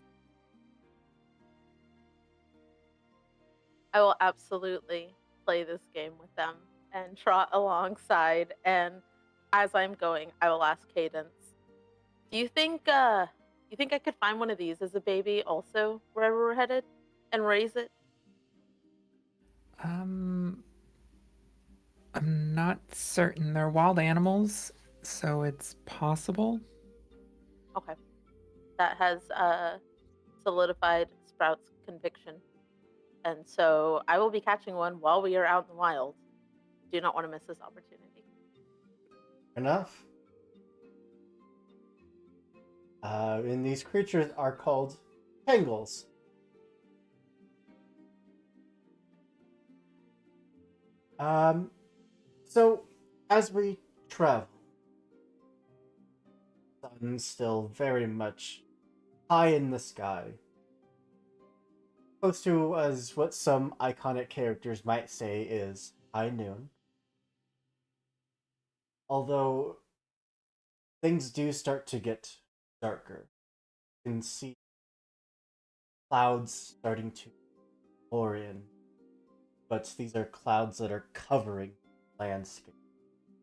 [SPEAKER 5] I will absolutely play this game with them and trot alongside. And as I'm going, I will ask Cadence, "Do you think I could find one of these as a baby also wherever we're headed and raise it?"
[SPEAKER 3] I'm not certain. They're wild animals, so it's possible.
[SPEAKER 5] Okay. That has solidified Sprout's conviction. And so I will be catching one while we are out in the wild. Do not want to miss this opportunity.
[SPEAKER 1] Enough. And these creatures are called Tangles. So as we travel, the sun's still very much high in the sky. Close to as what some iconic characters might say is high noon. Although things do start to get darker. You can see clouds starting to pour in, but these are clouds that are covering the landscape.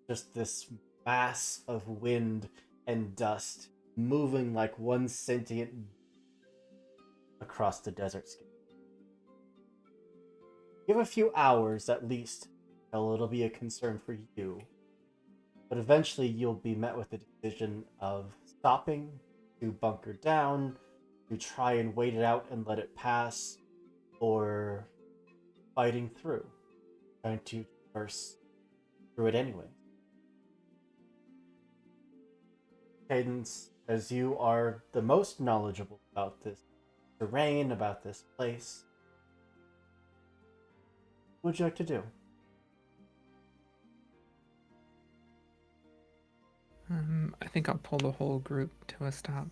[SPEAKER 1] Just this mass of wind and dust moving like one sentient across the desert scape. Give a few hours at least till it'll be a concern for you. But eventually you'll be met with the decision of stopping, to bunker down, to try and wait it out and let it pass, or fighting through, trying to traverse through it anyway. Cadence, as you are the most knowledgeable about this terrain, about this place, what would you like to do?
[SPEAKER 3] I think I'll pull the whole group to a stop.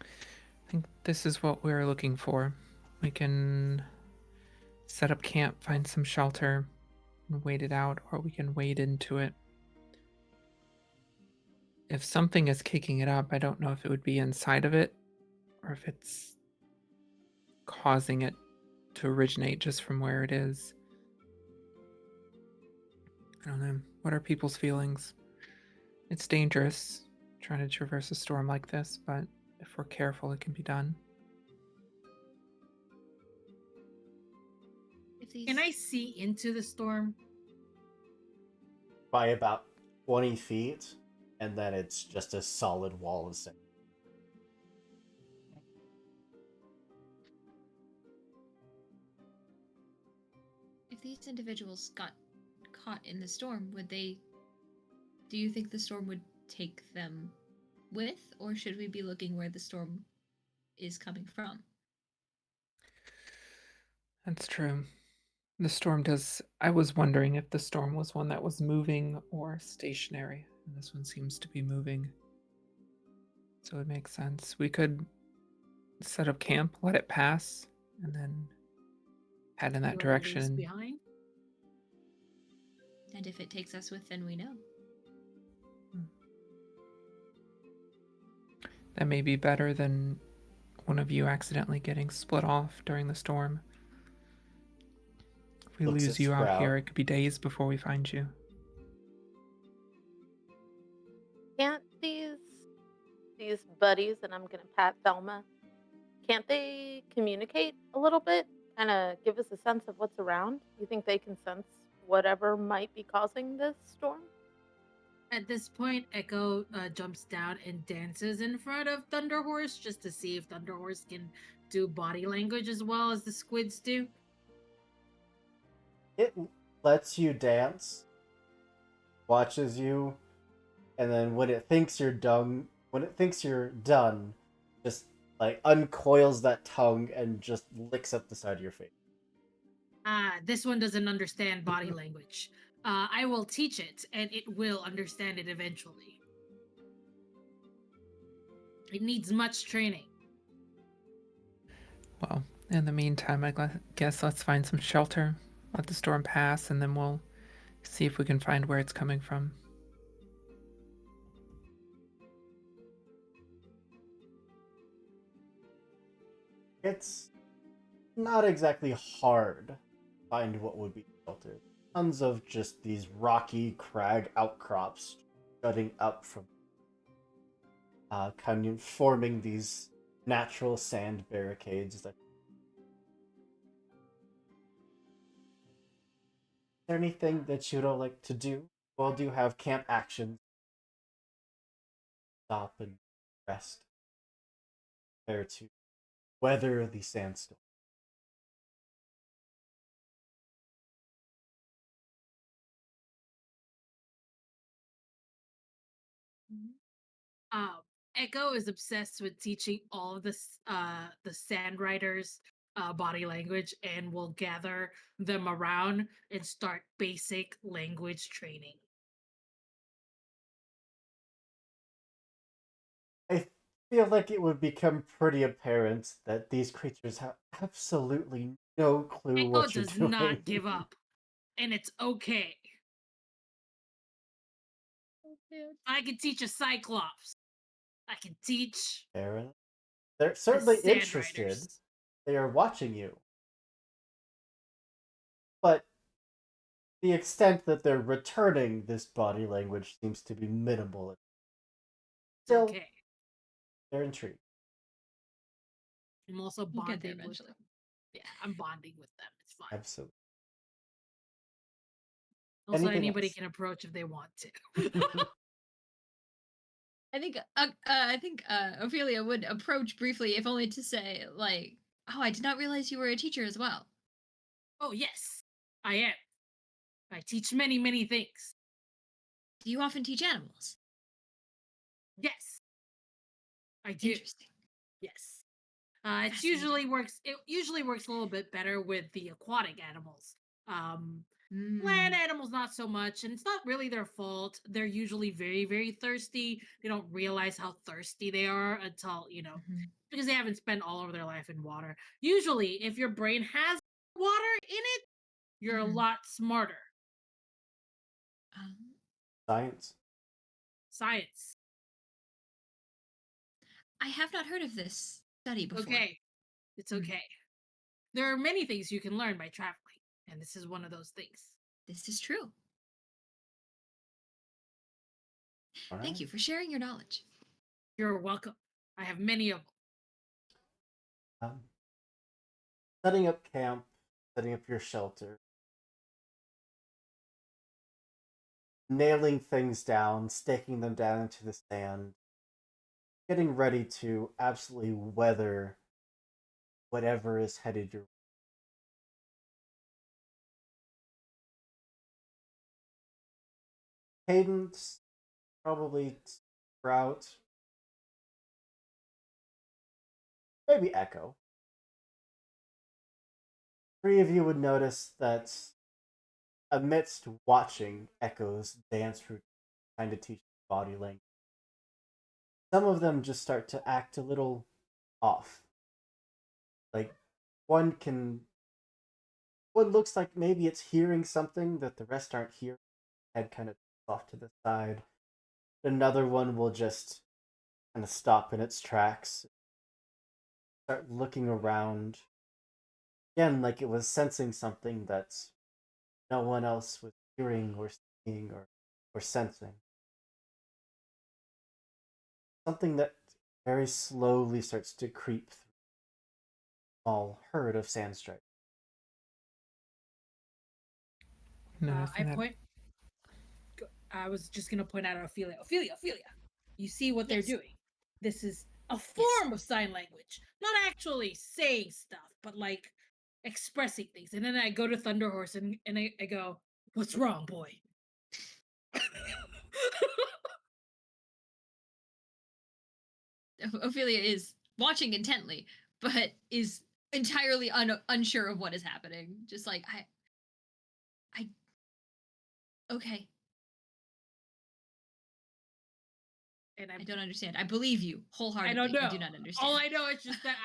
[SPEAKER 3] I think this is what we're looking for. We can set up camp, find some shelter, and wait it out, or we can wade into it. If something is kicking it up, I don't know if it would be inside of it or if it's causing it to originate just from where it is. I don't know. What are people's feelings? It's dangerous trying to traverse a storm like this, but if we're careful, it can be done.
[SPEAKER 2] If these...
[SPEAKER 6] Can I see into the storm?
[SPEAKER 1] By about 20 feet, and then it's just a solid wall of sand.
[SPEAKER 2] If these individuals got caught in the storm, would they... Do you think the storm would take them with, or should we be looking where the storm is coming from?
[SPEAKER 3] That's true. The storm does. I was wondering if the storm was one that was moving or stationary, and this one seems to be moving. So it makes sense. We could set up camp, let it pass, and then head in that
[SPEAKER 6] What it leaves
[SPEAKER 3] direction.
[SPEAKER 6] behind?
[SPEAKER 2] And if it takes us with, then we know.
[SPEAKER 3] That may be better than one of you accidentally getting split off during the storm. If we
[SPEAKER 1] Looks
[SPEAKER 3] lose
[SPEAKER 1] at
[SPEAKER 3] you out
[SPEAKER 1] Sprout.
[SPEAKER 3] here, it could be days before we find you.
[SPEAKER 5] Can't these buddies, and I'm gonna pat Thelma, can't they communicate a little bit? Kind of give us a sense of what's around? You think they can sense whatever might be causing this storm?
[SPEAKER 6] At this point, Echo jumps down and dances in front of Thunderhorse just to see if Thunderhorse can do body language as well as the squids do.
[SPEAKER 1] It lets you dance, watches you, and then when it thinks you're done, just like uncoils that tongue and just licks up the side of your face.
[SPEAKER 6] This one doesn't understand body language. I will teach it, and it will understand it eventually. It needs much training.
[SPEAKER 3] Well, in the meantime, I guess let's find some shelter, let the storm pass, and then we'll see if we can find where it's coming from.
[SPEAKER 1] It's not exactly hard to find what would be sheltered. Tons of just these rocky crag outcrops jutting up from kind of forming these natural sand barricades. Is there anything that you don't like to do? Well, do have camp actions. Stop and rest. Prepare to weather the sandstorm.
[SPEAKER 6] Um, Echo is obsessed with teaching all of the Sand Riders body language, and will gather them around and start basic language training.
[SPEAKER 1] I feel like it would become pretty apparent that these creatures have absolutely no clue
[SPEAKER 6] Echo
[SPEAKER 1] what you're
[SPEAKER 6] does
[SPEAKER 1] doing.
[SPEAKER 6] not give up, and it's okay. I can teach a Cyclops. I can teach
[SPEAKER 1] Aaron, they're
[SPEAKER 6] the
[SPEAKER 1] certainly
[SPEAKER 6] Sand
[SPEAKER 1] interested.
[SPEAKER 6] Riders.
[SPEAKER 1] They are watching you. But the extent that they're returning this body language seems to be minimal.
[SPEAKER 6] It's
[SPEAKER 1] Still,
[SPEAKER 6] okay.
[SPEAKER 1] they're intrigued.
[SPEAKER 6] I'm also
[SPEAKER 2] We'll get there
[SPEAKER 6] bonding with
[SPEAKER 2] eventually.
[SPEAKER 6] them. Yeah, I'm bonding with them. It's fine.
[SPEAKER 1] Absolutely.
[SPEAKER 6] Also,
[SPEAKER 1] Anything
[SPEAKER 6] anybody
[SPEAKER 1] else?
[SPEAKER 6] can approach if they want to.
[SPEAKER 2] I think Ophelia would approach briefly, if only to say, like, "Oh, I did not realize you were a teacher as well."
[SPEAKER 6] Oh, yes, I am. I teach many, many things.
[SPEAKER 2] Do you often teach animals?
[SPEAKER 6] Yes, I do.
[SPEAKER 2] Interesting.
[SPEAKER 6] Yes.
[SPEAKER 2] Fascinating.
[SPEAKER 6] It usually works a little bit better with the aquatic animals. Um, Land
[SPEAKER 2] Mm.
[SPEAKER 6] animals not so much, and it's not really their fault. They're usually very, very thirsty. They don't realize how thirsty they are until,
[SPEAKER 2] Mhm.
[SPEAKER 6] because they haven't spent all of their life in water. Usually, if your brain has water in it, you're a
[SPEAKER 2] Mhm.
[SPEAKER 6] lot smarter.
[SPEAKER 2] Um,
[SPEAKER 1] Science.
[SPEAKER 6] Science.
[SPEAKER 2] I have not heard of this study before.
[SPEAKER 6] Okay. It's
[SPEAKER 2] Hmm.
[SPEAKER 6] okay. There are many things you can learn by traveling, and this is one of those things.
[SPEAKER 2] This is true.
[SPEAKER 1] All right.
[SPEAKER 2] Thank you for sharing your knowledge.
[SPEAKER 6] You're welcome. I have many of them.
[SPEAKER 1] Um, setting up camp, setting up your shelter, nailing things down, staking them down into the sand, getting ready to absolutely weather whatever is headed your way. Cadence, probably Sprout, maybe Echo. Three of you would notice that amidst watching Echo's dance routine, trying to teach body language, some of them just start to act a little off. Like one can, one looks like maybe it's hearing something that the rest aren't hearing. Head kind of off to the side. Another one will just kind of stop in its tracks, start looking around. Again, like it was sensing something that no one else was hearing or seeing or sensing. Something that very slowly starts to creep through a small herd of sandstripes.
[SPEAKER 6] I
[SPEAKER 3] Noticing that.
[SPEAKER 6] point. I was just gonna point out Ophelia. Ophelia, Ophelia. You see what they're
[SPEAKER 2] Yes.
[SPEAKER 6] doing. This is a
[SPEAKER 2] Yes.
[SPEAKER 6] form of sign language, not actually saying stuff, but like expressing things. And then I go to Thunderhorse and I go, "What's wrong, boy?"
[SPEAKER 2] Ophelia is watching intently, but is entirely unsure of what is happening. Just like I. Okay,
[SPEAKER 6] And
[SPEAKER 2] I don't understand. I believe you
[SPEAKER 6] I
[SPEAKER 2] wholeheartedly.
[SPEAKER 6] don't
[SPEAKER 2] I
[SPEAKER 6] know.
[SPEAKER 2] do not
[SPEAKER 6] All
[SPEAKER 2] understand.
[SPEAKER 6] I know is just that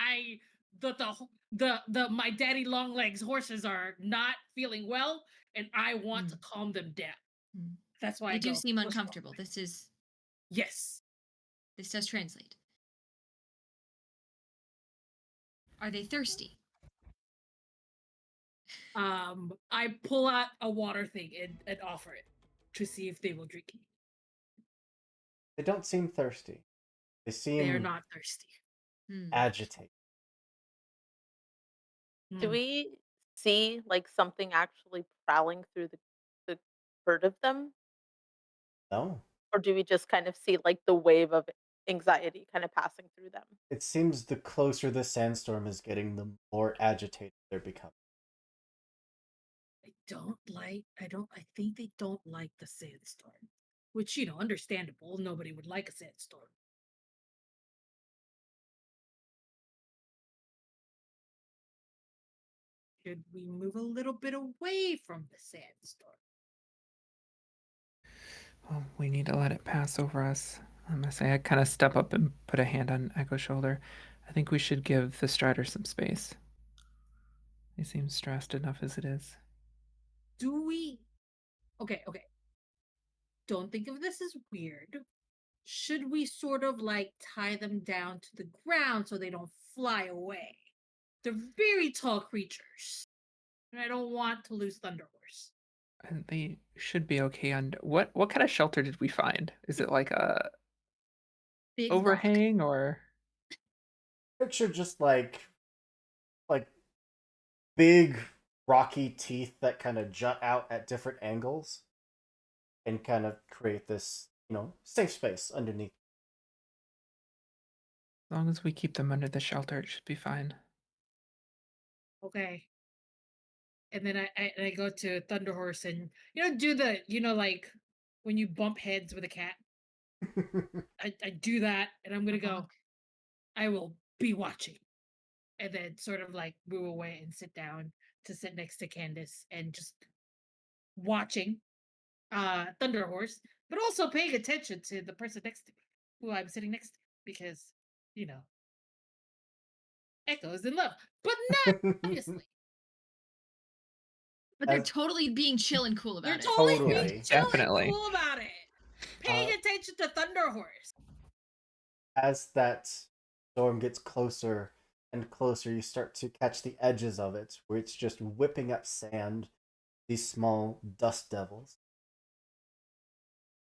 [SPEAKER 6] the my daddy long legs horses are not feeling well, and I want to
[SPEAKER 2] Mm.
[SPEAKER 6] calm them down.
[SPEAKER 2] Mm.
[SPEAKER 6] That's why
[SPEAKER 2] They
[SPEAKER 6] I
[SPEAKER 2] do
[SPEAKER 6] go,
[SPEAKER 2] seem
[SPEAKER 6] "What's wrong?"
[SPEAKER 2] uncomfortable.
[SPEAKER 6] Yes.
[SPEAKER 2] This does translate. Are they thirsty?
[SPEAKER 6] I pull out a water thing and offer it to see if they will drink it.
[SPEAKER 1] They don't seem thirsty. They
[SPEAKER 6] They are
[SPEAKER 1] seem
[SPEAKER 6] not thirsty.
[SPEAKER 2] Hmm.
[SPEAKER 1] agitated.
[SPEAKER 5] Do
[SPEAKER 6] Hmm.
[SPEAKER 5] we see like something actually prowling through the herd of them?
[SPEAKER 1] No.
[SPEAKER 5] Or do we just kind of see like the wave of anxiety kind of passing through them?
[SPEAKER 1] It seems the closer the sandstorm is getting, the more agitated they're becoming.
[SPEAKER 6] I think they don't like the sandstorm. Which, understandable. Nobody would like a sandstorm. Should we move a little bit away from the sandstorm?
[SPEAKER 3] Well, we need to let it pass over us. I must say, I kind of step up and put a hand on Echo's shoulder. I think we should give the Strider some space. He seems stressed enough as it is.
[SPEAKER 6] Do we okay. Don't think of this as weird. Should we sort of like tie them down to the ground so they don't fly away? They're very tall creatures, and I don't want to lose Thunderhorse.
[SPEAKER 3] And they should be okay. And what kind of shelter did we find? Is it like a
[SPEAKER 2] Big rock.
[SPEAKER 3] overhang or?
[SPEAKER 1] Picture just like big rocky teeth that kind of jut out at different angles. and kind of create this, safe space underneath.
[SPEAKER 3] As long as we keep them under the shelter, it should be fine.
[SPEAKER 6] Okay. And then I go to Thunderhorse and do the like when you bump heads with a cat. I do that and I'm gonna go. I will be watching, and then sort of like move away and sit down to sit next to Candace and just watching Thunderhorse, but also paying attention to the person next to me, who I'm sitting next to, because you know Echo is in love, but not obviously.
[SPEAKER 2] But they're
[SPEAKER 1] As-
[SPEAKER 2] totally being chill and cool
[SPEAKER 6] They're
[SPEAKER 2] about it.
[SPEAKER 6] totally
[SPEAKER 1] Totally.
[SPEAKER 6] being chill and
[SPEAKER 3] Definitely.
[SPEAKER 6] cool about it. Paying attention to Thunderhorse.
[SPEAKER 1] As that storm gets closer and closer, you start to catch the edges of it, where it's just whipping up sand, these small dust devils.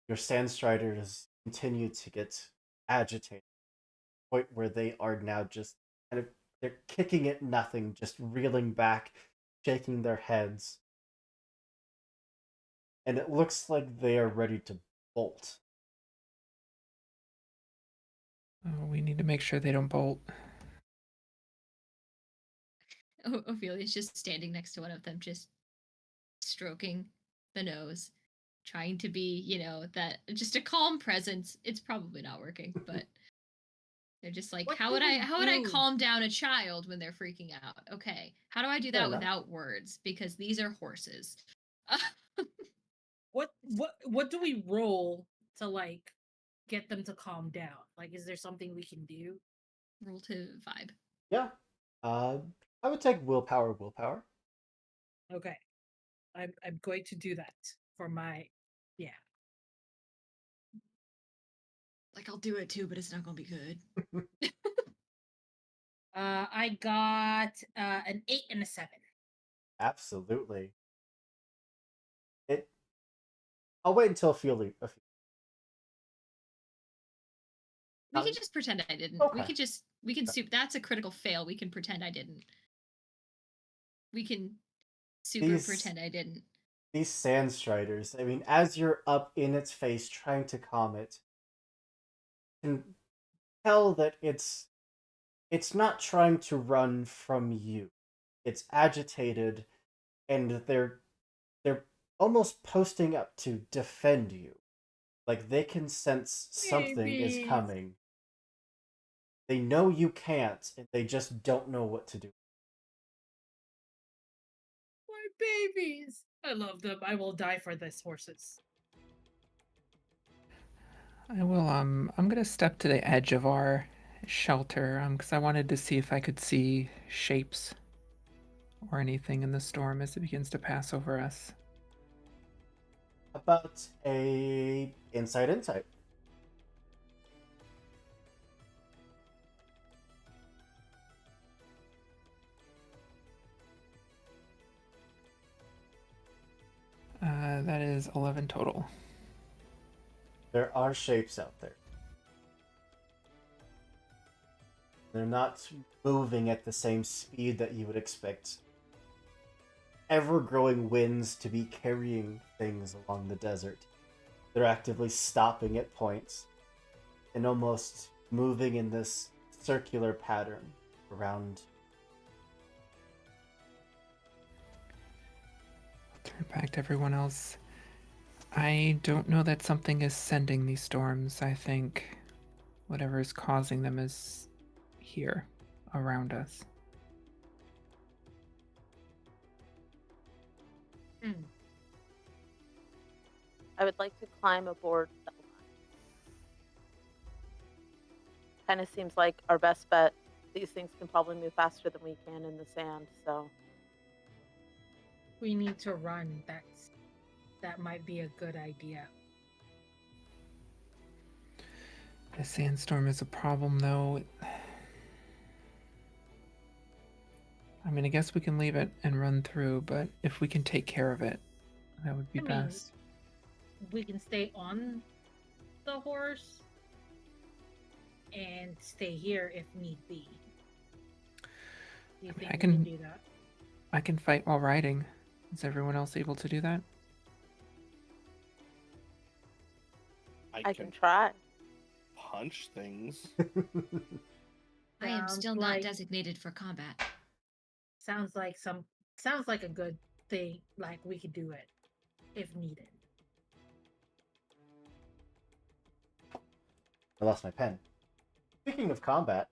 [SPEAKER 1] Your sand striders continue to get agitated, to the point where they are now just kind of they're kicking at nothing, just reeling back, shaking their heads. And it looks like they are ready to bolt.
[SPEAKER 3] Oh, we need to make sure they don't bolt.
[SPEAKER 2] Ophelia's just standing next to one of them, just stroking the nose, trying to be, that just a calm presence. It's probably not working, but they're just like,
[SPEAKER 6] What
[SPEAKER 2] how
[SPEAKER 6] do
[SPEAKER 2] would
[SPEAKER 6] we
[SPEAKER 2] I
[SPEAKER 6] do?
[SPEAKER 2] calm down a child when they're freaking out? Okay, how do I do
[SPEAKER 1] Fair
[SPEAKER 2] that
[SPEAKER 1] enough.
[SPEAKER 2] without words? Because these are horses.
[SPEAKER 6] What do we roll to like get them to calm down? Like, is there something we can do?
[SPEAKER 2] Roll to vibe.
[SPEAKER 1] Yeah. I would take willpower.
[SPEAKER 6] Okay, I'm going to do that for my
[SPEAKER 2] Like I'll do it too, but it's not gonna be good.
[SPEAKER 6] I got an 8 and a 7.
[SPEAKER 1] Absolutely. It. I'll wait until
[SPEAKER 2] We can just pretend I didn't.
[SPEAKER 1] Okay.
[SPEAKER 2] We can soup. That's a critical fail. We can pretend I didn't. We can super pretend I didn't.
[SPEAKER 1] These sand striders. I mean, as you're up in its face trying to calm it, you can tell that it's not trying to run from you. It's agitated, and they're almost posting up to defend you. Like they can sense something is
[SPEAKER 6] Babies.
[SPEAKER 1] coming. They know you can't, and they just don't know what to do.
[SPEAKER 6] My babies. I love them. I will die for this horses.
[SPEAKER 3] I will, I'm gonna step to the edge of our shelter, because I wanted to see if I could see shapes or anything in the storm as it begins to pass over us.
[SPEAKER 1] About a insight.
[SPEAKER 3] That is 11 total.
[SPEAKER 1] There are shapes out there. They're not moving at the same speed that you would expect ever-growing winds to be carrying things along the desert. They're actively stopping at points and almost moving in this circular pattern around.
[SPEAKER 3] Turn back to everyone else. I don't know that something is sending these storms. I think whatever is causing them is here, around us.
[SPEAKER 5] I would like to climb aboard. Kind of seems like our best bet. These things can probably move faster than we can in the sand, so
[SPEAKER 6] We need to run. That might be a good idea.
[SPEAKER 3] The sandstorm is a problem, though. I mean, I guess we can leave it and run through, but if we can take care of it, that would be
[SPEAKER 6] I mean,
[SPEAKER 3] best.
[SPEAKER 6] We can stay on the horse and stay here if need be. Do you think
[SPEAKER 3] I
[SPEAKER 6] we
[SPEAKER 3] can-
[SPEAKER 6] can do that?
[SPEAKER 3] I can fight while riding. Is everyone else able to do that?
[SPEAKER 5] I can try.
[SPEAKER 4] punch things.
[SPEAKER 2] I am
[SPEAKER 6] Sounds
[SPEAKER 2] still not
[SPEAKER 6] like-
[SPEAKER 2] designated for combat.
[SPEAKER 6] Sounds like a good thing. Like we could do it if needed.
[SPEAKER 1] I lost my pen. Speaking of combat,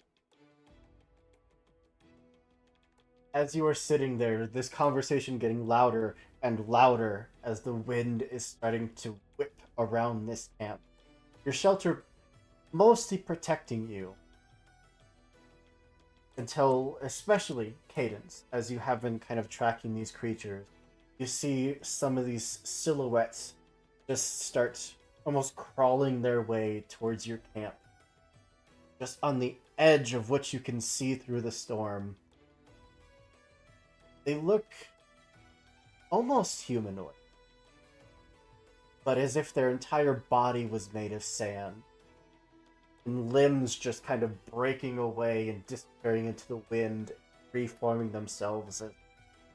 [SPEAKER 1] as you are sitting there, this conversation getting louder and louder as the wind is starting to whip around this camp. Your shelter mostly protecting you. Until, especially Cadence, as you have been kind of tracking these creatures, you see some of these silhouettes just start almost crawling their way towards your camp. Just on the edge of what you can see through the storm. They look almost humanoid, but as if their entire body was made of sand. And limbs just kind of breaking away and disappearing into the wind, reforming themselves as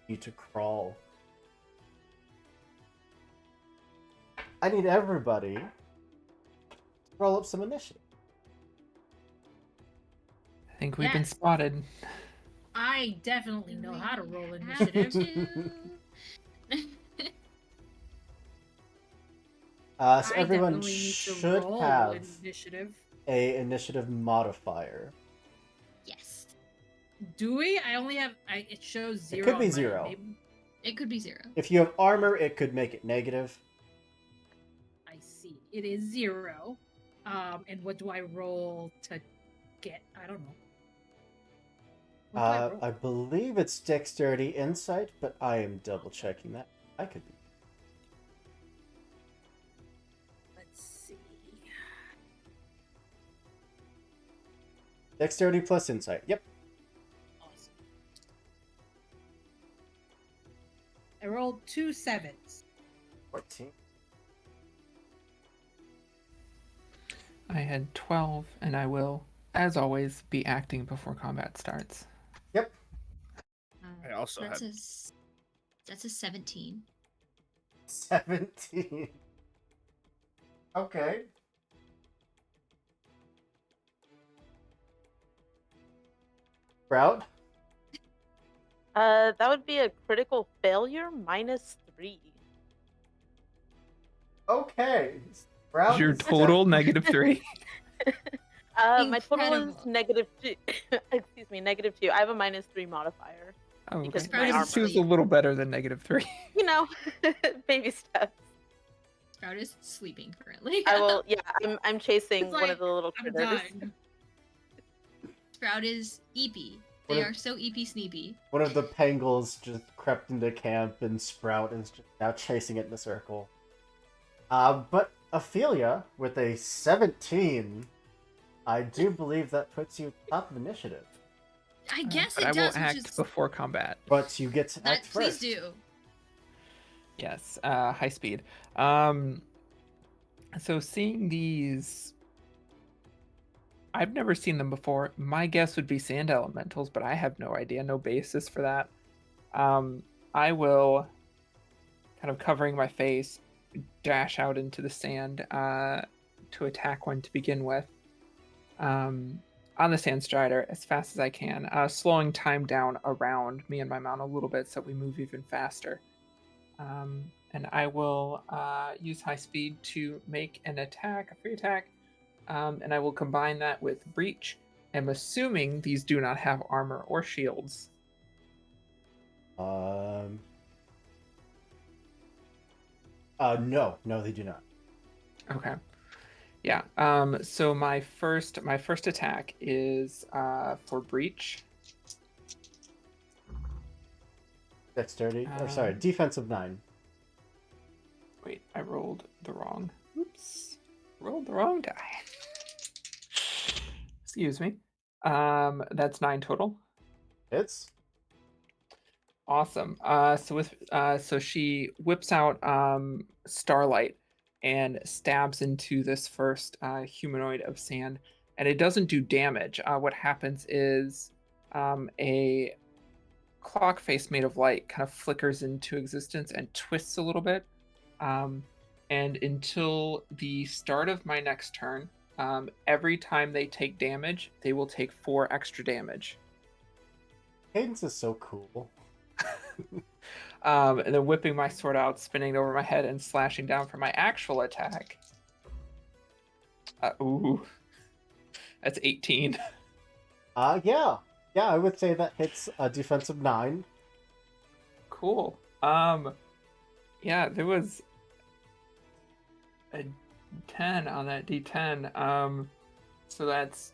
[SPEAKER 1] you to crawl. I need everybody to roll up some initiative.
[SPEAKER 3] I think we've been
[SPEAKER 6] Yes.
[SPEAKER 3] spotted.
[SPEAKER 6] I definitely know how to roll
[SPEAKER 2] Have
[SPEAKER 6] initiative.
[SPEAKER 2] to.
[SPEAKER 1] So
[SPEAKER 6] I
[SPEAKER 1] everyone
[SPEAKER 6] definitely need to
[SPEAKER 1] should
[SPEAKER 6] roll
[SPEAKER 1] have
[SPEAKER 6] initiative.
[SPEAKER 1] a initiative modifier.
[SPEAKER 2] Yes.
[SPEAKER 6] Do we? I only have. It shows
[SPEAKER 1] It
[SPEAKER 6] zero.
[SPEAKER 1] could be
[SPEAKER 6] on my
[SPEAKER 1] zero.
[SPEAKER 6] name.
[SPEAKER 2] It could be 0.
[SPEAKER 1] If you have armor, it could make it negative.
[SPEAKER 6] I see. It is 0. And what do I roll to get? I don't know. What do I roll?
[SPEAKER 1] I believe it's dexterity insight, but I am double checking that. I could be.
[SPEAKER 6] Let's see.
[SPEAKER 1] Dexterity plus insight. Yep.
[SPEAKER 6] Awesome. I rolled 2 7s.
[SPEAKER 1] 14.
[SPEAKER 3] I had 12, and I will, as always, be acting before combat starts.
[SPEAKER 1] Yep.
[SPEAKER 4] I also
[SPEAKER 2] that's
[SPEAKER 4] had-
[SPEAKER 2] that's a 17.
[SPEAKER 1] 17. Okay. Sprout?
[SPEAKER 5] That would be a critical failure -3.
[SPEAKER 1] Okay. Sprout
[SPEAKER 3] Your
[SPEAKER 1] is
[SPEAKER 3] total
[SPEAKER 1] definitely-
[SPEAKER 3] -3.
[SPEAKER 5] My total is
[SPEAKER 2] Incredible.
[SPEAKER 5] -2. Excuse me, -2. I have a -3 modifier.
[SPEAKER 3] Oh, okay.
[SPEAKER 5] Because
[SPEAKER 2] my armor-
[SPEAKER 3] -2 is a little better than -3.
[SPEAKER 5] You know, baby steps.
[SPEAKER 2] Sprout is sleeping currently.
[SPEAKER 5] I will. Yeah, I'm chasing
[SPEAKER 6] It's
[SPEAKER 5] one
[SPEAKER 6] like,
[SPEAKER 5] of the little
[SPEAKER 6] I'm
[SPEAKER 5] critters.
[SPEAKER 6] done.
[SPEAKER 2] Sprout is eepy.
[SPEAKER 1] What
[SPEAKER 2] They
[SPEAKER 1] if-
[SPEAKER 2] are so eepy sneepy.
[SPEAKER 1] One of the pangolins just crept into camp, and Sprout is just now chasing it in a circle. But Ophelia, with a 17, I do believe that puts you top of initiative.
[SPEAKER 2] I guess
[SPEAKER 3] But
[SPEAKER 2] it
[SPEAKER 3] I will
[SPEAKER 2] does,
[SPEAKER 3] act
[SPEAKER 2] which is
[SPEAKER 3] before combat.
[SPEAKER 1] But you get to
[SPEAKER 2] that.
[SPEAKER 1] act
[SPEAKER 2] Please
[SPEAKER 1] first.
[SPEAKER 2] do.
[SPEAKER 3] Yes, high speed. So seeing these, I've never seen them before. My guess would be sand elementals, but I have no idea, no basis for that. I will, kind of covering my face, dash out into the sand to attack one to begin with. On the sand strider as fast as I can, slowing time down around me and my mount a little bit so we move even faster. And I will use high speed to make an attack, a free attack, and I will combine that with breach. I'm assuming these do not have armor or shields.
[SPEAKER 1] No, they do not.
[SPEAKER 3] Okay. Yeah. So my first attack is for breach.
[SPEAKER 1] Dexterity, or sorry, defensive 9.
[SPEAKER 3] Wait, I rolled the wrong. Oops. Rolled the wrong die. Excuse me. That's 9 total.
[SPEAKER 1] Hits.
[SPEAKER 3] Awesome. So she whips out Starlight and stabs into this first humanoid of sand, and it doesn't do damage. What happens is a clock face made of light kind of flickers into existence and twists a little bit, and until the start of my next turn, every time they take damage, they will take 4 extra damage.
[SPEAKER 1] Cadence is so cool.
[SPEAKER 3] And then whipping my sword out, spinning it over my head, and slashing down for my actual attack. Ooh. That's 18.
[SPEAKER 1] Yeah. Yeah, I would say that hits a defensive 9.
[SPEAKER 3] Cool. Yeah, there was a 10 on that D10. So that's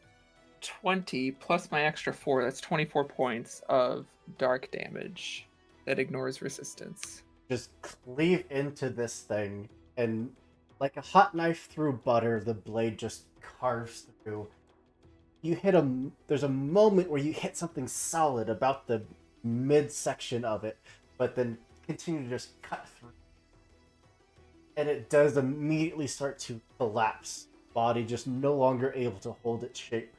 [SPEAKER 3] 20 plus my extra 4. That's 24 points of dark damage that ignores resistance.
[SPEAKER 1] Just cleave into this thing, and like a hot knife through butter, the blade just carves through. You hit there's a moment where you hit something solid about the midsection of it, but then continue to just cut through. And it does immediately start to collapse. Body just no longer able to hold its shape.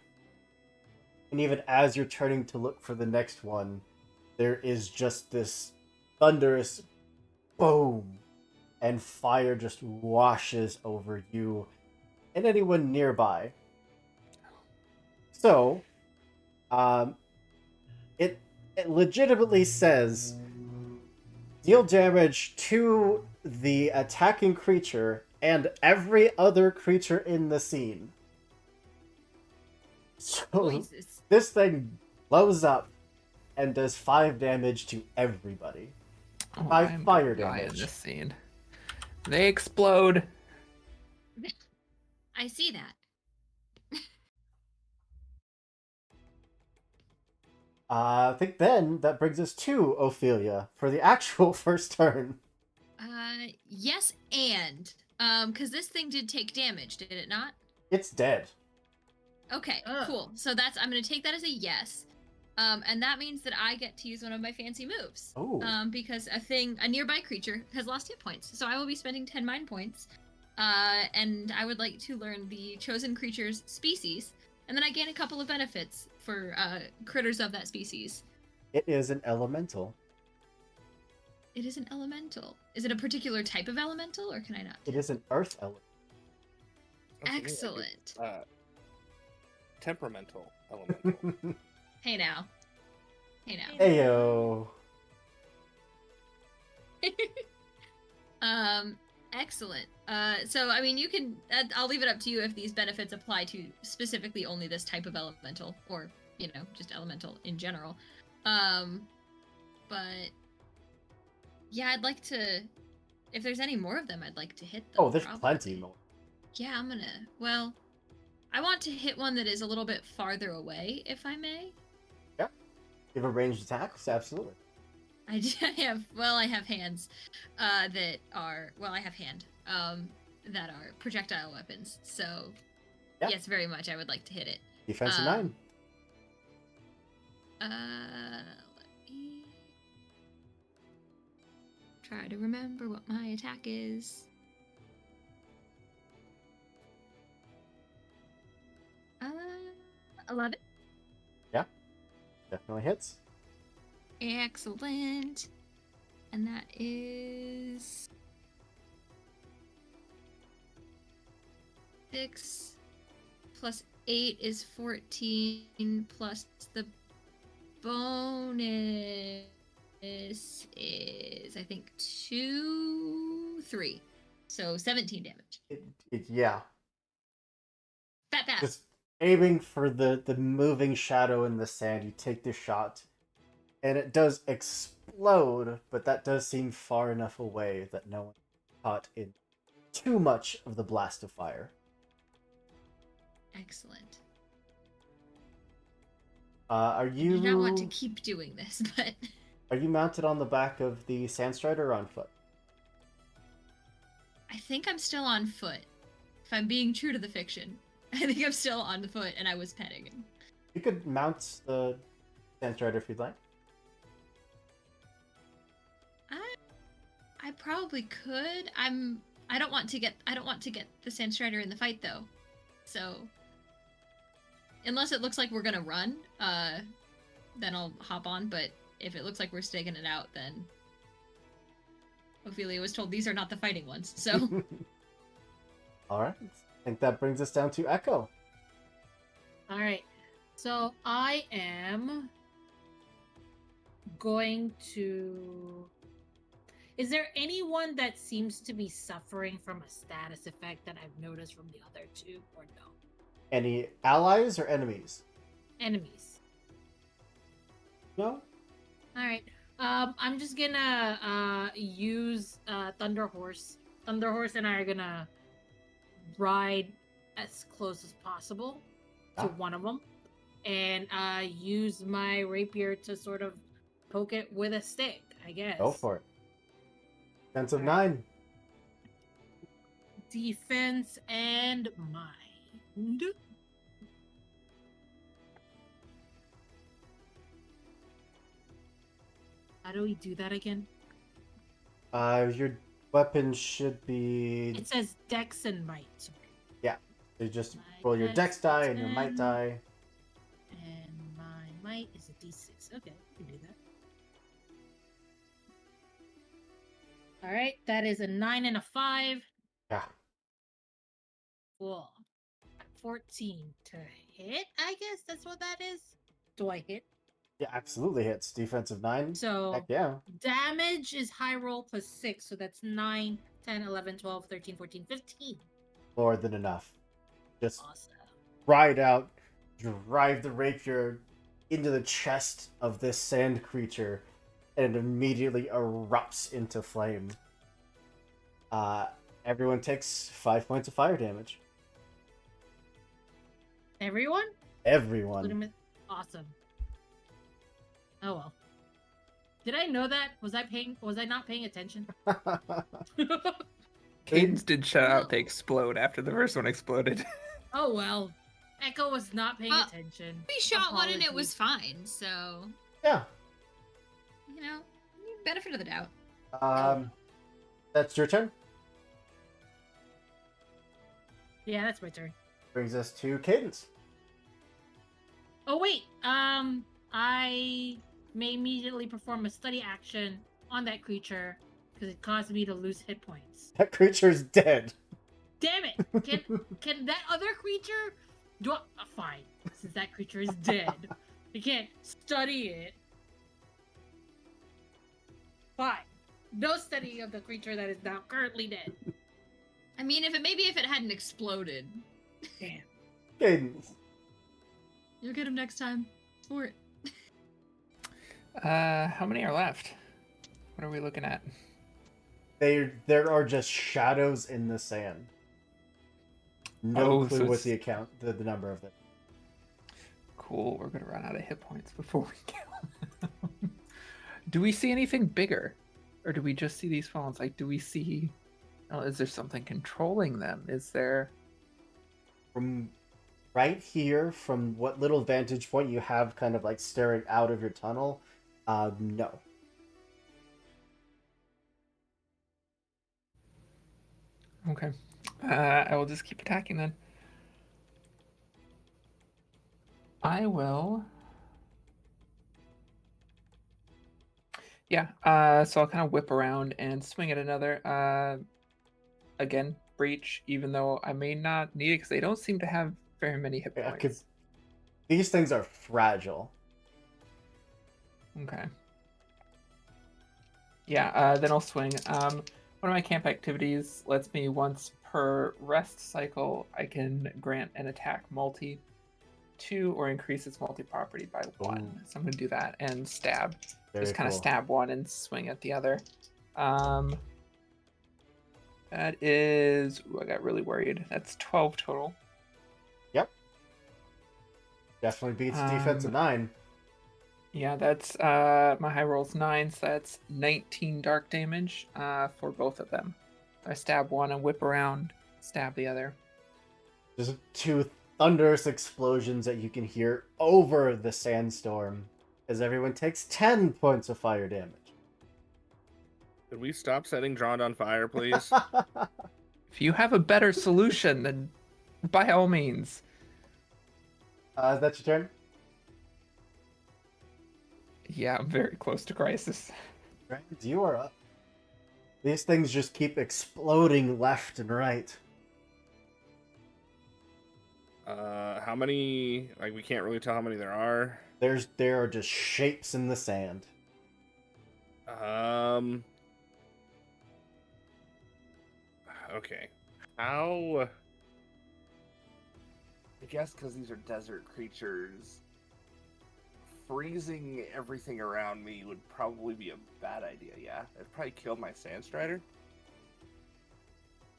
[SPEAKER 1] And even as you're turning to look for the next one, there is just this thunderous boom, and fire just washes over you and anyone nearby. So, it legitimately says deal damage to the attacking creature and every other creature in the scene. So
[SPEAKER 2] Jesus.
[SPEAKER 1] this thing blows up and does 5 damage to everybody.
[SPEAKER 3] Oh,
[SPEAKER 1] 5
[SPEAKER 3] I'm
[SPEAKER 1] fire
[SPEAKER 3] gonna die in
[SPEAKER 1] damage.
[SPEAKER 3] this scene. They explode.
[SPEAKER 2] I see that.
[SPEAKER 1] I think then that brings us to Ophelia for the actual first turn.
[SPEAKER 2] Yes, and because this thing did take damage, did it not?
[SPEAKER 1] It's dead.
[SPEAKER 2] Okay,
[SPEAKER 6] Ugh.
[SPEAKER 2] cool. So I'm gonna take that as a yes. And that means that I get to use one of my fancy moves.
[SPEAKER 1] Ooh.
[SPEAKER 2] Because a nearby creature has lost hit points. So I will be spending 10 mind points. And I would like to learn the chosen creature's species. And then I gain a couple of benefits for critters of that species.
[SPEAKER 1] It is an elemental.
[SPEAKER 2] It is an elemental. Is it a particular type of elemental, or can I not?
[SPEAKER 1] It is an earth element.
[SPEAKER 2] Excellent.
[SPEAKER 4] Temperamental elemental.
[SPEAKER 2] Hey now. Hey now.
[SPEAKER 1] Heyo.
[SPEAKER 2] Excellent. So I mean, you can. I'll leave it up to you if these benefits apply to specifically only this type of elemental, or just elemental in general. But yeah, I'd like to. If there's any more of them, I'd like to hit them.
[SPEAKER 1] Oh, there's
[SPEAKER 2] probably.
[SPEAKER 1] plenty more.
[SPEAKER 2] Yeah, I'm gonna. Well, I want to hit one that is a little bit farther away, if I may.
[SPEAKER 1] Yep. You have a ranged attack? Absolutely.
[SPEAKER 2] I have hands that are I have hand that are projectile weapons. So
[SPEAKER 1] yeah.
[SPEAKER 2] Yes, very much I would like to hit it.
[SPEAKER 1] Defense 9.
[SPEAKER 2] Let me try to remember what my attack is. 11.
[SPEAKER 1] Yeah. Definitely hits.
[SPEAKER 2] Excellent. And that is 6 plus 8 is 14 plus the bonus is I think 3. So 17 damage.
[SPEAKER 1] Yeah.
[SPEAKER 2] Fat.
[SPEAKER 1] Just aiming for the moving shadow in the sand, you take the shot. And it does explode, but that does seem far enough away that no one caught in too much of the blast of fire.
[SPEAKER 2] Excellent.
[SPEAKER 1] Are you?
[SPEAKER 2] I do not want to keep doing this, but
[SPEAKER 1] Are you mounted on the back of the Sandstrider or on foot?
[SPEAKER 2] I think I'm still on foot. If I'm being true to the fiction, I think I'm still on the foot, and I was petting him.
[SPEAKER 1] You could mount the Sandstrider if you'd like.
[SPEAKER 2] I probably could. I don't want to get the Sandstrider in the fight though. So unless it looks like we're gonna run, then I'll hop on. But if it looks like we're staking it out, then Ophelia was told these are not the fighting ones. So
[SPEAKER 1] All right. I think that brings us down to Echo.
[SPEAKER 6] All right. So I am going to. Is there anyone that seems to be suffering from a status effect that I've noticed from the other two, or no?
[SPEAKER 1] Any allies or enemies?
[SPEAKER 6] Enemies.
[SPEAKER 1] No?
[SPEAKER 6] All right. I'm just gonna use Thunder Horse. Thunder Horse and I are gonna ride as close as possible to
[SPEAKER 1] Ah.
[SPEAKER 6] one of them, and use my rapier to sort of poke it with a stick, I guess.
[SPEAKER 1] Go for it. Defense of
[SPEAKER 6] Alright.
[SPEAKER 1] 9.
[SPEAKER 6] Defense and mind. How do we do that again?
[SPEAKER 1] Your weapon should be.
[SPEAKER 6] It says Dex and Might. Sorry.
[SPEAKER 1] You just
[SPEAKER 6] My
[SPEAKER 1] roll your dex
[SPEAKER 6] dex
[SPEAKER 1] die
[SPEAKER 6] is
[SPEAKER 1] and your might
[SPEAKER 6] 10.
[SPEAKER 1] die.
[SPEAKER 6] And my might is a d6. Okay, we can do that. All right, that is a 9 and a 5.
[SPEAKER 1] Yeah.
[SPEAKER 6] Cool. 14 to hit, I guess that's what that is. Do I hit?
[SPEAKER 1] Yeah, absolutely hits. Defensive 9.
[SPEAKER 6] So
[SPEAKER 1] Heck yeah.
[SPEAKER 6] damage is high roll plus 6, so that's 9, 10, 11, 12, 13, 14, 15.
[SPEAKER 1] More than enough. Just
[SPEAKER 6] Awesome.
[SPEAKER 1] ride out, drive the rapier into the chest of this sand creature, and it immediately erupts into flame. Everyone takes 5 points of fire damage.
[SPEAKER 6] Everyone?
[SPEAKER 1] Everyone.
[SPEAKER 6] Awesome. Oh well. Did I know that? Was I not paying attention?
[SPEAKER 3] Cadence did shut out to explode after the first one exploded.
[SPEAKER 6] Oh well. Echo was not paying
[SPEAKER 2] Well,
[SPEAKER 6] attention.
[SPEAKER 2] we shot one and it was
[SPEAKER 6] Apologies.
[SPEAKER 2] fine. So
[SPEAKER 1] Yeah.
[SPEAKER 2] you know, benefit of the doubt.
[SPEAKER 1] That's your turn.
[SPEAKER 6] Yeah, that's my turn.
[SPEAKER 1] Brings us to Cadence.
[SPEAKER 6] Oh wait. I may immediately perform a study action on that creature because it caused me to lose hit points.
[SPEAKER 1] That creature's dead.
[SPEAKER 6] Damn it! Can that other creature do? Fine, since that creature is dead, I can't study it. Fine, no studying of the creature that is now currently dead.
[SPEAKER 2] I mean, if it hadn't exploded,
[SPEAKER 6] Damn.
[SPEAKER 1] Cadence.
[SPEAKER 2] you'll get him next time. For it.
[SPEAKER 3] How many are left? What are we looking at?
[SPEAKER 1] There are just shadows in the sand. No
[SPEAKER 3] Oh,
[SPEAKER 1] clue
[SPEAKER 3] so
[SPEAKER 1] what
[SPEAKER 3] it's-
[SPEAKER 1] the number of them.
[SPEAKER 3] Cool, we're gonna run out of hit points before we kill them. Do we see anything bigger? Or do we just see these phones? Like, do we see... Oh, is there something controlling them? Is there...
[SPEAKER 1] From right here, from what little vantage point you have kind of like staring out of your tunnel, no.
[SPEAKER 3] Okay. I will just keep attacking then. I will... Yeah, so I'll kind of whip around and swing at another. Again, breach, even though I may not need it because they don't seem to have very many hit
[SPEAKER 1] Yeah,
[SPEAKER 3] points.
[SPEAKER 1] 'cause these things are fragile.
[SPEAKER 3] Okay. Yeah, then I'll swing. One of my camp activities lets me once per rest cycle, I can grant an attack multi 2 or increase its multi property by 1.
[SPEAKER 1] Ooh.
[SPEAKER 3] So I'm going to do that and stab.
[SPEAKER 1] Very
[SPEAKER 3] Just kind of
[SPEAKER 1] cool.
[SPEAKER 3] stab one and swing at the other. That is... Ooh, I got really worried. That's 12 total.
[SPEAKER 1] Yep. Definitely beats defensive 9.
[SPEAKER 3] Yeah, that's my high roll's 9, so that's 19 dark damage for both of them. So I stab one and whip around, stab the other.
[SPEAKER 1] There's 2 thunderous explosions that you can hear over the sandstorm as everyone takes 10 points of fire damage.
[SPEAKER 4] Could we stop setting Drawn on fire, please?
[SPEAKER 3] If you have a better solution, then by all means.
[SPEAKER 1] Is that your turn?
[SPEAKER 3] Yeah, I'm very close to crisis.
[SPEAKER 1] Right, you are up. These things just keep exploding left and right.
[SPEAKER 4] How many? Like, we can't really tell how many there are.
[SPEAKER 1] There are just shapes in the sand.
[SPEAKER 4] Okay. How? I guess because these are desert creatures, freezing everything around me would probably be a bad idea. Yeah, it'd probably kill my sand strider.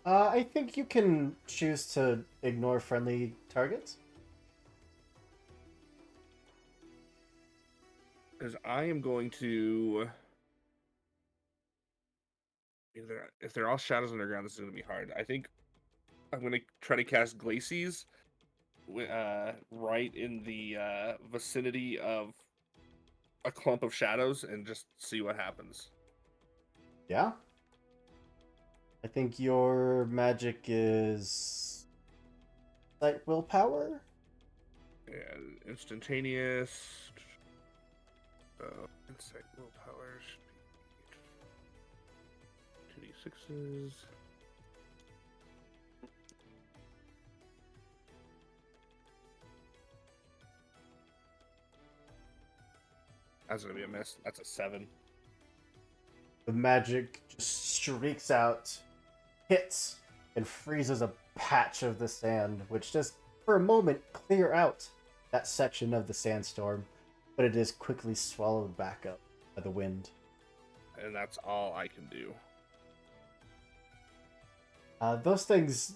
[SPEAKER 1] I think you can choose to ignore friendly targets.
[SPEAKER 4] Because I am going to. If they're all shadows underground, this is going to be hard. I think I'm going to try to cast Glacies right in the vicinity of a clump of shadows and just see what happens.
[SPEAKER 1] Yeah. I think your magic is like willpower.
[SPEAKER 4] And instantaneous. Insight willpower should be 2d6s. That's gonna be a miss. That's a 7.
[SPEAKER 1] The magic just streaks out, hits, and freezes a patch of the sand, which does, for a moment, clear out that section of the sandstorm, but it is quickly swallowed back up by the wind.
[SPEAKER 4] And that's all I can do.
[SPEAKER 1] Those things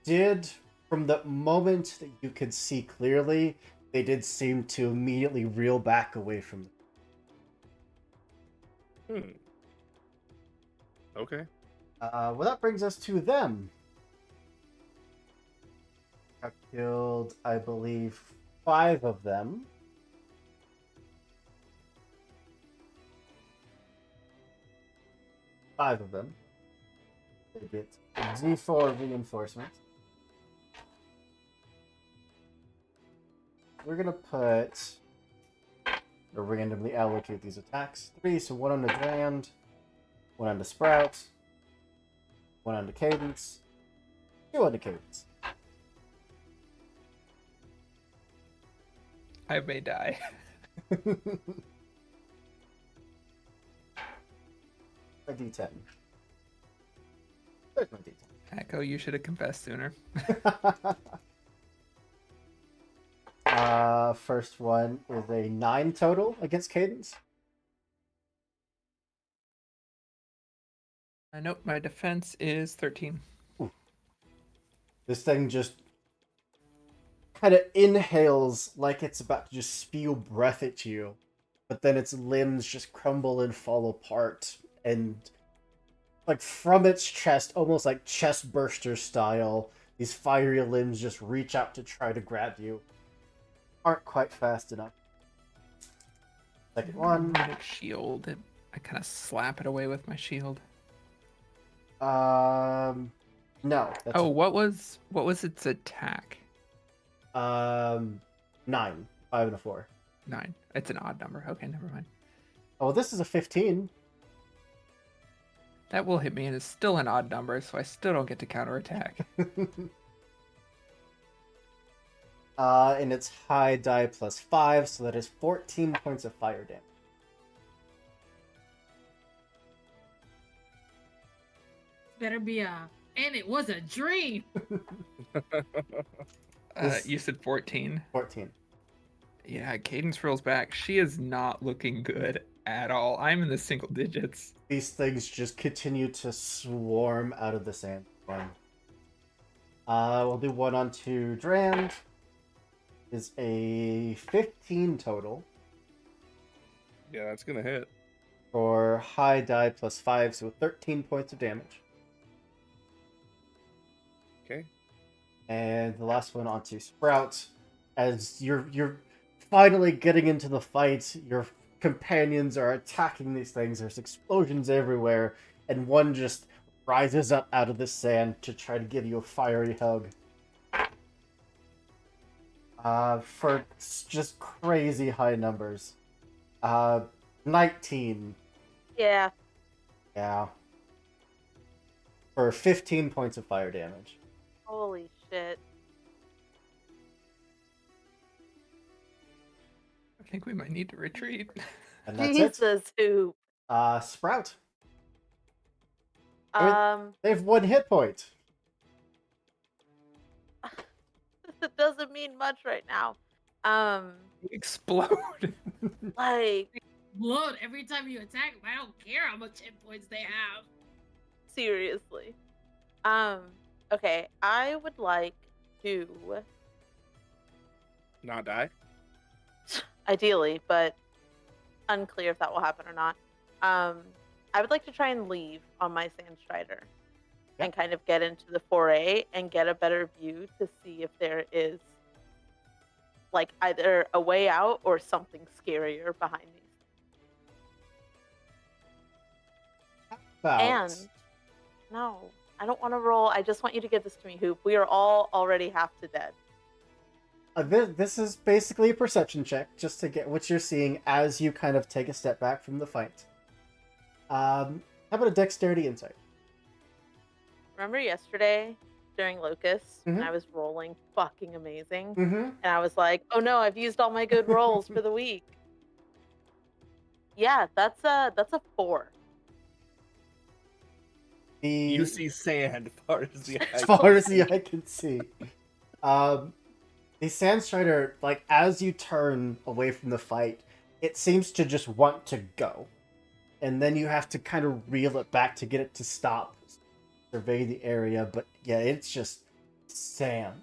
[SPEAKER 1] did, from the moment that you could see clearly, they did seem to immediately reel back away from them.
[SPEAKER 4] Okay.
[SPEAKER 1] Well, that brings us to them. I killed, I believe, 5 of them. Five of them. They get D4 reinforcement. We're gonna put, or randomly allocate these attacks. 3, so 1 on the Grand, 1 on the Sprout, 1 on the Cadence, 2 on the Cadence.
[SPEAKER 3] I may die.
[SPEAKER 1] My D10. There's my D10.
[SPEAKER 3] Echo, you should have confessed sooner.
[SPEAKER 1] First one is a 9 total against Cadence.
[SPEAKER 3] Nope, my defense is 13.
[SPEAKER 1] Ooh. This thing just kind of inhales like it's about to just spew breath at you, but then its limbs just crumble and fall apart, and like from its chest, almost like chest burster style, these fiery limbs just reach out to try to grab you. Aren't quite fast enough. Second one.
[SPEAKER 3] Magic shield. I kind of slap it away with my shield.
[SPEAKER 1] No.
[SPEAKER 3] Oh, what was its attack?
[SPEAKER 1] 9. 5 and a 4.
[SPEAKER 3] 9. It's an odd number. Okay, never mind.
[SPEAKER 1] Oh, this is a 15.
[SPEAKER 3] That will hit me, and it's still an odd number, so I still don't get to counterattack.
[SPEAKER 1] And it's high die plus 5, so that is 14 points of fire damage.
[SPEAKER 6] Better be a. And it was a dream.
[SPEAKER 3] You said 14.
[SPEAKER 1] 14.
[SPEAKER 3] Yeah, Cadence rolls back. She is not looking good at all. I'm in the single digits.
[SPEAKER 1] These things just continue to swarm out of the sandstorm. We'll do 1 on 2 Drand. Is a 15 total.
[SPEAKER 4] Yeah, that's gonna hit.
[SPEAKER 1] For high die plus 5, so 13 points of damage.
[SPEAKER 4] Okay.
[SPEAKER 1] And the last one onto Sprout. As you're finally getting into the fight, your companions are attacking these things. There's explosions everywhere, and one just rises up out of the sand to try to give you a fiery hug. For just crazy high numbers. 19.
[SPEAKER 5] Yeah.
[SPEAKER 1] Yeah. for 15 points of fire damage.
[SPEAKER 5] Holy shit.
[SPEAKER 3] I think we might need to retreat.
[SPEAKER 1] And that's it.
[SPEAKER 5] Jesus, who?
[SPEAKER 1] Sprout. I mean, they have 1 hit point.
[SPEAKER 5] It doesn't mean much right now.
[SPEAKER 3] Explode.
[SPEAKER 5] Like,
[SPEAKER 6] Blood every time you attack them. I don't care how much hit points they have.
[SPEAKER 5] seriously. Okay, I would like to,
[SPEAKER 4] Not die.
[SPEAKER 5] ideally, but unclear if that will happen or not. I would like to try and leave on my Sand Strider and kind of get into the foray and get a better view to see if there is like either a way out or something scarier behind these.
[SPEAKER 1] About.
[SPEAKER 5] And no, I don't want to roll. I just want you to give this to me, Hoop. We are all already half to dead.
[SPEAKER 1] This is basically a perception check, just to get what you're seeing as you kind of take a step back from the fight. How about a dexterity insight?
[SPEAKER 5] Remember yesterday during Locust when I was rolling fucking amazing?
[SPEAKER 1] Mm-hmm.
[SPEAKER 5] And I was like, oh no, I've used all my good rolls for the week. Yeah, that's a 4.
[SPEAKER 4] You see sand far as the eye.
[SPEAKER 1] As far as the eye can see. The Sand Strider, like, as you turn away from the fight, it seems to just want to go. And then you have to kind of reel it back to get it to stop, survey the area, but yeah, it's just sand.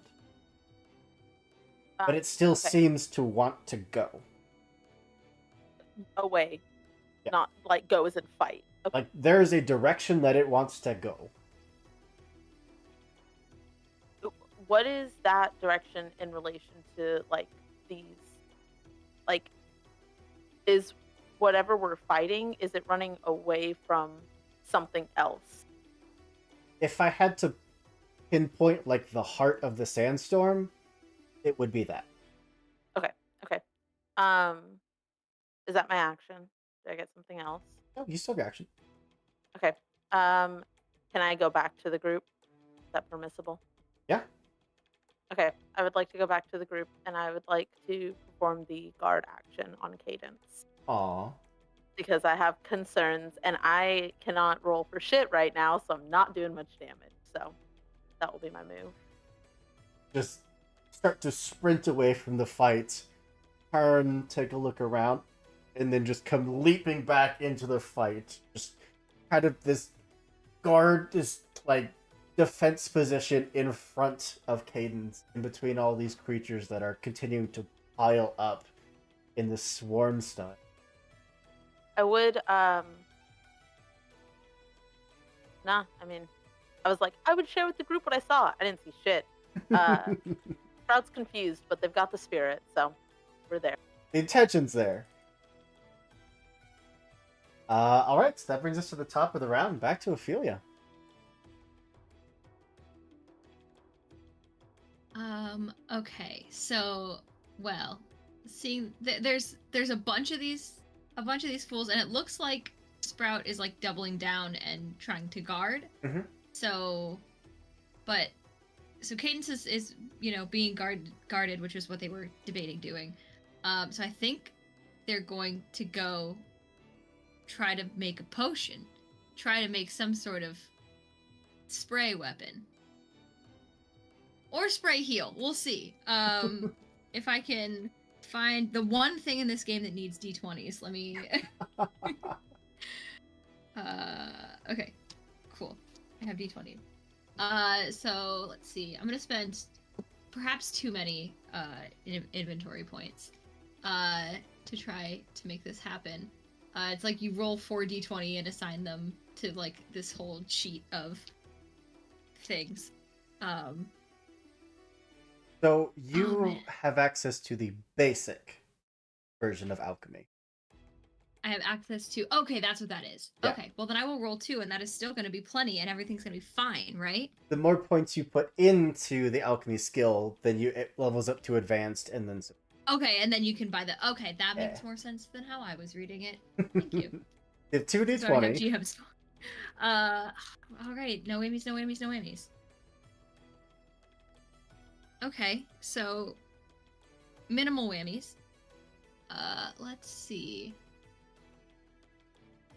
[SPEAKER 1] But it still seems to want to go.
[SPEAKER 5] Away.
[SPEAKER 1] Yeah.
[SPEAKER 5] Not like go as in fight. Okay.
[SPEAKER 1] Like, there is a direction that it wants to go.
[SPEAKER 5] What is that direction in relation to like these? Like, is whatever we're fighting, is it running away from something else?
[SPEAKER 1] If I had to pinpoint like the heart of the sandstorm, it would be that.
[SPEAKER 5] Okay. Is that my action? Did I get something else?
[SPEAKER 1] Oh, you still got action.
[SPEAKER 5] Okay. Can I go back to the group? Is that permissible?
[SPEAKER 1] Yeah.
[SPEAKER 5] Okay. I would like to go back to the group and I would like to perform the guard action on Cadence.
[SPEAKER 1] Aw.
[SPEAKER 5] Because I have concerns and I cannot roll for shit right now, so I'm not doing much damage. So that will be my move.
[SPEAKER 1] Just start to sprint away from the fight, turn, take a look around, and then just come leaping back into the fight. Just kind of this guard, this like defense position in front of Cadence, in between all these creatures that are continuing to pile up in the swarm style.
[SPEAKER 5] I would, I mean, I was like, I would share with the group what I saw. I didn't see shit. Crowd's confused, but they've got the spirit, so we're there.
[SPEAKER 1] The intention's there. Alright, so that brings us to the top of the round. Back to Ophelia.
[SPEAKER 2] Okay, so, well, seeing there's a bunch of these fools, and it looks like Sprout is like doubling down and trying to guard.
[SPEAKER 1] Mm-hmm.
[SPEAKER 2] So Cadence is being guarded, which is what they were debating doing. So I think they're going to go try to make a potion, try to make some sort of spray weapon. Or spray heal. We'll see. If I can find the one thing in this game that needs d20s. Let me... okay. Cool. I have d20. So, let's see. I'm going to spend perhaps too many inventory points to try to make this happen. It's like you roll 4d20 and assign them to, like, this whole sheet of things.
[SPEAKER 1] So you have access to the basic version of alchemy.
[SPEAKER 2] I have access to... Okay, that's what that is.
[SPEAKER 1] Yeah.
[SPEAKER 2] Okay, well then I will roll 2, and that is still going to be plenty, and everything's going to be fine, right?
[SPEAKER 1] The more points you put into the alchemy skill, then it levels up to advanced, and then...
[SPEAKER 2] Okay, and then you can buy the... Okay, that makes more sense than how I was reading it. Thank you.
[SPEAKER 1] The 2d20.
[SPEAKER 2] Sorry, I have GM's... All right. No whammies, no whammies, no whammies. Okay, so minimal whammies. Let's see.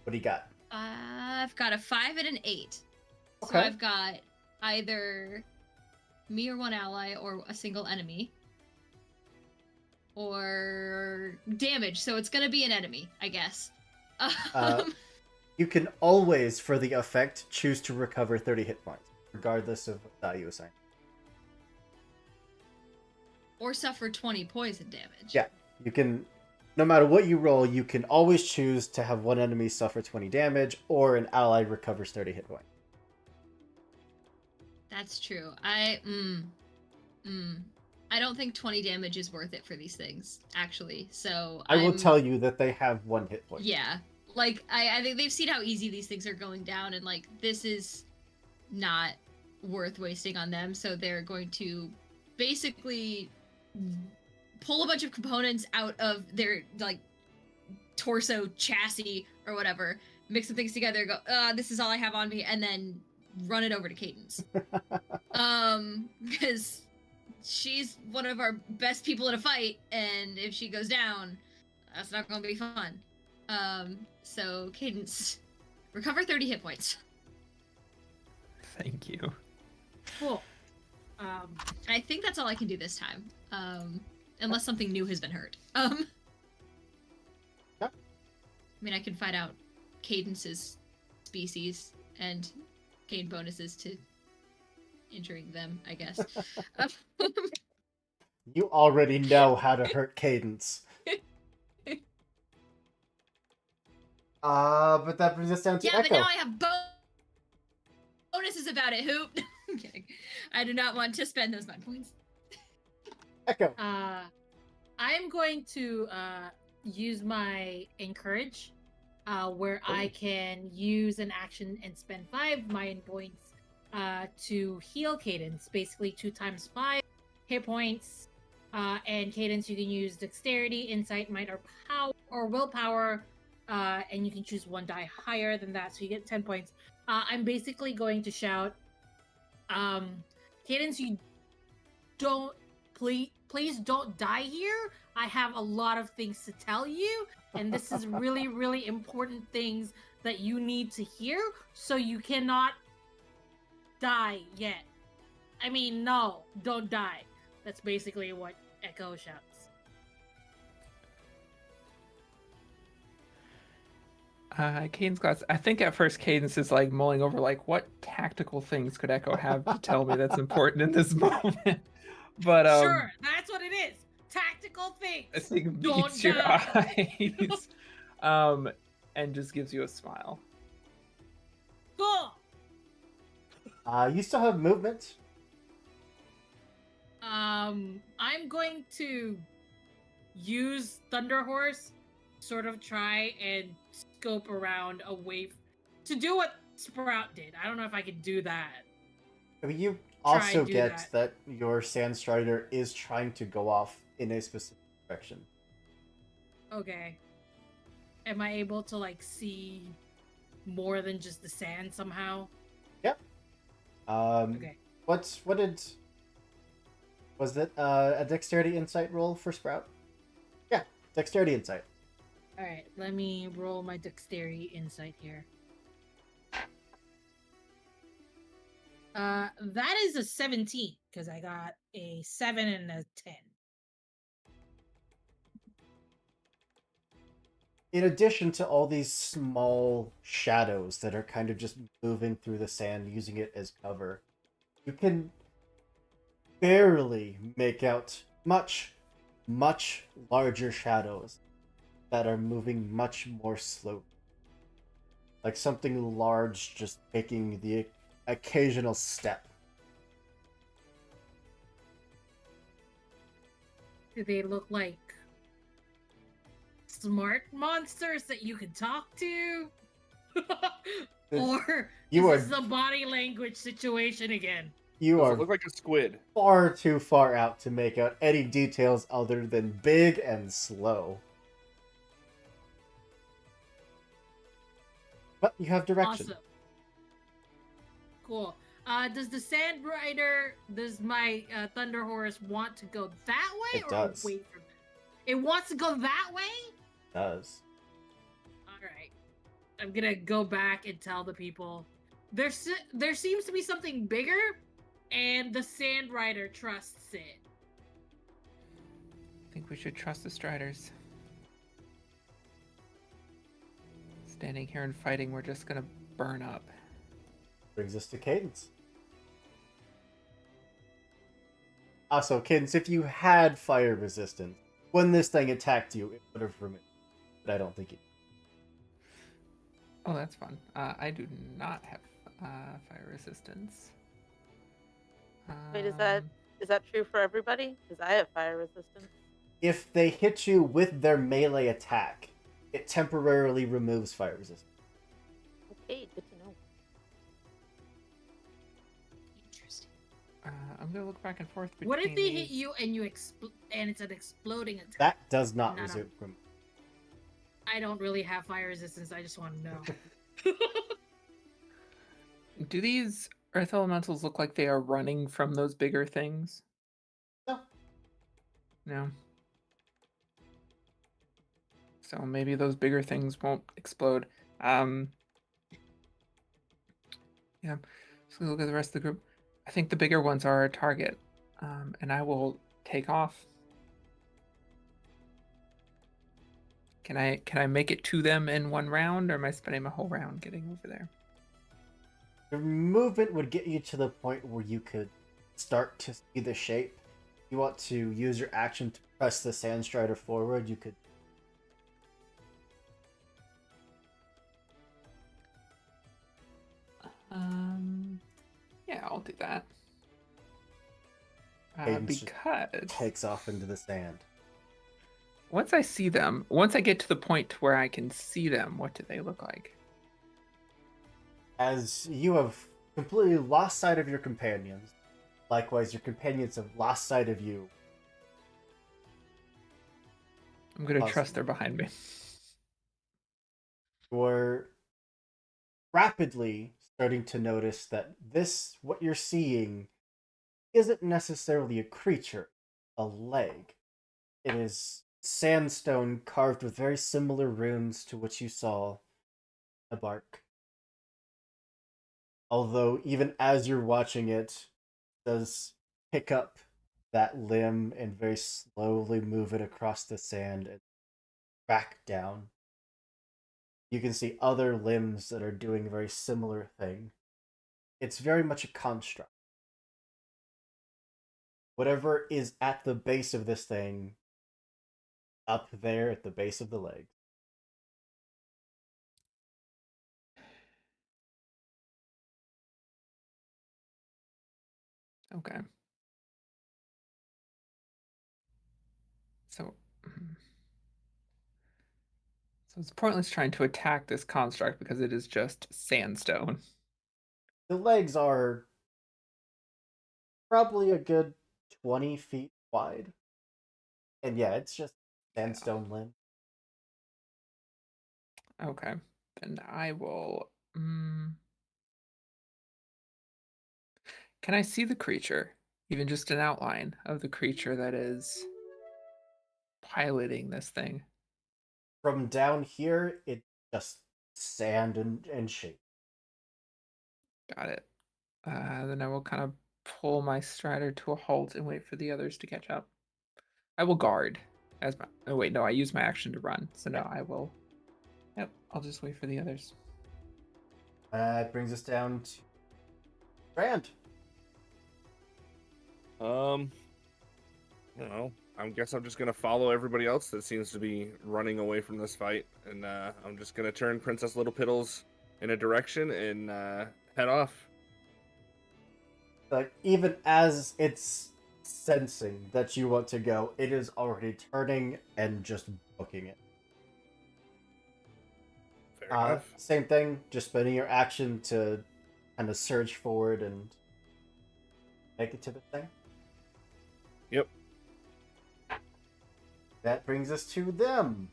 [SPEAKER 1] What do you got?
[SPEAKER 2] I've got a 5 and an 8. So
[SPEAKER 1] Okay.
[SPEAKER 2] I've got either me or one ally or a single enemy. Or damage, so it's gonna be an enemy, I guess.
[SPEAKER 1] You can always, for the effect, choose to recover 30 hit points, regardless of what die you assign.
[SPEAKER 2] Or suffer 20 poison damage.
[SPEAKER 1] Yeah, you can, no matter what you roll, you can always choose to have one enemy suffer 20 damage, or an ally recovers 30 hit points.
[SPEAKER 2] That's true. I don't think 20 damage is worth it for these things, actually. So
[SPEAKER 1] I will tell you that they have 1 hit point.
[SPEAKER 2] Yeah. Like, I think they've seen how easy these things are going down, and, like, this is not worth wasting on them, so they're going to basically pull a bunch of components out of their, like, torso chassis or whatever, mix some things together, go, this is all I have on me, and then run it over to Cadence. Because she's one of our best people in a fight, and if she goes down, that's not going to be fun. So Cadence, recover 30 hit points.
[SPEAKER 3] Thank you.
[SPEAKER 6] Cool.
[SPEAKER 2] I think that's all I can do this time. Unless something new has been heard.
[SPEAKER 1] Yep.
[SPEAKER 2] I mean, I can find out Cadence's species and gain bonuses to injuring them, I guess.
[SPEAKER 1] You already know how to hurt Cadence. But that brings us down to
[SPEAKER 2] yeah,
[SPEAKER 1] Echo.
[SPEAKER 2] but now I have bonuses about it, Hoop. I'm kidding. I do not want to spend those mind points.
[SPEAKER 1] Echo.
[SPEAKER 6] I'm going to use my encourage, where I can use an action and spend 5 mind points to heal Cadence, basically 2 times 5 hit points. And Cadence, you can use dexterity, insight, might, or power or willpower, and you can choose 1 die higher than that, so you get 10 points. I'm basically going to shout, Cadence, you don't, please don't die here. I have a lot of things to tell you, and this is really, really important things that you need to hear, so you cannot die yet. I mean, no, don't die. That's basically what Echo shouts.
[SPEAKER 3] Cadence glass. I think at first Cadence is like mulling over like what tactical things could Echo have to tell me that's important in this moment. But
[SPEAKER 6] sure, that's what it is. Tactical things.
[SPEAKER 3] I think
[SPEAKER 6] Don't
[SPEAKER 3] meets your
[SPEAKER 6] die.
[SPEAKER 3] eyes, and just gives you a smile.
[SPEAKER 6] Cool.
[SPEAKER 1] You still have movement.
[SPEAKER 6] I'm going to use Thunder Horse, sort of try and scope around away to do what Sprout did. I don't know if I could do that.
[SPEAKER 1] I mean, you also
[SPEAKER 6] do
[SPEAKER 1] get that your Sand Strider is trying to go off in a specific direction.
[SPEAKER 6] Okay. Am I able to, like, see more than just the sand somehow?
[SPEAKER 1] Yep.
[SPEAKER 6] Okay.
[SPEAKER 1] Was it a dexterity insight roll for Sprout? Yeah, dexterity insight.
[SPEAKER 6] Alright, let me roll my dexterity insight here. That is a 17, because I got a 7 and a 10.
[SPEAKER 1] In addition to all these small shadows that are kind of just moving through the sand, using it as cover, you can barely make out much, much larger shadows that are moving much more slowly. Like something large just taking the occasional step.
[SPEAKER 6] Do they look like smart monsters that you can talk to? Or is this a body language situation again?
[SPEAKER 1] You
[SPEAKER 4] Does
[SPEAKER 1] are
[SPEAKER 4] it look like a squid?
[SPEAKER 1] far too far out to make out any details other than big and slow. But you have direction.
[SPEAKER 6] Awesome. Cool. Does the Sand Rider, does my Thunder Horse want to go that way
[SPEAKER 1] It
[SPEAKER 6] or
[SPEAKER 1] does.
[SPEAKER 6] away from it? It wants to go that way?
[SPEAKER 1] Does.
[SPEAKER 6] All right. I'm gonna go back and tell the people there seems to be something bigger, and the Sand Rider trusts it.
[SPEAKER 3] I think we should trust the Striders. Standing here and fighting, we're just gonna burn up.
[SPEAKER 1] Brings us to Cadence. Also, Cadence, if you had fire resistance, when this thing attacked you, it would have removed. But I don't think it.
[SPEAKER 3] Oh, that's fun. I do not have fire resistance.
[SPEAKER 5] Wait, is that true for everybody? Because I have fire resistance.
[SPEAKER 1] If they hit you with their melee attack, it temporarily removes fire resistance.
[SPEAKER 5] Okay, good to know.
[SPEAKER 2] Interesting.
[SPEAKER 3] I'm gonna look back and forth between.
[SPEAKER 6] What if they hit
[SPEAKER 3] these.
[SPEAKER 6] you and and it's an exploding attack?
[SPEAKER 1] That does not
[SPEAKER 6] No, no.
[SPEAKER 1] resume.
[SPEAKER 6] I don't really have fire resistance. I just want to know.
[SPEAKER 3] Do these earth elementals look like they are running from those bigger things?
[SPEAKER 1] No.
[SPEAKER 3] No. So maybe those bigger things won't explode. Yeah. So we look at the rest of the group. I think the bigger ones are our target. And I will take off. Can I make it to them in one round, or am I spending my whole round getting over there?
[SPEAKER 1] Your movement would get you to the point where you could start to see the shape. If you want to use your action to press the Sand Strider forward, you could.
[SPEAKER 3] Yeah, I'll do that.
[SPEAKER 1] Cadence just
[SPEAKER 3] Because
[SPEAKER 1] takes off into the sand.
[SPEAKER 3] once I see them, once I get to the point where I can see them, what do they look like?
[SPEAKER 1] As you have completely lost sight of your companions, likewise your companions have lost sight of you.
[SPEAKER 3] I'm gonna
[SPEAKER 1] Awesome.
[SPEAKER 3] trust they're behind me.
[SPEAKER 1] You're rapidly starting to notice that what you're seeing, isn't necessarily a creature, a leg. It is sandstone carved with very similar runes to what you saw in the bark. Although, even as you're watching it does pick up that limb and very slowly move it across the sand and back down. You can see other limbs that are doing a very similar thing. It's very much a construct. Whatever is at the base of this thing, up there at the base of the leg.
[SPEAKER 3] Okay. So it's pointless trying to attack this construct because it is just sandstone.
[SPEAKER 1] The legs are probably a good 20 feet wide. And yeah, it's just sandstone limb.
[SPEAKER 3] Okay. Then I will. Can I see the creature? Even just an outline of the creature that is piloting this thing.
[SPEAKER 1] From down here, it's just sand and shape.
[SPEAKER 3] Got it. Then I will kind of pull my strider to a halt and wait for the others to catch up. I will guard as my. Oh wait, no, I use my action to run. So no, I will. Yep, I'll just wait for the others.
[SPEAKER 1] It brings us down to Brand.
[SPEAKER 4] You know, I guess I'm just gonna follow everybody else that seems to be running away from this fight, and I'm just gonna turn Princess Little Piddles in a direction and head off.
[SPEAKER 1] Like, even as it's sensing that you want to go, it is already turning and just booking it.
[SPEAKER 4] Fair enough.
[SPEAKER 1] Same thing, just spending your action to kind of surge forward and make it to the thing.
[SPEAKER 4] Yep.
[SPEAKER 1] That brings us to them.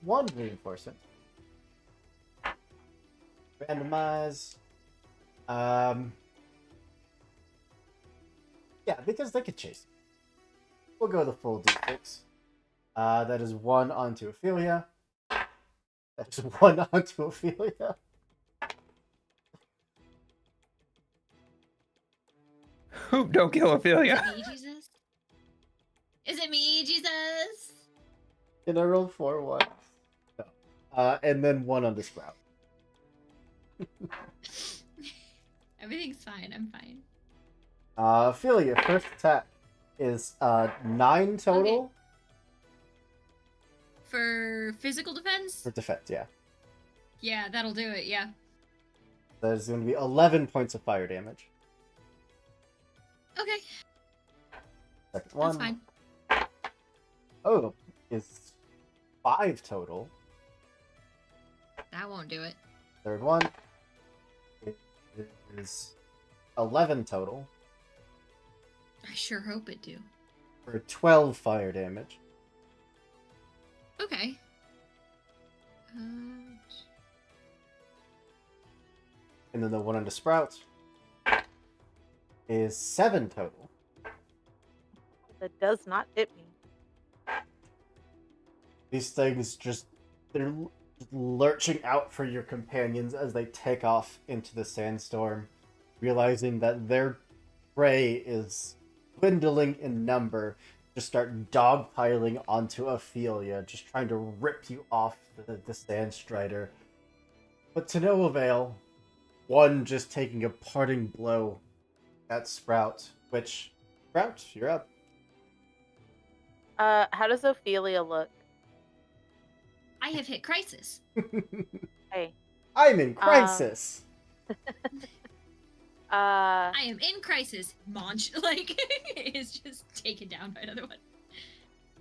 [SPEAKER 1] One reinforcement. randomize. Yeah, because they could chase. We'll go the full d6. That is 1 onto Ophelia. That's 1 onto Ophelia.
[SPEAKER 3] Don't kill
[SPEAKER 2] Is
[SPEAKER 3] Ophelia.
[SPEAKER 2] it me, Jesus? Is it me, Jesus?
[SPEAKER 1] Can I roll 4 1? No. And then 1 on the Sprout.
[SPEAKER 2] Everything's fine. I'm fine.
[SPEAKER 1] Ophelia, first attack is 9 total.
[SPEAKER 2] Okay. For physical defense?
[SPEAKER 1] For defense, yeah.
[SPEAKER 2] Yeah, that'll do it. Yeah.
[SPEAKER 1] That is going to be 11 points of fire damage.
[SPEAKER 2] Okay.
[SPEAKER 1] Second one.
[SPEAKER 2] That's fine.
[SPEAKER 1] Oh, is 5 total.
[SPEAKER 2] That won't do it.
[SPEAKER 1] Third one is 11 total
[SPEAKER 2] I sure hope it do.
[SPEAKER 1] for 12 fire damage.
[SPEAKER 2] Okay.
[SPEAKER 1] And then the one on the Sprouts is 7 total.
[SPEAKER 5] That does not hit me.
[SPEAKER 1] These things they're lurching out for your companions as they take off into the sandstorm, realizing that their prey is dwindling in number. Just start dogpiling onto Ophelia, just trying to rip you off the sand strider. But to no avail, one just taking a parting blow at Sprout, which, Sprout, you're up.
[SPEAKER 5] How does Ophelia look?
[SPEAKER 2] I have hit crisis.
[SPEAKER 5] Hey.
[SPEAKER 1] I'm in crisis!
[SPEAKER 2] I am in crisis. Monch, like, is just taken down by another one.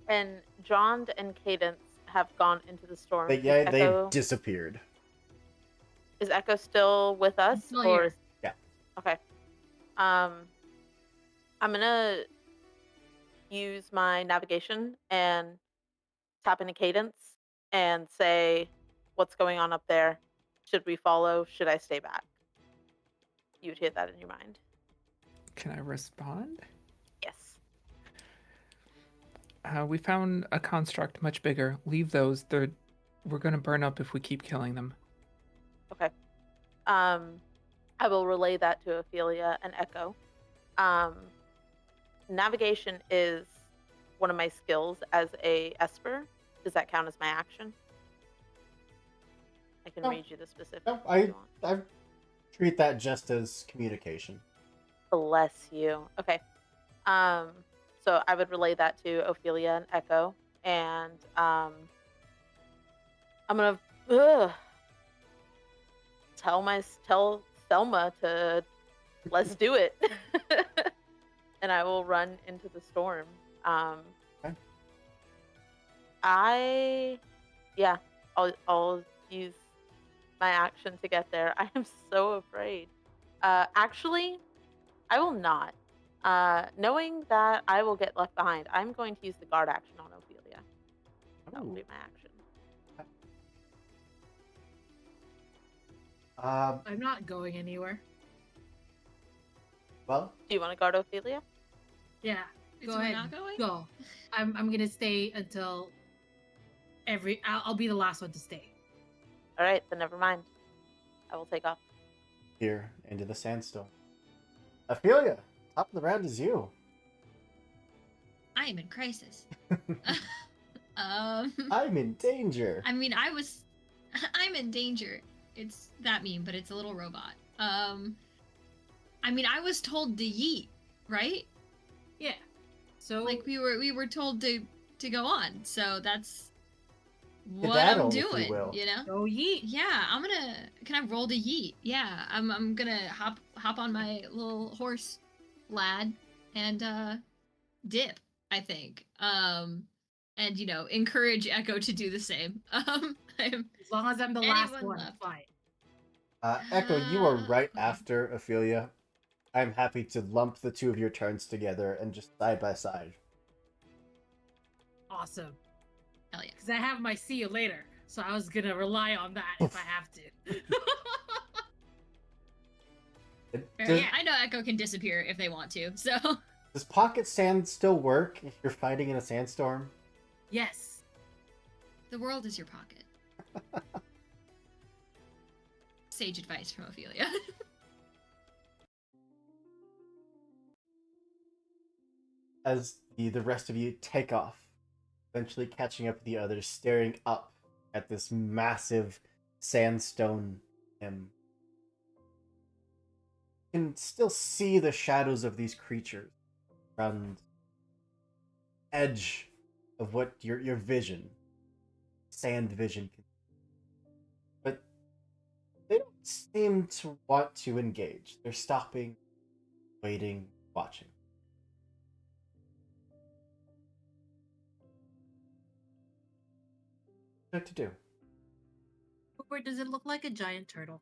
[SPEAKER 5] And Jond and Cadence have gone into the storm.
[SPEAKER 1] They disappeared.
[SPEAKER 5] Is Echo still with us?
[SPEAKER 6] Still
[SPEAKER 5] or
[SPEAKER 6] here.
[SPEAKER 1] Yeah.
[SPEAKER 5] Okay. I'm gonna use my navigation and tap into Cadence and say, "What's going on up there? Should we follow? Should I stay back?" You'd hear that in your mind.
[SPEAKER 3] Can I respond?
[SPEAKER 5] Yes.
[SPEAKER 3] We found a construct much bigger. Leave those. We're gonna burn up if we keep killing them.
[SPEAKER 5] Okay. I will relay that to Ophelia and Echo. Navigation is one of my skills as a Esper. Does that count as my action? I can
[SPEAKER 1] No.
[SPEAKER 5] read you the specifics.
[SPEAKER 1] No,
[SPEAKER 5] if you want.
[SPEAKER 1] I treat that just as communication.
[SPEAKER 5] Bless you. Okay. So I would relay that to Ophelia and Echo, and I'm gonna tell Thelma to let's do it, and I will run into the storm.
[SPEAKER 1] Okay.
[SPEAKER 5] I'll use my action to get there. I am so afraid. Actually, I will not. Knowing that I will get left behind, I'm going to use the guard action on Ophelia. That will be my action.
[SPEAKER 6] I'm not going anywhere.
[SPEAKER 1] Well,
[SPEAKER 5] Do you want to guard Ophelia?
[SPEAKER 6] Yeah.
[SPEAKER 2] Is
[SPEAKER 6] Go
[SPEAKER 2] someone
[SPEAKER 6] ahead.
[SPEAKER 2] not going?
[SPEAKER 6] Go. I'm gonna stay until I'll be the last one to stay.
[SPEAKER 5] All right, then never mind. I will take off.
[SPEAKER 1] here into the sandstorm. Ophelia, top of the round is you.
[SPEAKER 2] I am in crisis.
[SPEAKER 1] I'm in danger.
[SPEAKER 2] I mean, I'm in danger. It's that meme, but it's a little robot. I mean, I was told to yeet, right?
[SPEAKER 6] Yeah. So
[SPEAKER 2] Like we were told to go on. So that's what
[SPEAKER 1] Skedaddle,
[SPEAKER 2] I'm
[SPEAKER 1] if you
[SPEAKER 2] doing,
[SPEAKER 1] will.
[SPEAKER 2] you know?
[SPEAKER 6] go yeet.
[SPEAKER 2] Yeah, can I roll to yeet? Yeah, I'm gonna hop on my little horse lad and dip, I think. And encourage Echo to do the same.
[SPEAKER 6] As long as I'm the last
[SPEAKER 2] Anyone
[SPEAKER 6] one,
[SPEAKER 2] left?
[SPEAKER 6] fine.
[SPEAKER 1] Echo, you are right
[SPEAKER 2] Okay.
[SPEAKER 1] after Ophelia. I'm happy to lump the two of your turns together and just side by side.
[SPEAKER 6] Awesome.
[SPEAKER 2] Hell yeah.
[SPEAKER 6] Because I have my see you later. So I was gonna rely on that if I have to.
[SPEAKER 1] Does,
[SPEAKER 2] Yeah, I know Echo can disappear if they want to. So
[SPEAKER 1] does pocket sand still work if you're fighting in a sandstorm?
[SPEAKER 6] Yes.
[SPEAKER 2] the world is your pocket. Sage advice from Ophelia.
[SPEAKER 1] As the rest of you take off, eventually catching up with the others, staring up at this massive sandstone him. You can still see the shadows of these creatures around the edge of what your vision, sand vision, can. But they don't seem to want to engage. They're stopping, waiting, watching. What to do?
[SPEAKER 6] Or does it look like a giant turtle?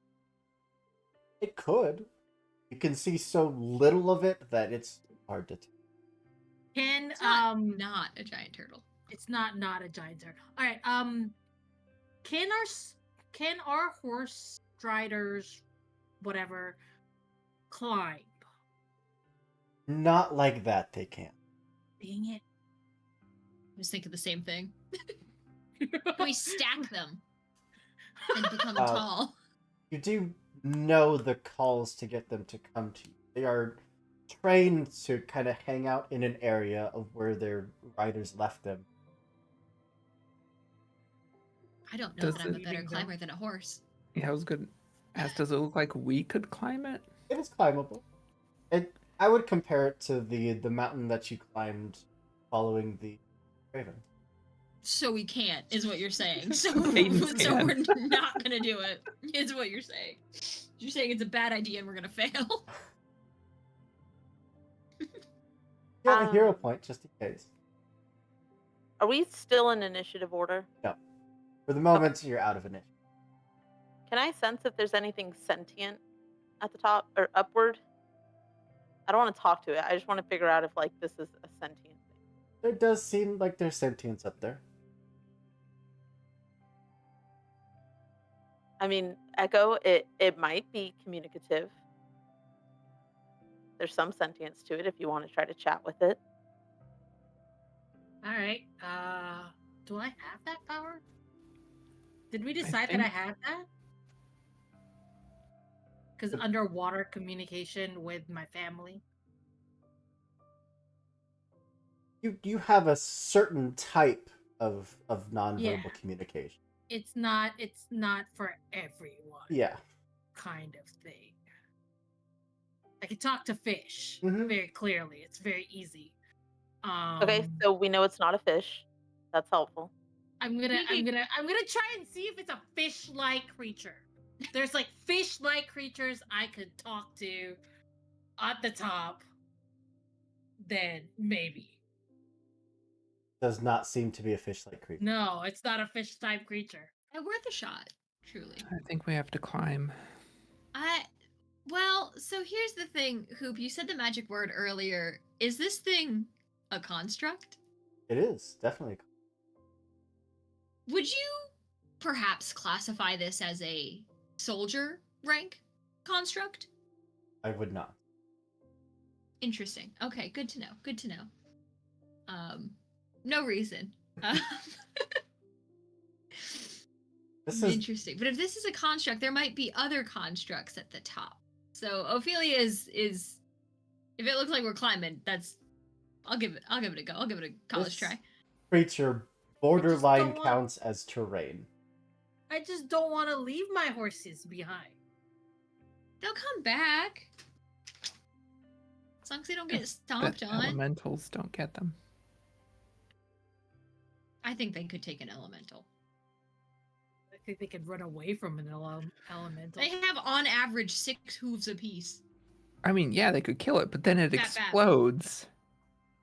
[SPEAKER 1] It could. You can see so little of it that it's hard to tell.
[SPEAKER 6] Can
[SPEAKER 2] It's not a giant turtle.
[SPEAKER 6] it's not a giant turtle. All right. Can our horse riders, whatever, climb?
[SPEAKER 1] Not like that, they can't.
[SPEAKER 6] Dang it.
[SPEAKER 2] I was thinking the same thing. Can we stack them and become
[SPEAKER 1] Uh,
[SPEAKER 2] tall?
[SPEAKER 1] You do know the calls to get them to come to you. They are trained to kind of hang out in an area of where their riders left them.
[SPEAKER 2] I don't know
[SPEAKER 3] Does
[SPEAKER 2] that I'm a
[SPEAKER 3] it-
[SPEAKER 2] better
[SPEAKER 6] Leaving them?
[SPEAKER 2] climber than a horse.
[SPEAKER 3] Yeah, I was good. Does it look like we could climb it?
[SPEAKER 1] It is climbable. I would compare it to the mountain that you climbed following the Raven.
[SPEAKER 2] So we can't, is what you're saying. So,
[SPEAKER 3] Cadence
[SPEAKER 2] so
[SPEAKER 3] can.
[SPEAKER 2] we're not gonna do it, is what you're saying. You're saying it's a bad idea and we're gonna fail.
[SPEAKER 1] You have a hero
[SPEAKER 5] Um,
[SPEAKER 1] point, just in case.
[SPEAKER 5] Are we still in initiative order?
[SPEAKER 1] For the moment, you're out of initiative.
[SPEAKER 5] Can I sense if there's anything sentient at the top or upward? I don't want to talk to it. I just want to figure out if like this is a sentient thing.
[SPEAKER 1] There does seem like there's sentience up there.
[SPEAKER 5] I mean, Echo, it might be communicative. There's some sentience to it if you want to try to chat with it.
[SPEAKER 6] All right. Do I have that power? Did we decide that I
[SPEAKER 3] think-
[SPEAKER 6] have that? Because underwater communication with my family.
[SPEAKER 1] You have a certain type of nonverbal
[SPEAKER 6] Yeah.
[SPEAKER 1] communication.
[SPEAKER 6] It's not for everyone.
[SPEAKER 1] Yeah.
[SPEAKER 6] Kind of thing. I can talk to fish
[SPEAKER 1] Mhm.
[SPEAKER 6] very clearly. It's very easy.
[SPEAKER 5] Okay, so we know it's not a fish. That's helpful.
[SPEAKER 6] I'm gonna try and see if it's a fish-like creature. There's like fish-like creatures I could talk to at the top. Then maybe.
[SPEAKER 1] Does not seem to be a fish-like creature.
[SPEAKER 6] No, it's not a fish-type creature.
[SPEAKER 2] Worth a shot, truly.
[SPEAKER 3] I think we have to climb.
[SPEAKER 2] Well, so here's the thing, Hoop. You said the magic word earlier. Is this thing a construct?
[SPEAKER 1] It is, definitely.
[SPEAKER 2] Would you perhaps classify this as a soldier rank construct?
[SPEAKER 1] I would not.
[SPEAKER 2] Interesting. Okay, good to know. Good to know. No reason.
[SPEAKER 1] This is
[SPEAKER 2] Interesting. But if this is a construct, there might be other constructs at the top. So Ophelia is if it looks like we're climbing, I'll give it a go. I'll give it a college
[SPEAKER 1] This
[SPEAKER 2] try.
[SPEAKER 1] creature borderline
[SPEAKER 6] don't want-
[SPEAKER 1] counts as terrain.
[SPEAKER 6] I just don't want to leave my horses behind.
[SPEAKER 2] They'll come back. As long as they don't get
[SPEAKER 3] If
[SPEAKER 2] stomped
[SPEAKER 3] the
[SPEAKER 2] on.
[SPEAKER 3] Elementals don't get them.
[SPEAKER 2] I think they could take an elemental.
[SPEAKER 6] I think they could run away from an elemental.
[SPEAKER 2] They have on average 6 hooves apiece.
[SPEAKER 3] I mean, yeah, they could kill it, but then it
[SPEAKER 2] Bap, bap.
[SPEAKER 3] explodes.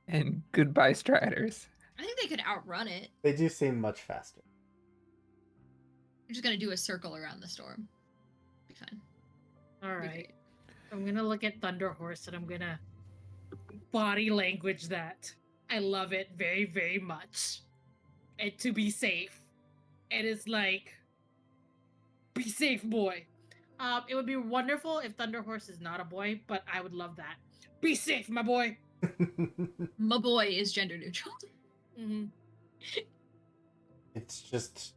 [SPEAKER 3] And goodbye, Striders.
[SPEAKER 2] I think they could outrun it.
[SPEAKER 1] They do seem much faster.
[SPEAKER 2] We're just gonna do a circle around the storm. Be fine.
[SPEAKER 6] All
[SPEAKER 2] Be
[SPEAKER 6] right.
[SPEAKER 2] great.
[SPEAKER 6] I'm gonna look at Thunder Horse and I'm gonna body language that. I love it very, very much. And to be safe. And it's like, be safe, boy. It would be wonderful if Thunder Horse is not a boy, but I would love that. Be safe, my boy.
[SPEAKER 2] My boy is gender neutral.
[SPEAKER 6] Mm-hmm.
[SPEAKER 1] It's just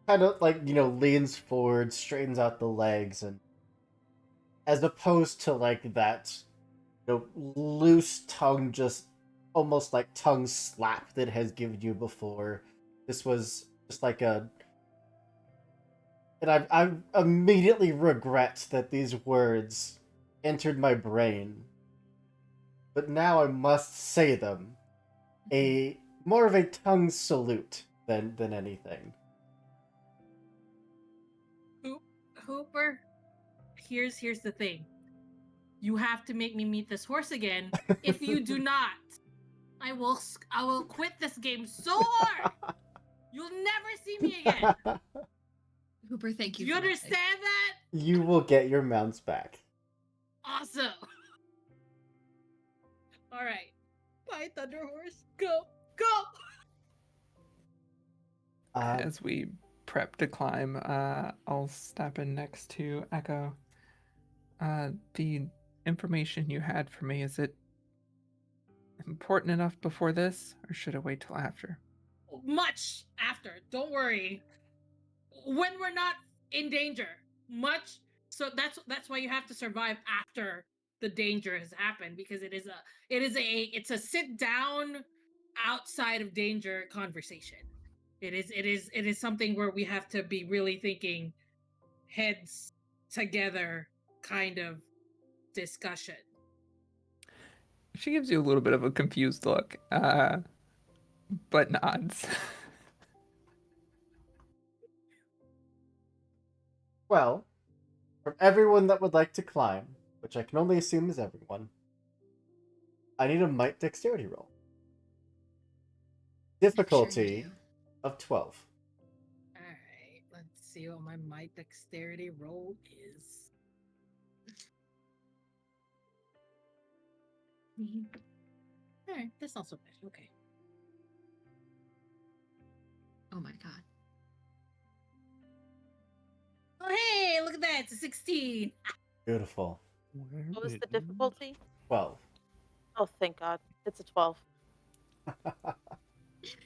[SPEAKER 1] kind of like, leans forward, straightens out the legs, and as opposed to like that, loose tongue, just almost like tongue slap that has given you before. This was just like a. And I immediately regret that these words entered my brain, but now I must say them. A more of a tongue salute than anything.
[SPEAKER 6] Hooper, here's the thing. You have to make me meet this horse again. If you do not, I will quit this game so hard. You'll never see me again.
[SPEAKER 2] Hooper, thank
[SPEAKER 6] Do
[SPEAKER 2] you.
[SPEAKER 6] you
[SPEAKER 2] for that.
[SPEAKER 6] understand that?
[SPEAKER 1] You will get your mounts back.
[SPEAKER 6] Awesome. All right. Bye, Thunder Horse. Go.
[SPEAKER 3] As we prep to climb, I'll step in next to Echo. The information you had for me, is it important enough before this, or should I wait till after?
[SPEAKER 6] Much after. Don't worry. When we're not in danger. Much. So that's why you have to survive after the danger has happened, because it's a sit down outside of danger conversation. It is something where we have to be really thinking heads together kind of discussion.
[SPEAKER 3] She gives you a little bit of a confused look, but nods.
[SPEAKER 1] Well, from everyone that would like to climb, which I can only assume is everyone, I need a might dexterity roll. Difficulty of 12.
[SPEAKER 6] All right, let's see what my might dexterity roll is. All right, that's not so bad. Okay.
[SPEAKER 2] Oh my god.
[SPEAKER 6] Oh, hey, look at that. It's a 16.
[SPEAKER 1] Beautiful.
[SPEAKER 5] What was the difficulty?
[SPEAKER 1] 12.
[SPEAKER 5] Oh, thank God. It's a 12.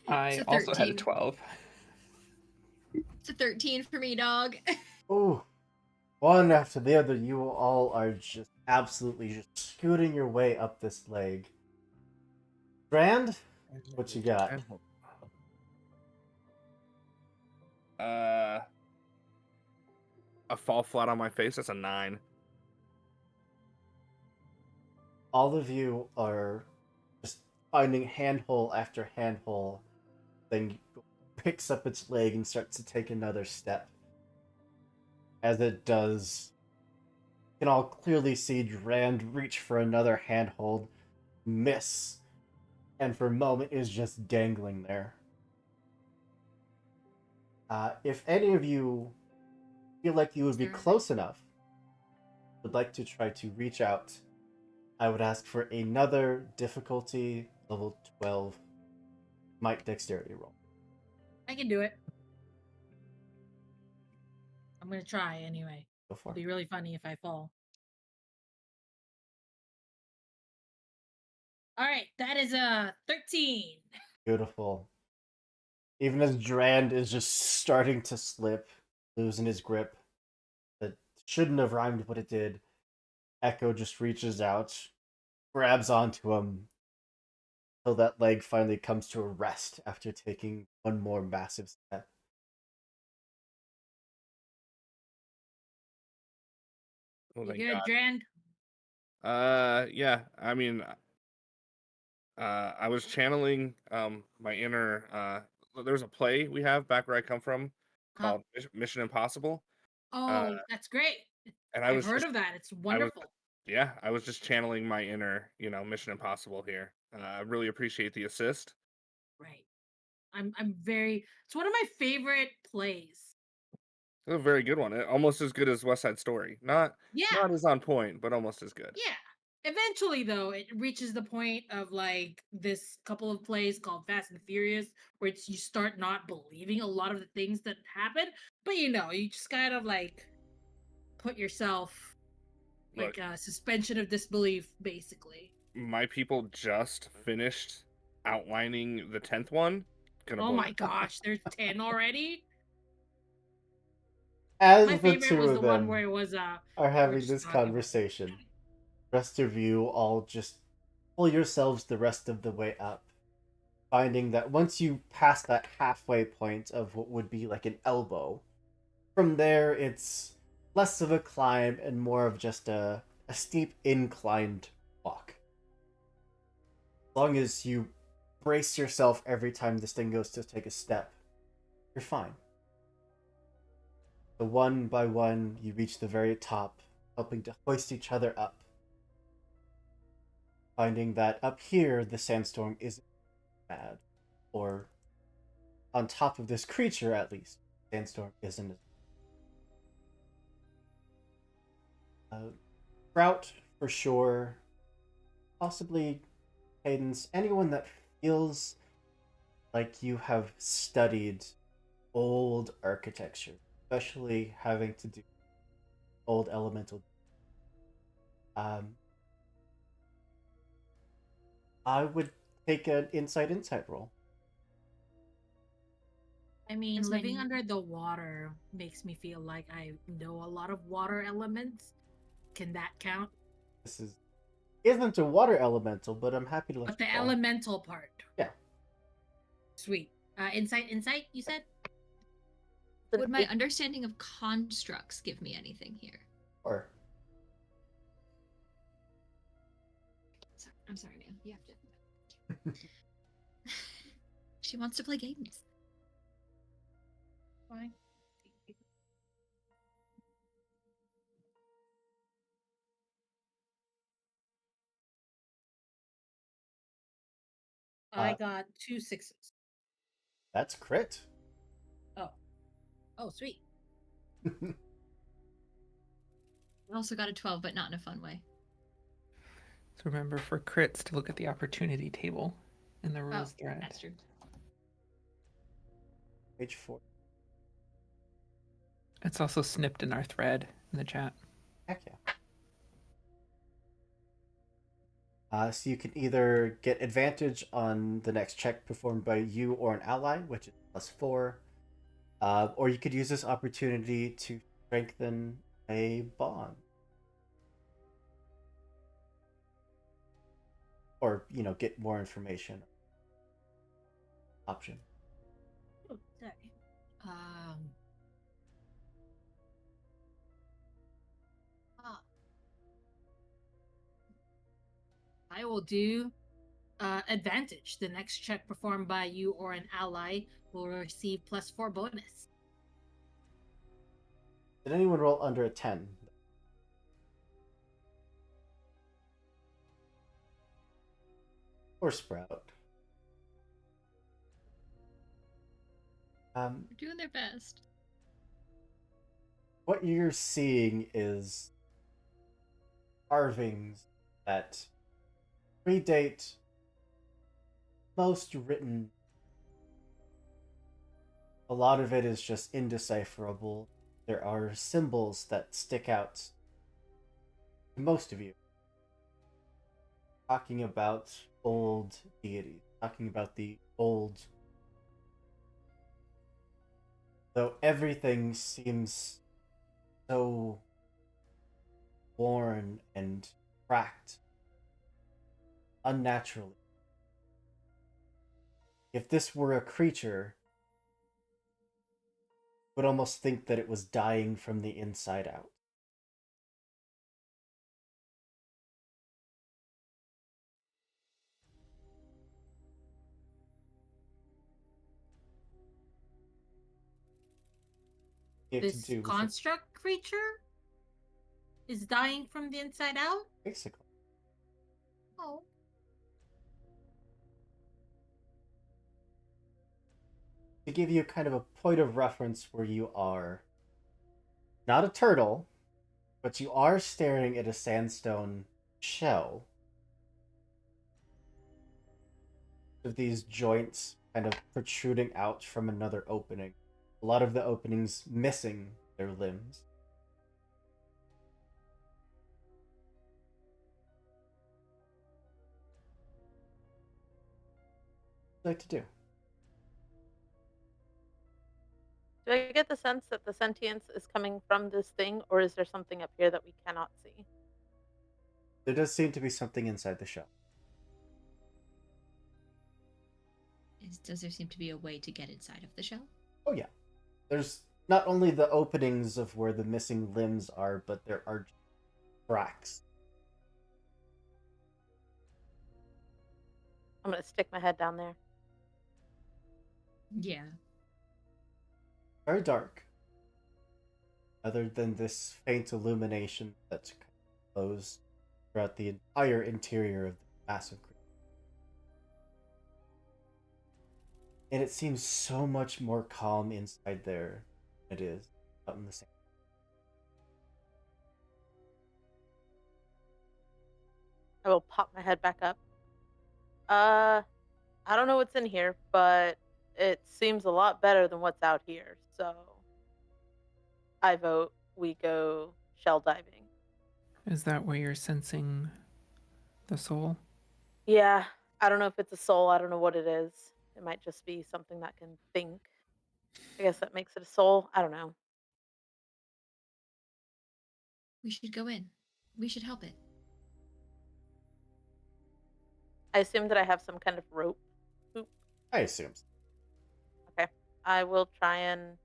[SPEAKER 3] I
[SPEAKER 2] It's a
[SPEAKER 3] also had a
[SPEAKER 2] 13.
[SPEAKER 3] 12.
[SPEAKER 2] It's a 13 for me, dog.
[SPEAKER 1] Ooh. One after the other, you all are just absolutely just scooting your way up this leg. Brand, what you got?
[SPEAKER 4] A fall flat on my face. That's a 9.
[SPEAKER 1] All of you are just finding handhole after handhole. Then picks up its leg and starts to take another step. As it does, you can all clearly see Drand reach for another handhold, miss, and for a moment is just dangling there. If any of you feel like you would be close enough, would like to try to reach out, I would ask for another difficulty level 12 might dexterity roll.
[SPEAKER 6] I can do it. I'm going to try anyway.
[SPEAKER 1] Go for
[SPEAKER 6] It'll
[SPEAKER 1] it.
[SPEAKER 6] be really funny if I fall. All right, that is a 13.
[SPEAKER 1] Beautiful. Even as Drand is just starting to slip, losing his grip, that shouldn't have rhymed, but it did. Echo just reaches out, grabs onto him, till that leg finally comes to a rest after taking one more massive step.
[SPEAKER 4] Oh,
[SPEAKER 6] You
[SPEAKER 4] thank
[SPEAKER 6] good,
[SPEAKER 4] God.
[SPEAKER 6] Drand?
[SPEAKER 4] Yeah. I mean, I was channeling my inner. There's a play we have back where I come from
[SPEAKER 6] Huh?
[SPEAKER 4] called Mission Impossible.
[SPEAKER 6] Oh, that's great.
[SPEAKER 4] And I
[SPEAKER 6] I've
[SPEAKER 4] was
[SPEAKER 6] heard
[SPEAKER 4] just,
[SPEAKER 6] of that. It's
[SPEAKER 4] I was,
[SPEAKER 6] wonderful.
[SPEAKER 4] yeah, I was just channeling my inner, Mission Impossible here. I really appreciate the assist.
[SPEAKER 6] Right. I'm very. It's one of my favorite plays.
[SPEAKER 4] It's a very good one. Almost as good as West Side Story. Not
[SPEAKER 6] Yeah.
[SPEAKER 4] as on point, but almost as good.
[SPEAKER 6] Yeah. Eventually, though, it reaches the point of like this couple of plays called Fast and Furious, where you start not believing a lot of the things that happen. But you just kind of like put yourself
[SPEAKER 4] Look,
[SPEAKER 6] like a suspension of disbelief, basically.
[SPEAKER 4] my people just finished outlining the 10th one. Gonna
[SPEAKER 6] Oh
[SPEAKER 4] blow
[SPEAKER 6] my
[SPEAKER 4] your-
[SPEAKER 6] gosh, there's 10 already.
[SPEAKER 1] As
[SPEAKER 6] My
[SPEAKER 1] the
[SPEAKER 6] favorite
[SPEAKER 1] two
[SPEAKER 6] was
[SPEAKER 1] of
[SPEAKER 6] the one
[SPEAKER 1] them
[SPEAKER 6] where it was
[SPEAKER 1] are
[SPEAKER 6] we're
[SPEAKER 1] having
[SPEAKER 6] just
[SPEAKER 1] this
[SPEAKER 6] talking about-
[SPEAKER 1] conversation, rest of you all just pull yourselves the rest of the way up, finding that once you pass that halfway point of what would be like an elbow, from there it's less of a climb and more of just a steep inclined walk. As long as you brace yourself every time this thing goes to take a step, you're fine. So one by one, you reach the very top, helping to hoist each other up. Finding that up here, the sandstorm isn't bad. Or, on top of this creature at least, sandstorm isn't as Sprout, for sure. Possibly Cadence. Anyone that feels like you have studied old architecture, especially having to do old elemental. I would take an insight roll.
[SPEAKER 6] I mean,
[SPEAKER 2] As my
[SPEAKER 6] living
[SPEAKER 2] n-
[SPEAKER 6] under the water makes me feel like I know a lot of water elements. Can that count?
[SPEAKER 1] This isn't a water elemental, but I'm happy to let
[SPEAKER 6] But the
[SPEAKER 1] you roll.
[SPEAKER 6] elemental part.
[SPEAKER 1] Yeah.
[SPEAKER 6] Sweet. Insight, you said?
[SPEAKER 2] Would my understanding of constructs give me anything here?
[SPEAKER 1] Or
[SPEAKER 2] I'm sorry, ma'am. You have to. She wants to play games.
[SPEAKER 6] Fine. I got 2 6s.
[SPEAKER 1] that's crit.
[SPEAKER 6] Oh. Oh, sweet.
[SPEAKER 2] I also got a 12, but not in a fun way.
[SPEAKER 3] So remember for crits to look at the opportunity table in the rules thread.
[SPEAKER 2] That's true.
[SPEAKER 1] Page 4.
[SPEAKER 3] It's also snipped in our thread in the chat.
[SPEAKER 1] Heck yeah. So you can either get advantage on the next check performed by you or an ally, which is +4, or you could use this opportunity to strengthen a bond, or get more information. Option.
[SPEAKER 6] Oh, sorry. I will do advantage. The next check performed by you or an ally will receive +4 bonus.
[SPEAKER 1] Did anyone roll under a 10? Or Sprout?
[SPEAKER 2] They're doing their best.
[SPEAKER 1] What you're seeing is carvings that predate most written. A lot of it is just indecipherable. There are symbols that stick out to most of you. Talking about old deities, talking about the old. Though everything seems so worn and cracked, unnaturally. If this were a creature, would almost think that it was dying from the inside out. You have to
[SPEAKER 6] This
[SPEAKER 1] do with it,
[SPEAKER 6] construct creature is dying from the inside out?
[SPEAKER 1] basically.
[SPEAKER 6] Oh.
[SPEAKER 1] To give you kind of a point of reference where you are not a turtle, but you are staring at a sandstone shell. Of these joints kind of protruding out from another opening. A lot of the openings missing their limbs. you like to do?
[SPEAKER 5] Do I get the sense that the sentience is coming from this thing, or is there something up here that we cannot see?
[SPEAKER 1] There does seem to be something inside the shell.
[SPEAKER 2] Does there seem to be a way to get inside of the shell?
[SPEAKER 1] Oh yeah. There's not only the openings of where the missing limbs are, but there are cracks.
[SPEAKER 5] I'm gonna stick my head down there.
[SPEAKER 2] Yeah.
[SPEAKER 1] Very dark. Other than this faint illumination that glows throughout the entire interior of the massive creature. And it seems so much more calm inside there than it is out in the sand.
[SPEAKER 5] I will pop my head back up. I don't know what's in here, but it seems a lot better than what's out here. So I vote we go shell diving.
[SPEAKER 3] Is that where you're sensing the soul?
[SPEAKER 5] Yeah, I don't know if it's a soul. I don't know what it is. It might just be something that can think. I guess that makes it a soul. I don't know.
[SPEAKER 2] We should go in. We should help it.
[SPEAKER 5] I assume that I have some kind of rope. Oop.
[SPEAKER 1] I assume.
[SPEAKER 5] Okay. I will try and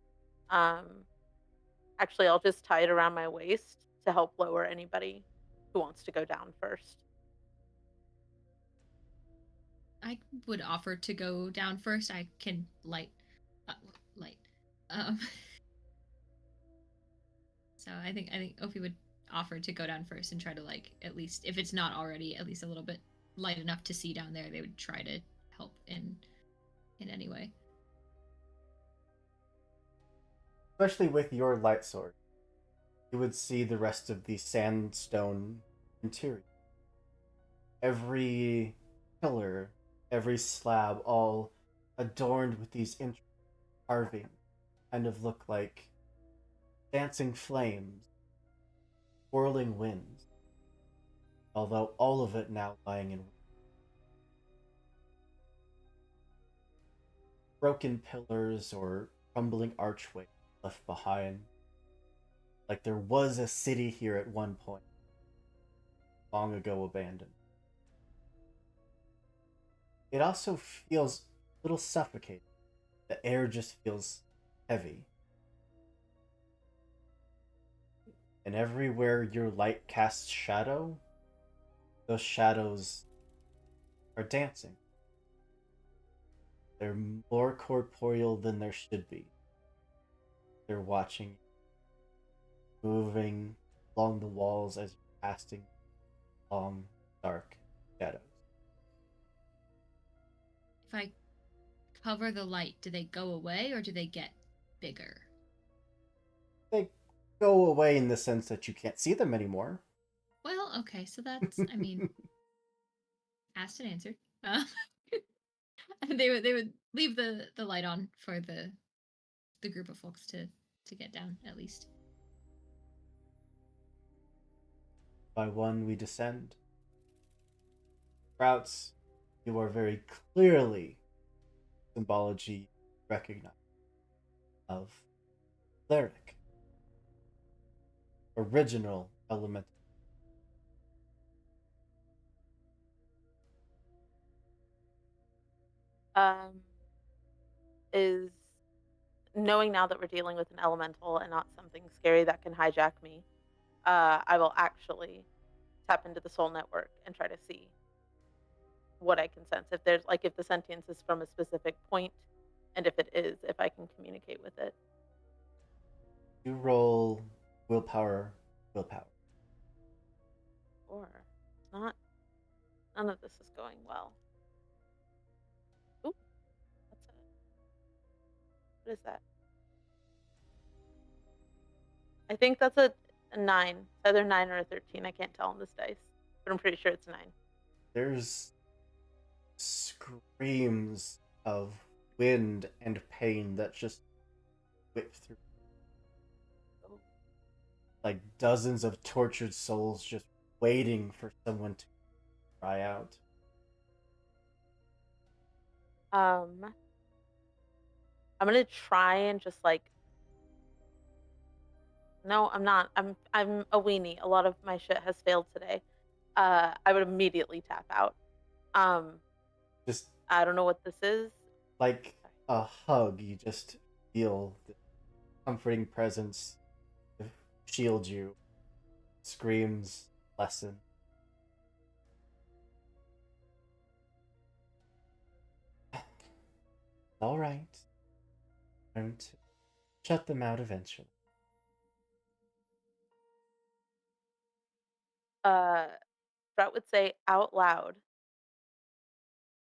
[SPEAKER 5] um actually I'll just tie it around my waist to help lower anybody who wants to go down first.
[SPEAKER 2] I would offer to go down first. I can light. Um. So I think Ophi would offer to go down first and try to at least if it's not already at least a little bit light enough to see down there, they would try to help in any way.
[SPEAKER 1] Especially with your light sword, you would see the rest of the sandstone interior. Every pillar, every slab, all adorned with these intricate carvings, kind of look like dancing flames, whirling winds, although all of it now lying in broken pillars or crumbling archways left behind. Like there was a city here at one point, long ago abandoned. It also feels a little suffocating. The air just feels heavy. And everywhere your light casts shadow, those shadows are dancing. They're more corporeal than there should be. They're watching, moving along the walls as you're casting long, dark shadows.
[SPEAKER 2] If I cover the light, do they go away or do they get bigger?
[SPEAKER 1] They go away in the sense that you can't see them anymore.
[SPEAKER 2] Well, okay, so that's I mean, asked and answered. They would leave the light on for the group of folks to get down at least.
[SPEAKER 1] By one we descend. Sprouts, you are very clearly symbology recognized of cleric. Original elemental.
[SPEAKER 5] Is knowing now that we're dealing with an elemental and not something scary that can hijack me, I will actually tap into the soul network and try to see what I can sense. If there's if the sentience is from a specific point, and if it is, if I can communicate with it.
[SPEAKER 1] You roll willpower, willpower.
[SPEAKER 5] Or not. None of this is going well. Oop. What is that? I think that's a 9. It's either 9 or a 13. I can't tell on this dice, but I'm pretty sure it's 9.
[SPEAKER 1] There's screams of wind and pain that just whip through. Like dozens of tortured souls just waiting for someone to cry out.
[SPEAKER 5] I'm gonna try and just like no, I'm not. I'm a weenie. A lot of my shit has failed today. I would immediately tap out. Um,
[SPEAKER 1] Just
[SPEAKER 5] I don't know what this is.
[SPEAKER 1] like
[SPEAKER 5] Sorry.
[SPEAKER 1] a hug, you just feel the comforting presence to shield you. Screams lessen. All right. Time to shut them out eventually.
[SPEAKER 5] Uh, Sprout would say out loud.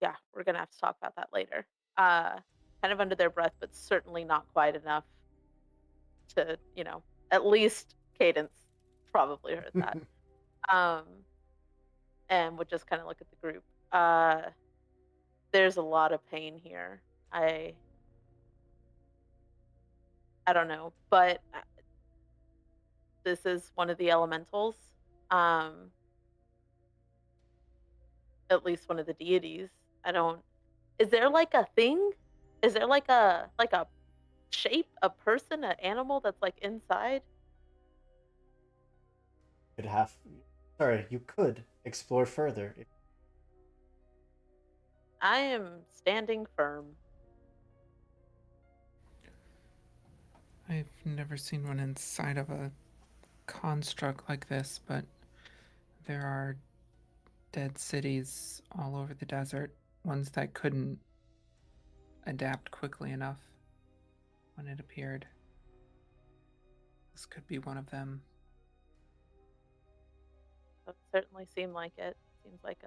[SPEAKER 5] Yeah, we're gonna have to talk about that later. Uh, kind of under their breath, but certainly not quite enough to, at least Cadence probably heard that. Um, and would just kind of look at the group. There's a lot of pain here. I don't know, but this is one of the elementals. Um, at least one of the deities. I don't. Is there like a thing? Is there like a shape, a person, an animal that's like inside?
[SPEAKER 1] Could have. Sorry, you could explore further.
[SPEAKER 5] I am standing firm.
[SPEAKER 3] I've never seen one inside of a construct like this, but there are dead cities all over the desert, ones that couldn't adapt quickly enough when it appeared. This could be one of them.
[SPEAKER 5] It certainly seemed like it. Seems like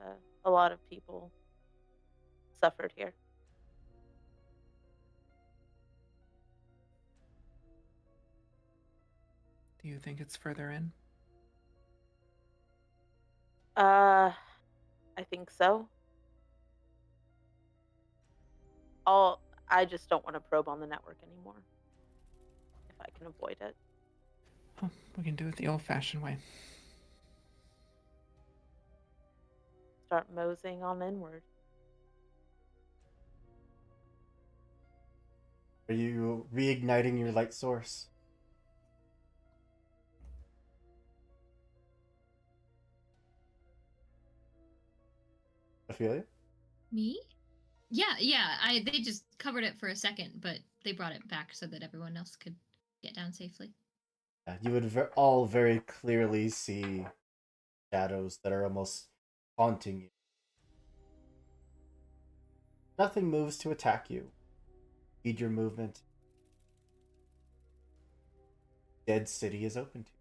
[SPEAKER 5] a lot of people suffered here.
[SPEAKER 3] Do you think it's further in?
[SPEAKER 5] I think so. I just don't want to probe on the network anymore. If I can avoid it.
[SPEAKER 3] Well, we can do it the old-fashioned way.
[SPEAKER 5] Start moseying on inward.
[SPEAKER 1] Are you reigniting your light source? Ophelia?
[SPEAKER 2] Me? Yeah, yeah. They just covered it for a second, but they brought it back so that everyone else could get down safely.
[SPEAKER 1] Yeah, you would all very clearly see shadows that are almost haunting you. Nothing moves to attack you. Feed your movement. Dead City is open to you.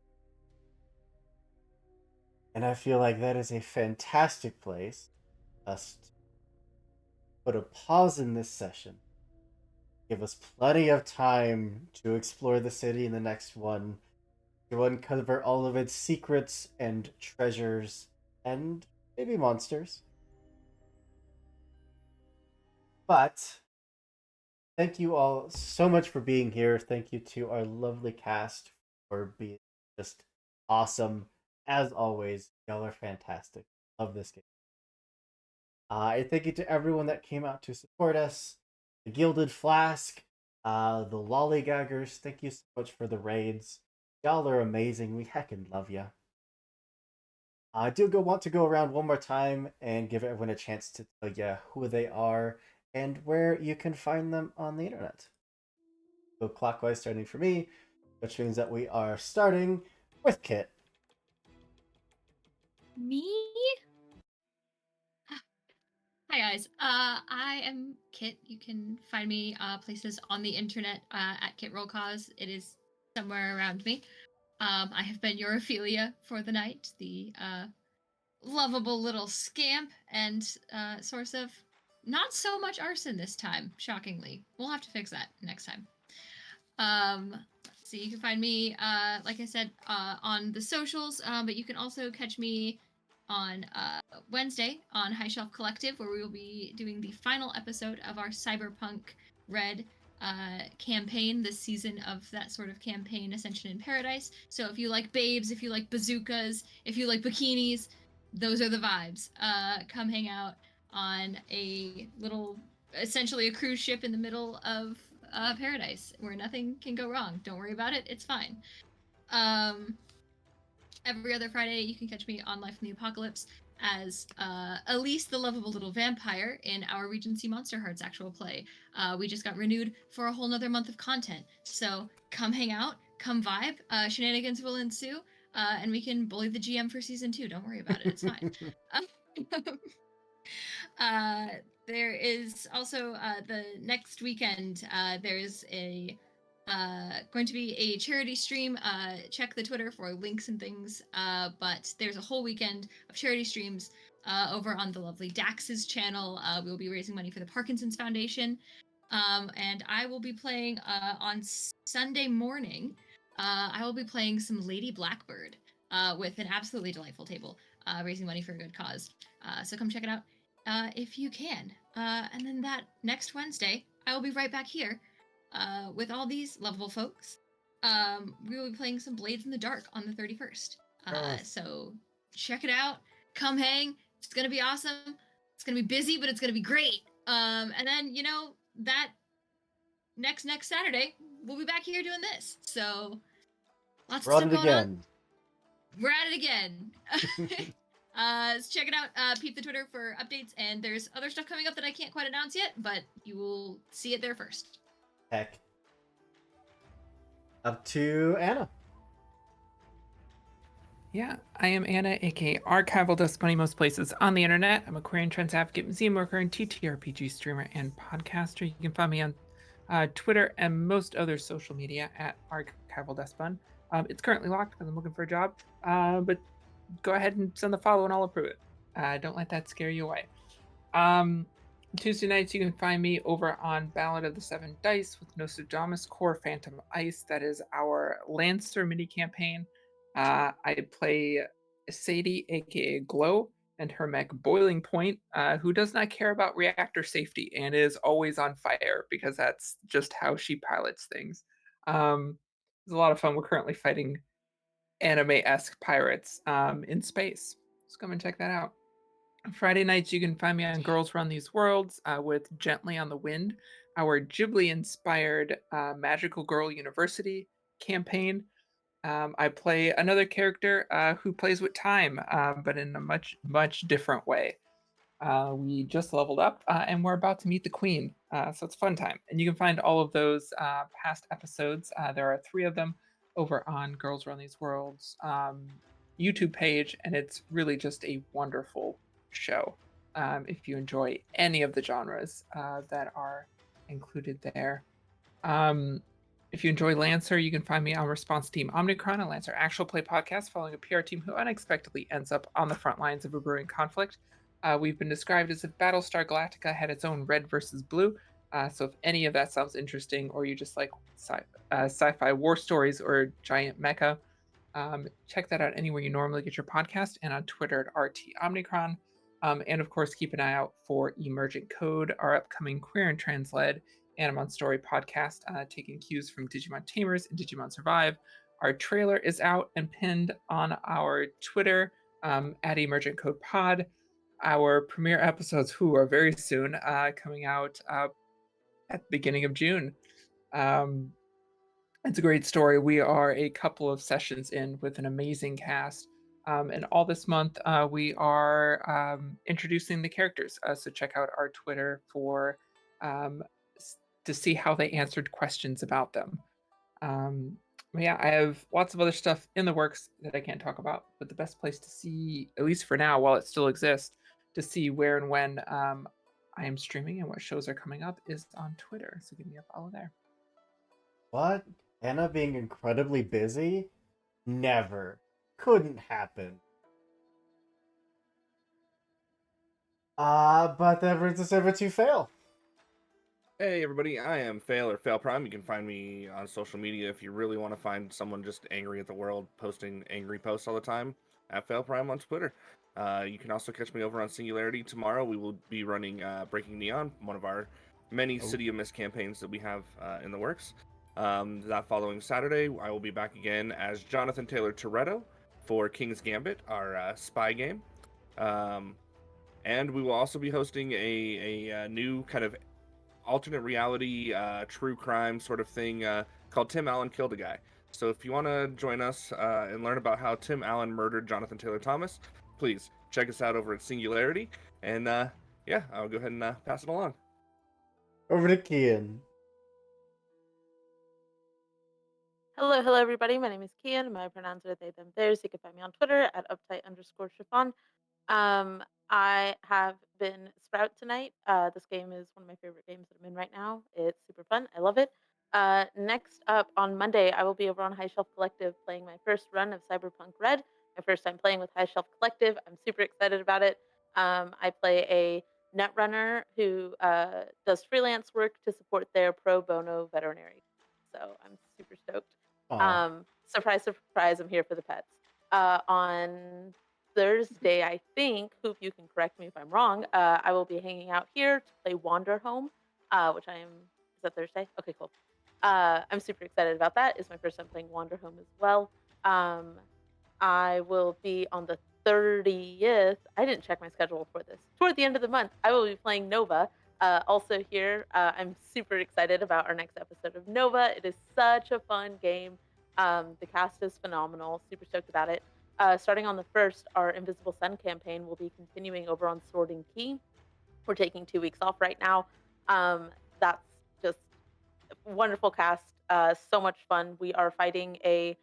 [SPEAKER 1] And I feel like that is a fantastic place us to put a pause in this session. Give us plenty of time to explore the city in the next one, to uncover all of its secrets and treasures, and maybe monsters. But thank you all so much for being here. Thank you to our lovely cast for being just awesome. As always, y'all are fantastic. Love this game. And thank you to everyone that came out to support us. The Gilded Flask, the Lollygaggers, thank you so much for the raids. Y'all are amazing. We heckin' love ya. I do want to go around one more time and give everyone a chance to tell you who they are and where you can find them on the internet. So clockwise starting for me, which means that we are starting with Kit.
[SPEAKER 2] Me? Hi guys. I am Kit. You can find me places on the internet at Kit Roll Cause. It is somewhere around me. I have been your Ophelia for the night, the lovable little scamp and source of not so much arson this time, shockingly. We'll have to fix that next time. So you can find me, like I said, on the socials, but you can also catch me on Wednesday on High Shelf Collective, where we will be doing the final episode of our Cyberpunk Red campaign, this season of that sort of campaign, Ascension in Paradise. So if you like babes, if you like bazookas, if you like bikinis, those are the vibes. Come hang out on a little essentially a cruise ship in the middle of paradise where nothing can go wrong. Don't worry about it. It's fine. Every other Friday, you can catch me on Life in the Apocalypse as Elise, the lovable little vampire, in our Regency Monster Hearts actual play. We just got renewed for a whole nother month of content. So come hang out, come vibe. Shenanigans will ensue, and we can bully the GM for season 2. Don't worry about it. It's fine. There is also the next weekend. There's a going to be a charity stream. Check the Twitter for links and things. But there's a whole weekend of charity streams over on the lovely Dax's channel. We'll be raising money for the Parkinson's Foundation. And I will be playing on Sunday morning. I will be playing some Lady Blackbird with an absolutely delightful table, raising money for a good cause. So come check it out if you can. And then that next Wednesday, I will be right back here with all these lovable folks. We will be playing some Blades in the Dark on the 31st. So check it out. Come hang. It's going to be awesome. It's going to be busy, but it's going to be great. And then, that next Saturday, we'll be back here doing this. So lots of stuff going on. We're at it again. So check it out. Peep the Twitter for updates, and there's other stuff coming up that I can't quite announce yet, but you will see it there first.
[SPEAKER 1] Heck. Up to Anna.
[SPEAKER 3] Yeah, I am Anna, aka Archival Dust Bunny most places on the internet. I'm a queer and trans advocate, museum worker, and TTRPG streamer and podcaster. You can find me on Twitter and most other social media at Archival Dust Bun. It's currently locked because I'm looking for a job, but go ahead and send the follow and I'll approve it. Don't let that scare you away. Tuesday nights, you can find me over on Ballad of the Seven Dice with Nostradamus Core Phantom Ice. That is our Lancer mini campaign. I play Sadie, aka Glow, and her mech Boiling Point, who does not care about reactor safety and is always on fire because that's just how she pilots things. It's a lot of fun. We're currently fighting anime-esque pirates in space. So come and check that out. Friday nights, you can find me on Girls Run These Worlds with Gently on the Wind, our Ghibli-inspired Magical Girl University campaign. I play another character who plays with time, but in a much, much different way. We just leveled up, and we're about to meet the Queen, so it's a fun time. And you can find all of those past episodes. There are 3 of them over on Girls Run These Worlds YouTube page, and it's really just a wonderful show. If you enjoy any of the genres that are included there. If you enjoy Lancer, you can find me on Response Team Omnicron, a Lancer actual play podcast following a PR team who unexpectedly ends up on the front lines of a brewing conflict. We've been described as if Battlestar Galactica had its own red versus blue. So if any of that sounds interesting, or you just like sci-fi war stories or giant mecha, check that out anywhere you normally get your podcast and on Twitter at RT Omnicron. And of course, keep an eye out for Emergent Code, our upcoming queer and trans-led Animon Story podcast, taking cues from Digimon Tamers and Digimon Survive. Our trailer is out and pinned on our Twitter at Emergent Code Pod. Our premiere episodes, are very soon, coming out at the beginning of June. It's a great story. We are a couple of sessions in with an amazing cast. And all this month, we are introducing the characters. So check out our Twitter for to see how they answered questions about them. Yeah, I have lots of other stuff in the works that I can't talk about, but the best place to see, at least for now, while it still exists, to see where and when I am streaming and what shows are coming up is on Twitter. So give me a follow there.
[SPEAKER 1] What? Anna being incredibly busy? Never. Couldn't happen. But that brings us over to Fail.
[SPEAKER 4] Hey everybody, I am Fail or Fail Prime. You can find me on social media if you really want to find someone just angry at the world, posting angry posts all the time, at Fail Prime on Twitter. You can also catch me over on Singularity tomorrow. We will be running Breaking Neon, one of our many City of Mist campaigns that we have in the works. That following Saturday, I will be back again as Jonathan Taylor Toretto for King's Gambit, our spy game. And we will also be hosting a new kind of alternate reality, true crime sort of thing called Tim Allen Killed a Guy. So if you want to join us and learn about how Tim Allen murdered Jonathan Taylor Thomas, please check us out over at Singularity. And yeah, I'll go ahead and pass it along.
[SPEAKER 1] Over to Kian.
[SPEAKER 5] Hello, everybody. My name is Kian. My pronouns are they, them, theirs. You can find me on Twitter at uptight_chiffon. I have been Sprout tonight. This game is one of my favorite games that I'm in right now. It's super fun. I love it. Next up on Monday, I will be over on High Shelf Collective playing my first run of Cyberpunk Red. My first time playing with High Shelf Collective. I'm super excited about it. I play a netrunner who does freelance work to support their pro bono veterinary. So I'm super stoked.
[SPEAKER 1] Aw.
[SPEAKER 5] Surprise, surprise, I'm here for the pets. On Thursday, I think, Hoop, you can correct me if I'm wrong, I will be hanging out here to play Wander Home, which I am, is that Thursday? Okay, cool. I'm super excited about that. It's my first time playing Wander Home as well. I will be on the 30th. I didn't check my schedule for this. Toward the end of the month, I will be playing Nova. Also here, I'm super excited about our next episode of Nova. It is such a fun game. The cast is phenomenal. Super stoked about it. Starting on the 1st, our Invisible Sun campaign will be continuing over on Sword and Key. We're taking 2 weeks off right now. That's just a wonderful cast. So much fun. We are fighting a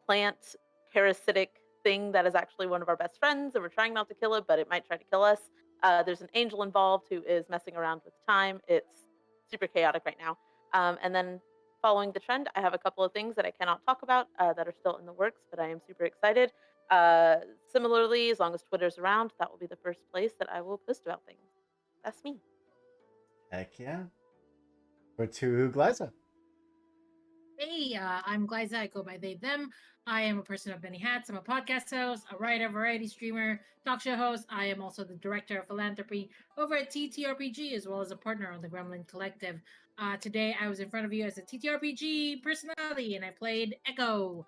[SPEAKER 5] plant parasitic thing that is actually one of our best friends, and we're trying not to kill it, but it might try to kill us. There's an angel involved who is messing around with time. It's super chaotic right now. And then following the trend, I have a couple of things that I cannot talk about that are still in the works, but I am super excited. Similarly, as long as Twitter's around, that will be the first place that I will post about things. That's me.
[SPEAKER 1] Heck yeah. Over to Glyza.
[SPEAKER 6] Hey, I'm Glyza. I go by they, them. I am a person of many hats. I'm a podcast host, a writer, variety streamer, talk show host. I am also the director of philanthropy over at TTRPG, as well as a partner on the Gremlin Collective. Today, I was in front of you as a TTRPG personality, and I played Echo,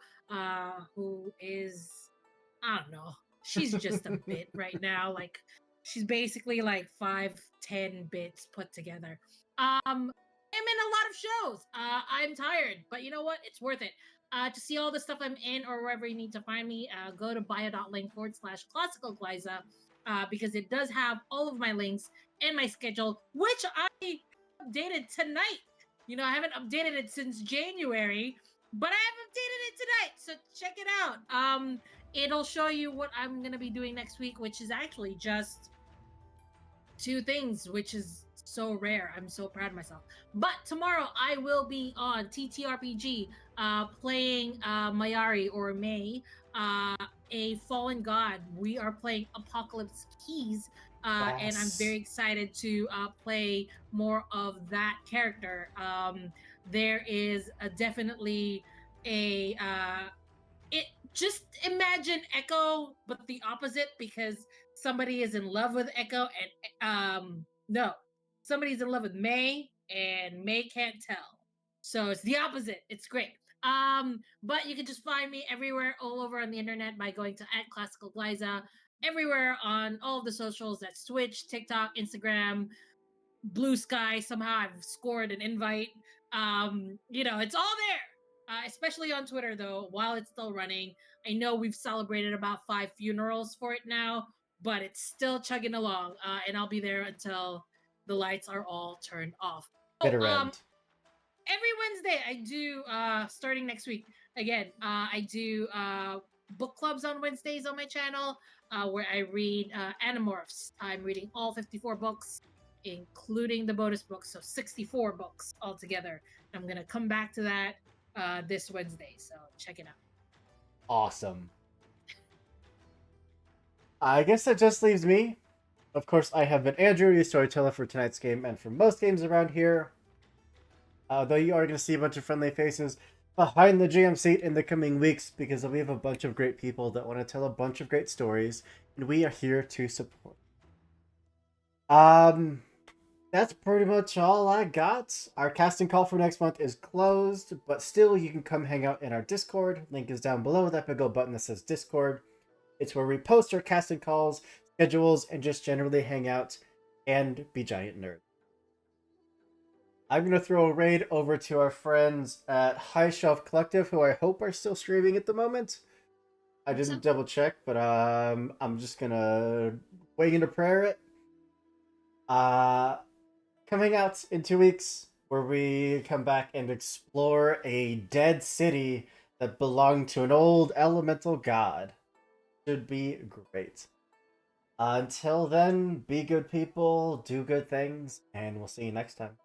[SPEAKER 6] who is, I don't know, she's just a bit right now. Like, she's basically like 5-10 bits put together. I'm in a lot of shows. I'm tired, but you know what? It's worth it. To see all the stuff I'm in or wherever you need to find me, go to bio.link/classical Glyza, because it does have all of my links and my schedule, which I updated tonight. You know, I haven't updated it since January, but I have updated it tonight. So check it out. It'll show you what I'm gonna be doing next week, which is actually just 2 things, which is so rare. I'm so proud of myself. But tomorrow I will be on TTRPG playing Mayari or May, a fallen god. We are playing Apocalypse Keys. And I'm very excited to play more of that character. There is definitely a it just imagine Echo, but the opposite, because somebody is in love with Echo and no, somebody's in love with May and May can't tell. So it's the opposite. It's great. But you can just find me everywhere, all over on the internet by going to @classicalglyza, everywhere on all of the socials. That's Twitch, TikTok, Instagram, Blue Sky. Somehow I've scored an invite. You know, it's all there. Especially on Twitter, though, while it's still running. I know we've celebrated about 5 funerals for it now, but it's still chugging along. And I'll be there until the lights are all turned off.
[SPEAKER 1] Bitter end.
[SPEAKER 6] Every Wednesday I do, starting next week again, I do book clubs on Wednesdays on my channel, where I read Animorphs. I'm reading all 54 books, including the bonus books, so 64 books altogether. I'm gonna come back to that this Wednesday, so check it out.
[SPEAKER 1] Awesome. I guess that just leaves me. Of course, I have been Andrew, your storyteller for tonight's game and for most games around here. Though you are going to see a bunch of friendly faces behind the GM seat in the coming weeks, because we have a bunch of great people that want to tell a bunch of great stories, and we are here to support. That's pretty much all I got. Our casting call for next month is closed, but still you can come hang out in our Discord. Link is down below with that big old button that says Discord. It's where we post our casting calls, schedules, and just generally hang out and be giant nerds. I'm gonna throw a raid over to our friends at High Shelf Collective, who I hope are still streaming at the moment. I
[SPEAKER 2] Hope so.
[SPEAKER 1] didn't double check, but I'm just gonna wing and a prayer it. Coming out in 2 weeks, where we come back and explore a dead city that belonged to an old elemental god. Should be great. Until then, be good people, do good things, and we'll see you next time.